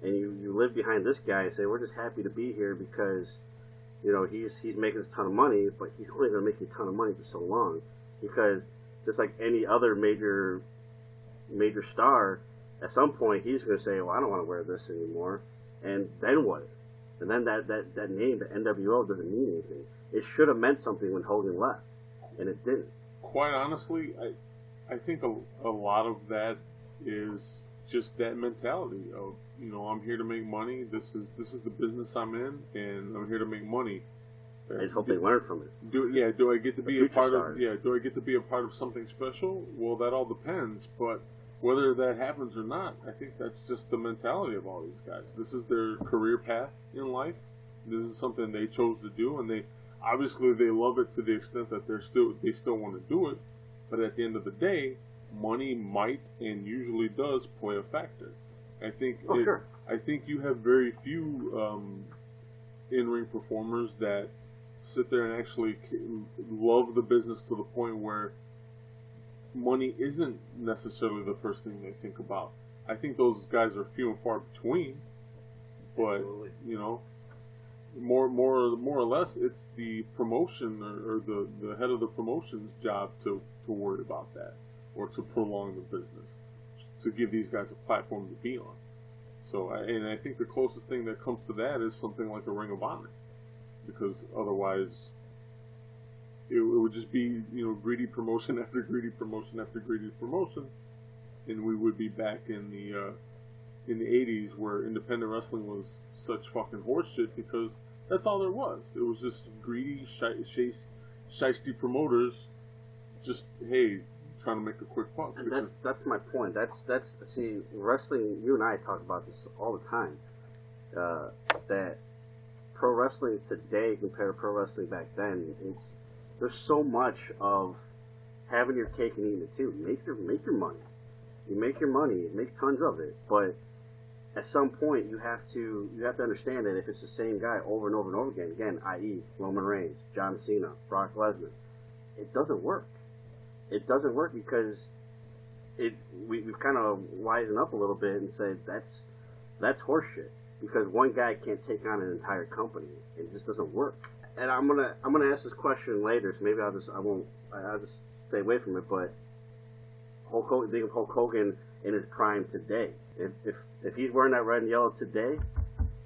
and you live behind this guy and say, we're just happy to be here because, you know, he's making us a ton of money, but he's only going to make you a ton of money for so long. Because just like any other major star, at some point he's going to say, well, I don't want to wear this anymore. And then what? And then that name, the NWO, doesn't mean anything. It should have meant something when Hogan left, and it didn't. Quite honestly, I think a lot of that is just that mentality of, you know, I'm here to make money. This is the business I'm in, and I'm here to make money. I just hope they learn from it. Do I get to be a part stars. of? Do I get to be a part of something special? Well, that all depends. But whether that happens or not, I think that's just the mentality of all these guys. This is their career path in life. This is something they chose to do, and they love it to the extent that they still want to do it. But at the end of the day, money might and usually does play a factor. I think. Sure. I think you have very few in-ring performers that sit there and actually love the business to the point where money isn't necessarily the first thing they think about. I think those guys are few and far between, but Absolutely. you know, more or less, it's the promotion or the head of the promotion's job to worry about that, or to prolong the business, to give these guys a platform to be on. So, I think the closest thing that comes to that is something like a Ring of Honor, because otherwise it would just be, you know, greedy promotion after greedy promotion after greedy promotion, and we would be back in the 80s where independent wrestling was such fucking horseshit, because that's all there was. It was just greedy, shiesty promoters, just, hey, trying to make a quick buck. That's my point. That's see, wrestling. You and I talk about this all the time. That pro wrestling today compared to pro wrestling back then, there's so much of having your cake and eating it too. Make your money. You make your money. Make tons of it. But at some point, you have to understand that if it's the same guy over and over and over again, i.e., Roman Reigns, John Cena, Brock Lesnar, it doesn't work. It doesn't work because we've kind of wisened up a little bit and said that's horseshit, because one guy can't take on an entire company. It just doesn't work. And I'm gonna ask this question later, so maybe I'll just stay away from it. But think of Hulk Hogan in his prime today. If he's wearing that red and yellow today,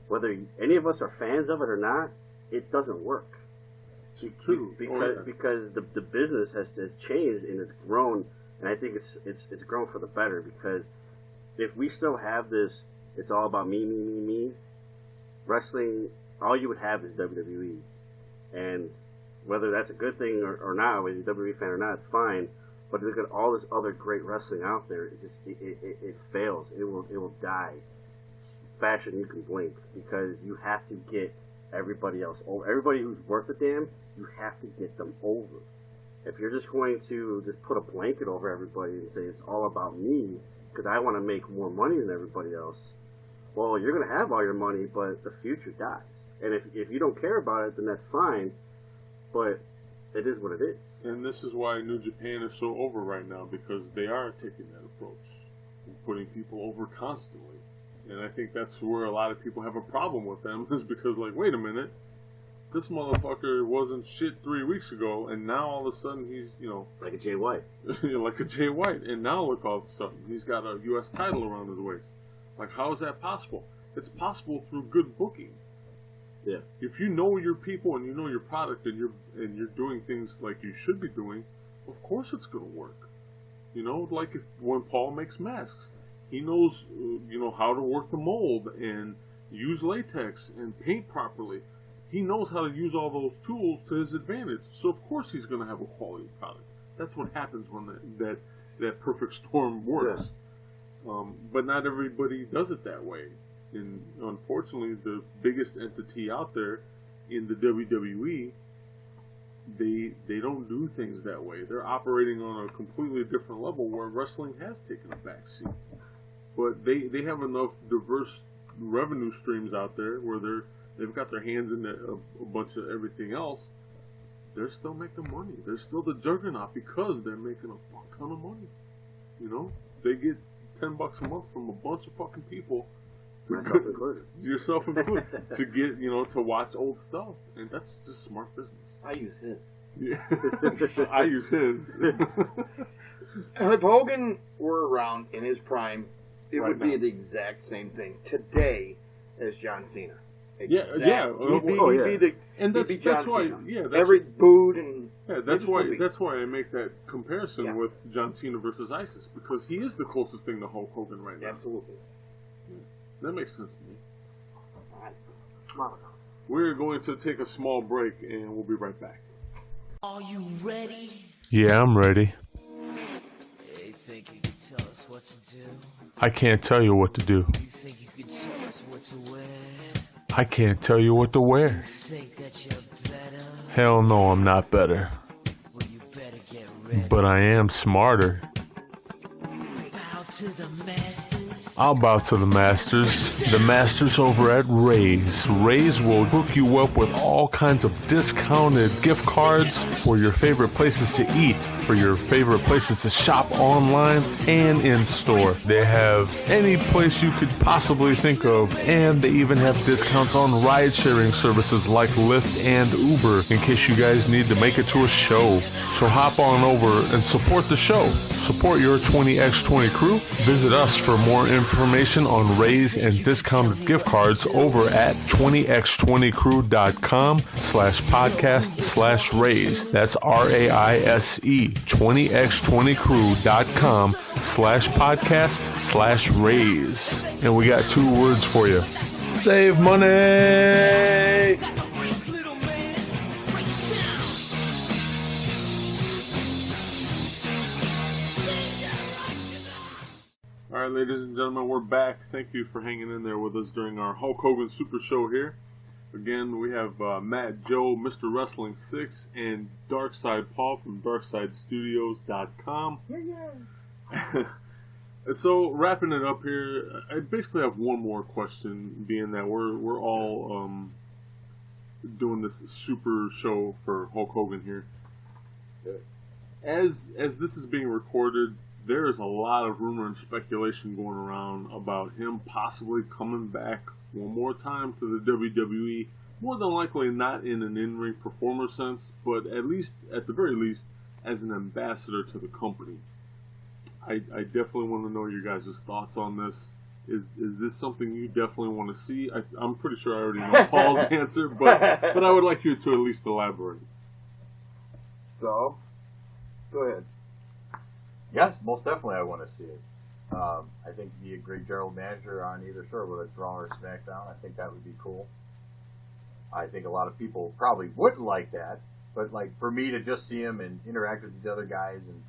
whether any of us are fans of it or not, it doesn't work. True, because the business has changed and it's grown, and I think it's grown for the better. Because if we still have this, it's all about me wrestling, all you would have is WWE, and whether that's a good thing or not, whether you're a WWE fan or not, it's fine. But look at all this other great wrestling out there. It fails. It will die faster than you can blink, because you have to get everybody else over. Everybody who's worth a damn, you have to get them over. If you're just going to just put a blanket over everybody and say it's all about me because I want to make more money than everybody else, well, you're going to have all your money, but the future dies. And if you don't care about it, then that's fine, but it is what it is. And this is why New Japan is so over right now, because they are taking that approach and putting people over constantly. And I think that's where a lot of people have a problem with them, is because, like, wait a minute, this motherfucker wasn't shit 3 weeks ago, and now all of a sudden he's, Like a Jay White. like a Jay White, and now look, all of a sudden he's got a U.S. title around his waist. Like, how is that possible? It's possible through good booking. Yeah. If you know your people and you know your product and you're doing things like you should be doing, of course it's going to work. Like when Paul makes masks, he knows how to work the mold and use latex and paint properly. He knows how to use all those tools to his advantage. So of course he's going to have a quality product. That's what happens when that perfect storm works. Yeah. But not everybody does it that way. And unfortunately, the biggest entity out there in the WWE, they don't do things that way. They're operating on a completely different level where wrestling has taken a backseat. But they have enough diverse revenue streams out there where they've got their hands in a bunch of everything else. They're still making money. They're still the juggernaut because they're making a fuck ton of money. They get $10 a month from a bunch of fucking people. Yourself included. To get, to watch old stuff. And that's just smart business. I use his. Yeah. I use his. If Hogan were around in his prime, it would be the exact same thing today as John Cena. Exactly. Yeah. He'd be John why. Cena. Yeah, every booed and. Yeah, that's why I make that comparison with John Cena versus ISIS, because he is the closest thing to Hulk Hogan right now. Absolutely. That makes sense to me. All right. Come on. We're going to take a small break, and we'll be right back. Are you ready? Yeah, I'm ready. You think you can tell us what to do? I can't tell you what to do. You think you can tell us what to wear? I can't tell you what to wear. You think that you're better? Hell no, I'm not better. Well, you better get ready. But I am smarter. Bow to the masters. I'll bow to the masters. The masters over at Ray's. Ray's will hook you up with all kinds of discounted gift cards for your favorite places to eat, for your favorite places to shop online and in store. They have any place you could possibly think of, and they even have discounts on ride-sharing services like Lyft and Uber in case you guys need to make it to a show. So hop on over and support the show. Support your 20x20 crew. Visit us for more information on Raise and discounted gift cards over at 20x20crew.com/podcast/raise. That's RAISE. 20x20crew.com/podcast/raise. And we got 2 words for you. Save money! Alright, ladies and gentlemen, we're back. Thank you for hanging in there with us during our Hulk Hogan Super Show here. Again, we have Matt, Joe, Mr. Wrestling 6, and Darkside Paul from DarksideStudios.com. So, wrapping it up here, I basically have one more question, being that we're all doing this Super Show for Hulk Hogan here. As this is being recorded, there is a lot of rumor and speculation going around about him possibly coming back one more time to the WWE. More than likely not in an in-ring performer sense, but at the very least, as an ambassador to the company. I definitely want to know your guys' thoughts on this. Is this something you definitely want to see? I'm pretty sure I already know Paul's answer, but I would like you to at least elaborate. So, go ahead. Yes, most definitely I want to see it. I think he'd be a great general manager on either show, whether it's Raw or SmackDown. I think that would be cool. I think a lot of people probably wouldn't like that, but like for me to just see him and interact with these other guys and,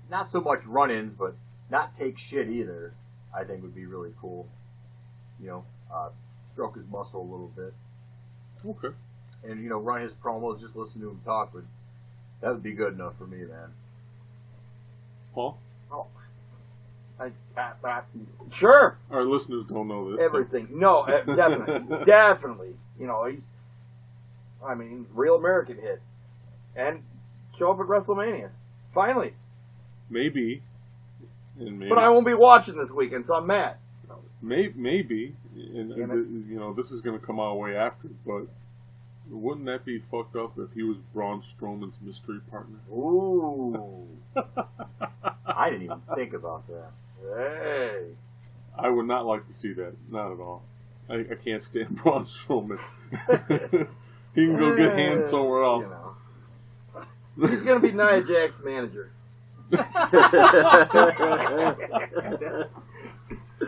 not so much run-ins, but not take shit either, I think would be really cool. stroke his muscle a little bit. Okay. And, you know, run his promos, just listen to him talk, but that would be good enough for me, man. Paul? Oh. Sure. Our listeners don't know this. Everything. No, definitely. Definitely. You know, real American hit. And show up at WrestleMania. Finally. Maybe. But I won't be watching this weekend, so I'm mad. Maybe. And you know, this is going to come our way after, but wouldn't that be fucked up if he was Braun Strowman's mystery partner? Ooh. I didn't even think about that. Hey. I would not like to see that. Not at all. I can't stand Braun Strowman. He can go get hands somewhere else. You know. He's going to be Nia Jax's manager. She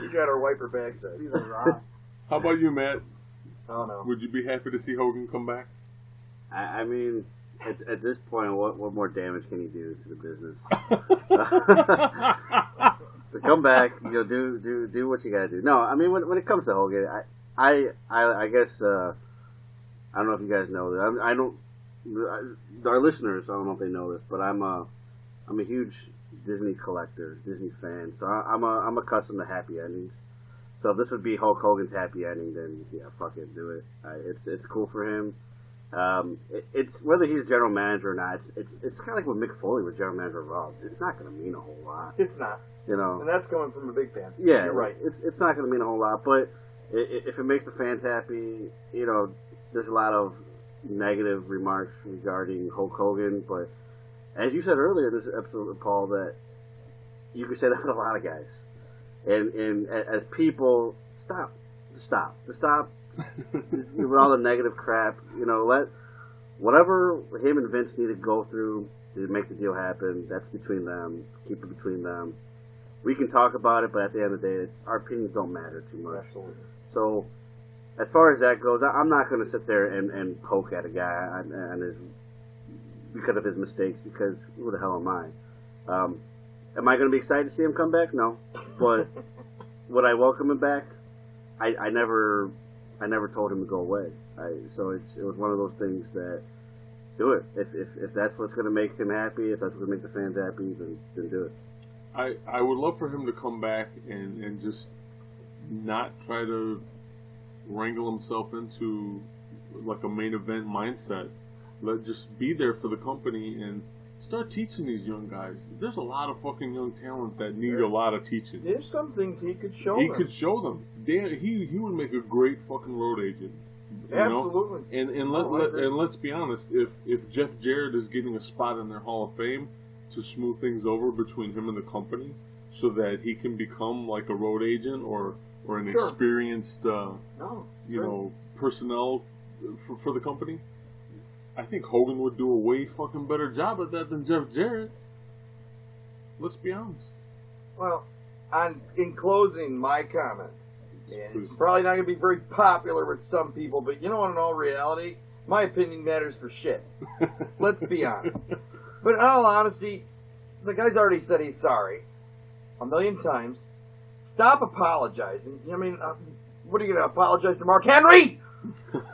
got her wiper backside. How about you, Matt? Oh, no. Would you be happy to see Hogan come back? I mean, at this point, what more damage can he do to the business? So come back, you know, do what you gotta do. No, I mean, when it comes to Hogan, I guess I don't know if you guys know that. I don't. Our listeners, I don't know if they know this, but I'm a huge Disney collector, Disney fan. So I'm accustomed to happy endings. So if this would be Hulk Hogan's happy ending, then yeah, fuck it, do it. It's cool for him. It's whether he's general manager or not. It's kind of like when Mick Foley was general manager of Raw. It's not going to mean a whole lot. It's not. You know, and that's coming from a big fan. Yeah, you're right. It's not going to mean a whole lot, but if it makes the fans happy, you know, there's a lot of negative remarks regarding Hulk Hogan. But as you said earlier in this episode, Paul, that you can say that about a lot of guys. And as people, stop with all the negative crap. You know, let whatever him and Vince need to go through to make the deal happen. That's between them. Keep it between them. We can talk about it, but at the end of the day, our opinions don't matter too much. Absolutely. So, as far as that goes, I'm not going to sit there and poke at a guy because of his mistakes. Because who the hell am I? Am I going to be excited to see him come back? No. But would I welcome him back? I never told him to go away. So it was one of those things that do it. If that's what's going to make him happy, if that's what's going to make the fans happy, then do it. I would love for him to come back and just not try to wrangle himself into like a main event mindset. Just be there for the company and start teaching these young guys. There's a lot of fucking young talent that need a lot of teaching. There's some things he could show them. He could show them. He would make a great fucking road agent. Absolutely. And let's be honest, if Jeff Jarrett is getting a spot in their Hall of Fame to smooth things over between him and the company so that he can become like a road agent or an experienced personnel for the company, I think Hogan would do a way fucking better job at that than Jeff Jarrett. Let's be honest. Well, in closing my comment, and it's probably not going to be very popular with some people, but you know what, in all reality, my opinion matters for shit. Let's be honest. But in all honesty, the guy's already said he's sorry a million times. Stop apologizing. I mean, what are you going to apologize to Mark Henry?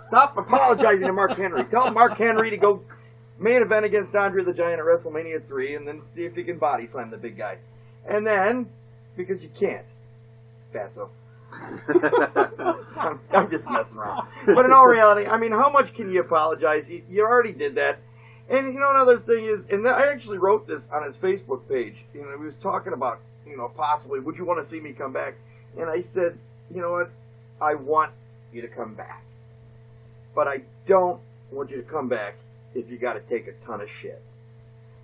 Stop apologizing to Mark Henry. Tell Mark Henry to go main event against Andre the Giant at WrestleMania 3 and then see if he can body slam the big guy. And then, because you can't, fatso. I'm just messing around. But in all reality, I mean, how much can you apologize? You already did that. And, you know, another thing is, and I actually wrote this on his Facebook page. You know, he was talking about, you know, possibly, would you want to see me come back? And I said, you know what? I want you to come back. But I don't want you to come back if you got to take a ton of shit.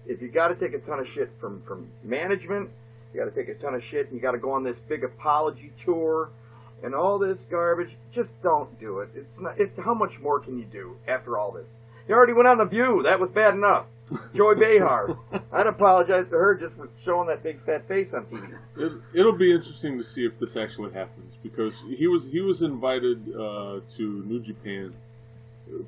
If you got to take a ton of shit from management, you got to take a ton of shit, and you got to go on this big apology tour and all this garbage, just don't do it. It's not. How much more can you do after all this? You already went on The View. That was bad enough. Joy Behar. I'd apologize to her just for showing that big fat face on TV. It'll be interesting to see if this actually happens, because he was invited to New Japan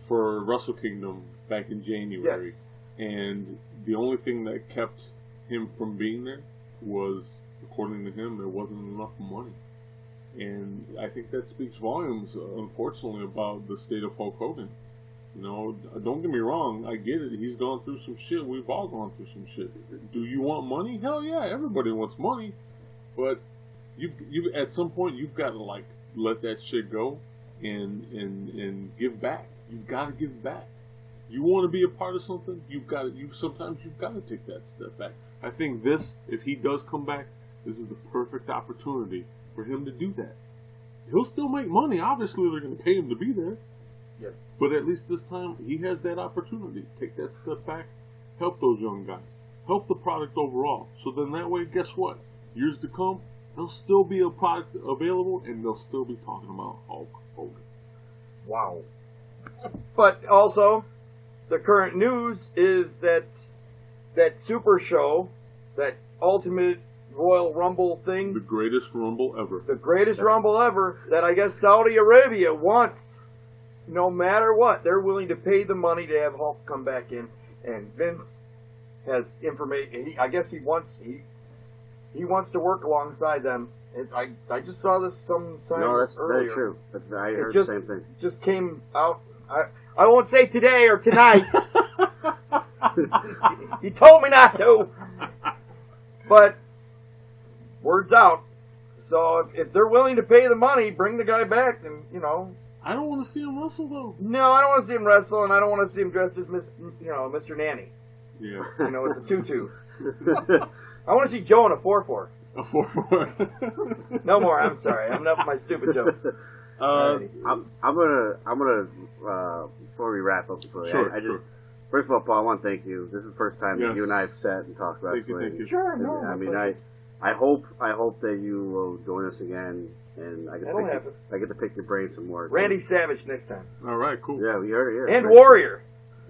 for Wrestle Kingdom back in January. Yes. And the only thing that kept him from being there was, according to him, there wasn't enough money. And I think that speaks volumes, unfortunately, about the state of Hulk Hogan. You know, don't get me wrong, I get it. He's gone through some shit. We've all gone through some shit. Do you want money? Hell yeah, everybody wants money. But you at some point you've got to like let that shit go and give back. You've got to give back. You want to be a part of something, sometimes you've got to take that step back. I think if he does come back, this is the perfect opportunity for him to do that. He'll still make money. Obviously, they're going to pay him to be there. Yes. But at least this time, he has that opportunity. Take that step back, help those young guys, help the product overall. So then that way, guess what? Years to come, there'll still be a product available, and they'll still be talking about Hulk Hogan. Wow. But also, the current news is that Supershow, that Ultimate Royal Rumble thing, The greatest Rumble ever. the greatest Rumble ever, that I guess Saudi Arabia wants, no matter what, they're willing to pay the money to have Hulk come back in, and Vince has information. I guess he wants to work alongside them. And I just saw this sometime No, that's earlier. very true. I heard just, the same thing. Just came out. I won't say today or tonight. He told me not to. But word's out. So if they're willing to pay the money, bring the guy back, then, you know. I don't want to see him wrestle, though. No, I don't want to see him wrestle, and I don't want to see him dressed as Mr. Nanny. Yeah. You know, with the tutu. I want to see Joe in a 4-4. A 4-4. No more. I'm sorry. I'm enough of my stupid jokes. I'm gonna before we wrap up, Sure. First of all, Paul, I want to thank you. This is the first time that Yes. you and I have sat and talked wrestling. Thank you. Sure, no. I mean, I hope that you will join us again, and I get to pick your brain some more. Randy Savage next time. All right, cool. Yeah, we heard it. Yeah, And Warrior.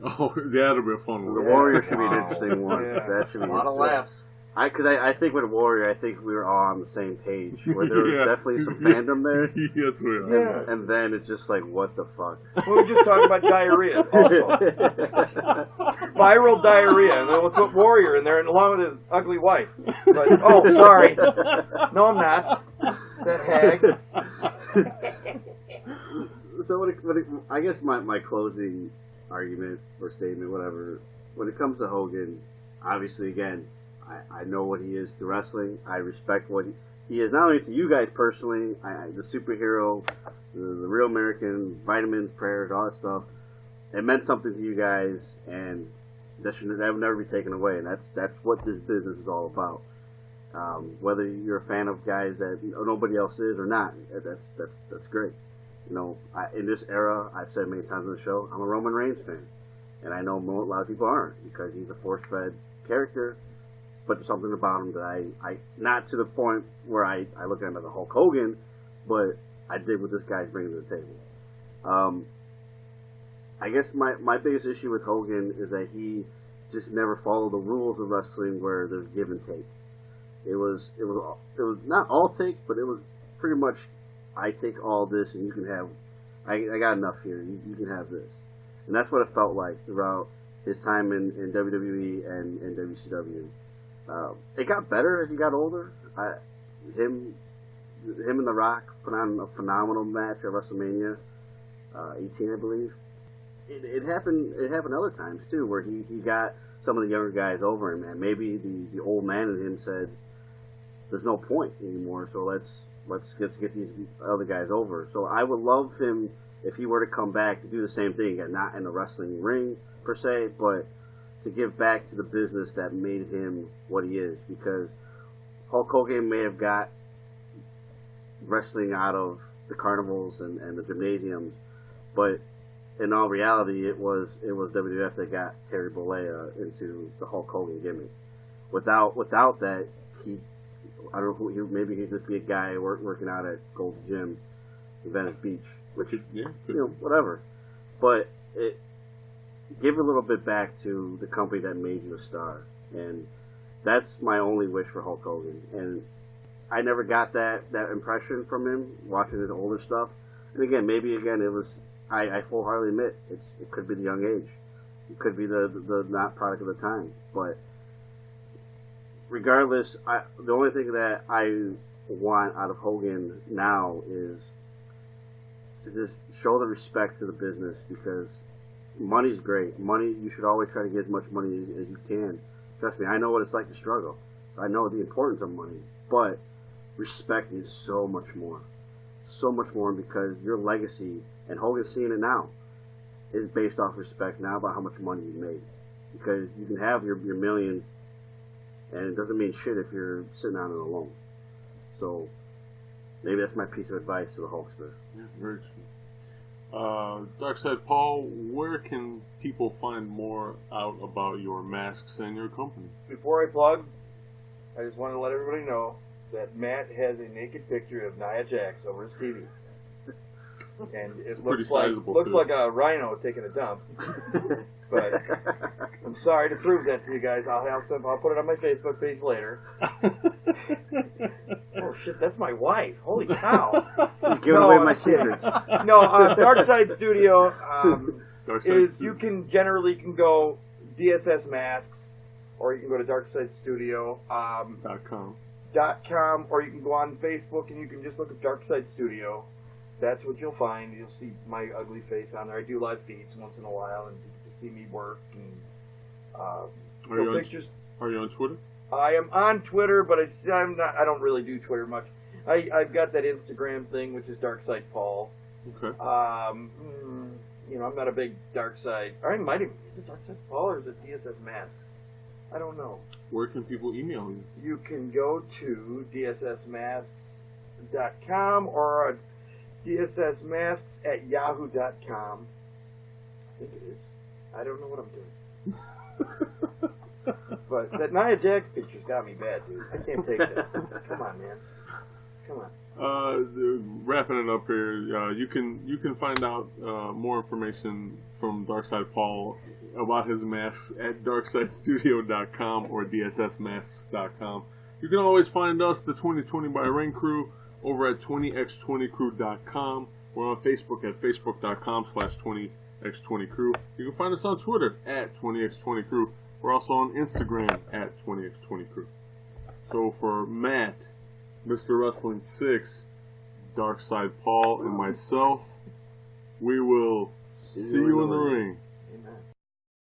Oh, that'll be a fun The one. Warrior should be an interesting one. Yeah. That should be A lot of interesting. laughs. Because I think with Warrior, I think we were all on the same page. Where there was Yeah. definitely some fandom there. Yes, we are. Yeah. And then it's just like, what the fuck? We were just talking about diarrhea also. Viral diarrhea. And then we'll put Warrior in there along with his ugly wife. But, oh, sorry. No, I'm not. That hag. So I guess my closing argument or statement, whatever, when it comes to Hogan, obviously, again, I know what he is to wrestling. I respect what he is, not only to you guys personally, the superhero, the real American, vitamins, prayers, all that stuff. It meant something to you guys, and that would never be taken away. And that's what this business is all about. Whether you're a fan of guys that nobody else is or not, that's great. You know, in this era, I've said many times on the show, I'm a Roman Reigns fan. And I know a lot of people aren't, because he's a force-fed character, but there's something about him that I not to the point where I look at him as a Hulk Hogan, but I dig what this guy's bringing to the table. I guess my biggest issue with Hogan is that he just never followed the rules of wrestling where there's give and take. It was not all take, but it was pretty much, I take all this and you can have, I got enough here, you can have this. And that's what it felt like throughout his time in WWE and WCW. It got better as he got older. Him and The Rock put on a phenomenal match at WrestleMania 18, I believe. It happened other times too, where he got some of the younger guys over him, and maybe the old man in him said, "There's no point anymore, so let's get these other guys over." So I would love him if he were to come back to do the same thing, and not in the wrestling ring per se, but to give back to the business that made him what he is. Because Hulk Hogan may have got wrestling out of the carnivals and the gymnasiums, but in all reality, it was WWF that got Terry Bollea into the Hulk Hogan gimmick. Without that, I don't know who, maybe he'd just be a guy working out at Gold's Gym in Venice Beach, which is, whatever. But give a little bit back to the company that made you a star, and that's my only wish for Hulk Hogan. And I never got that impression from him watching his older stuff. And again, it was, I full-heartedly admit, it could be the young age. It could be the not product of the time. But regardless, the only thing that want out of Hogan now is to just show the respect to the business, because money's great. Money, you should always try to get as much money as you can. Trust me, I know what it's like to struggle. I know the importance of money, but respect is so much more. So much more, because your legacy, and Hogan's seeing it now, is based off respect, not about how much money you made. Because you can have your millions, and it doesn't mean shit if you're sitting on it alone. So maybe that's my piece of advice to the Hulkster. Yeah, very true. Darkside Paul, where can people find more out about your masks and your company? Before I plug, I just want to let everybody know that Matt has a naked picture of Nia Jax over his TV. And it looks like a rhino taking a dump. But I'm sorry to prove that to you guys. I'll put it on my Facebook page later. Oh shit, that's my wife. Holy cow. You're giving away my secrets. No, Darkside Studio you can go DSS Masks, or you can go to darksidestudio.com, or you can go on Facebook and you can just look at Darkside Studio. That's what you'll find. You'll see my ugly face on there. I do live feeds once in a while, and you get to see me work and pictures. Are you on Twitter? I am on Twitter, but I'm not. I don't really do Twitter much. I've got that Instagram thing, which is Darkside Paul. Okay. I'm not a big Darkside. Or I might even. Is it Darkside Paul or is it DSS Mask? I don't know. Where can people email you? You can go to dssmasks.com or dssmasks@yahoo.com. I think it is. I don't know what I'm doing. But that Nia Jax picture's got me bad, dude. I can't take that. Come on, man. Come on. Wrapping it up here, you can find out more information from Darkside Paul about his masks at darksidestudio.com or dssmasks.com. You can always find us, the 2020 by Rain Crew, over at 20x20crew.com. We're on Facebook at facebook.com/20x20crew. You can find us on Twitter at 20x20crew. We're also on Instagram at 20x20crew. So for Matt, Mr. Wrestling 6, Darkside Paul, and myself, we will see you in the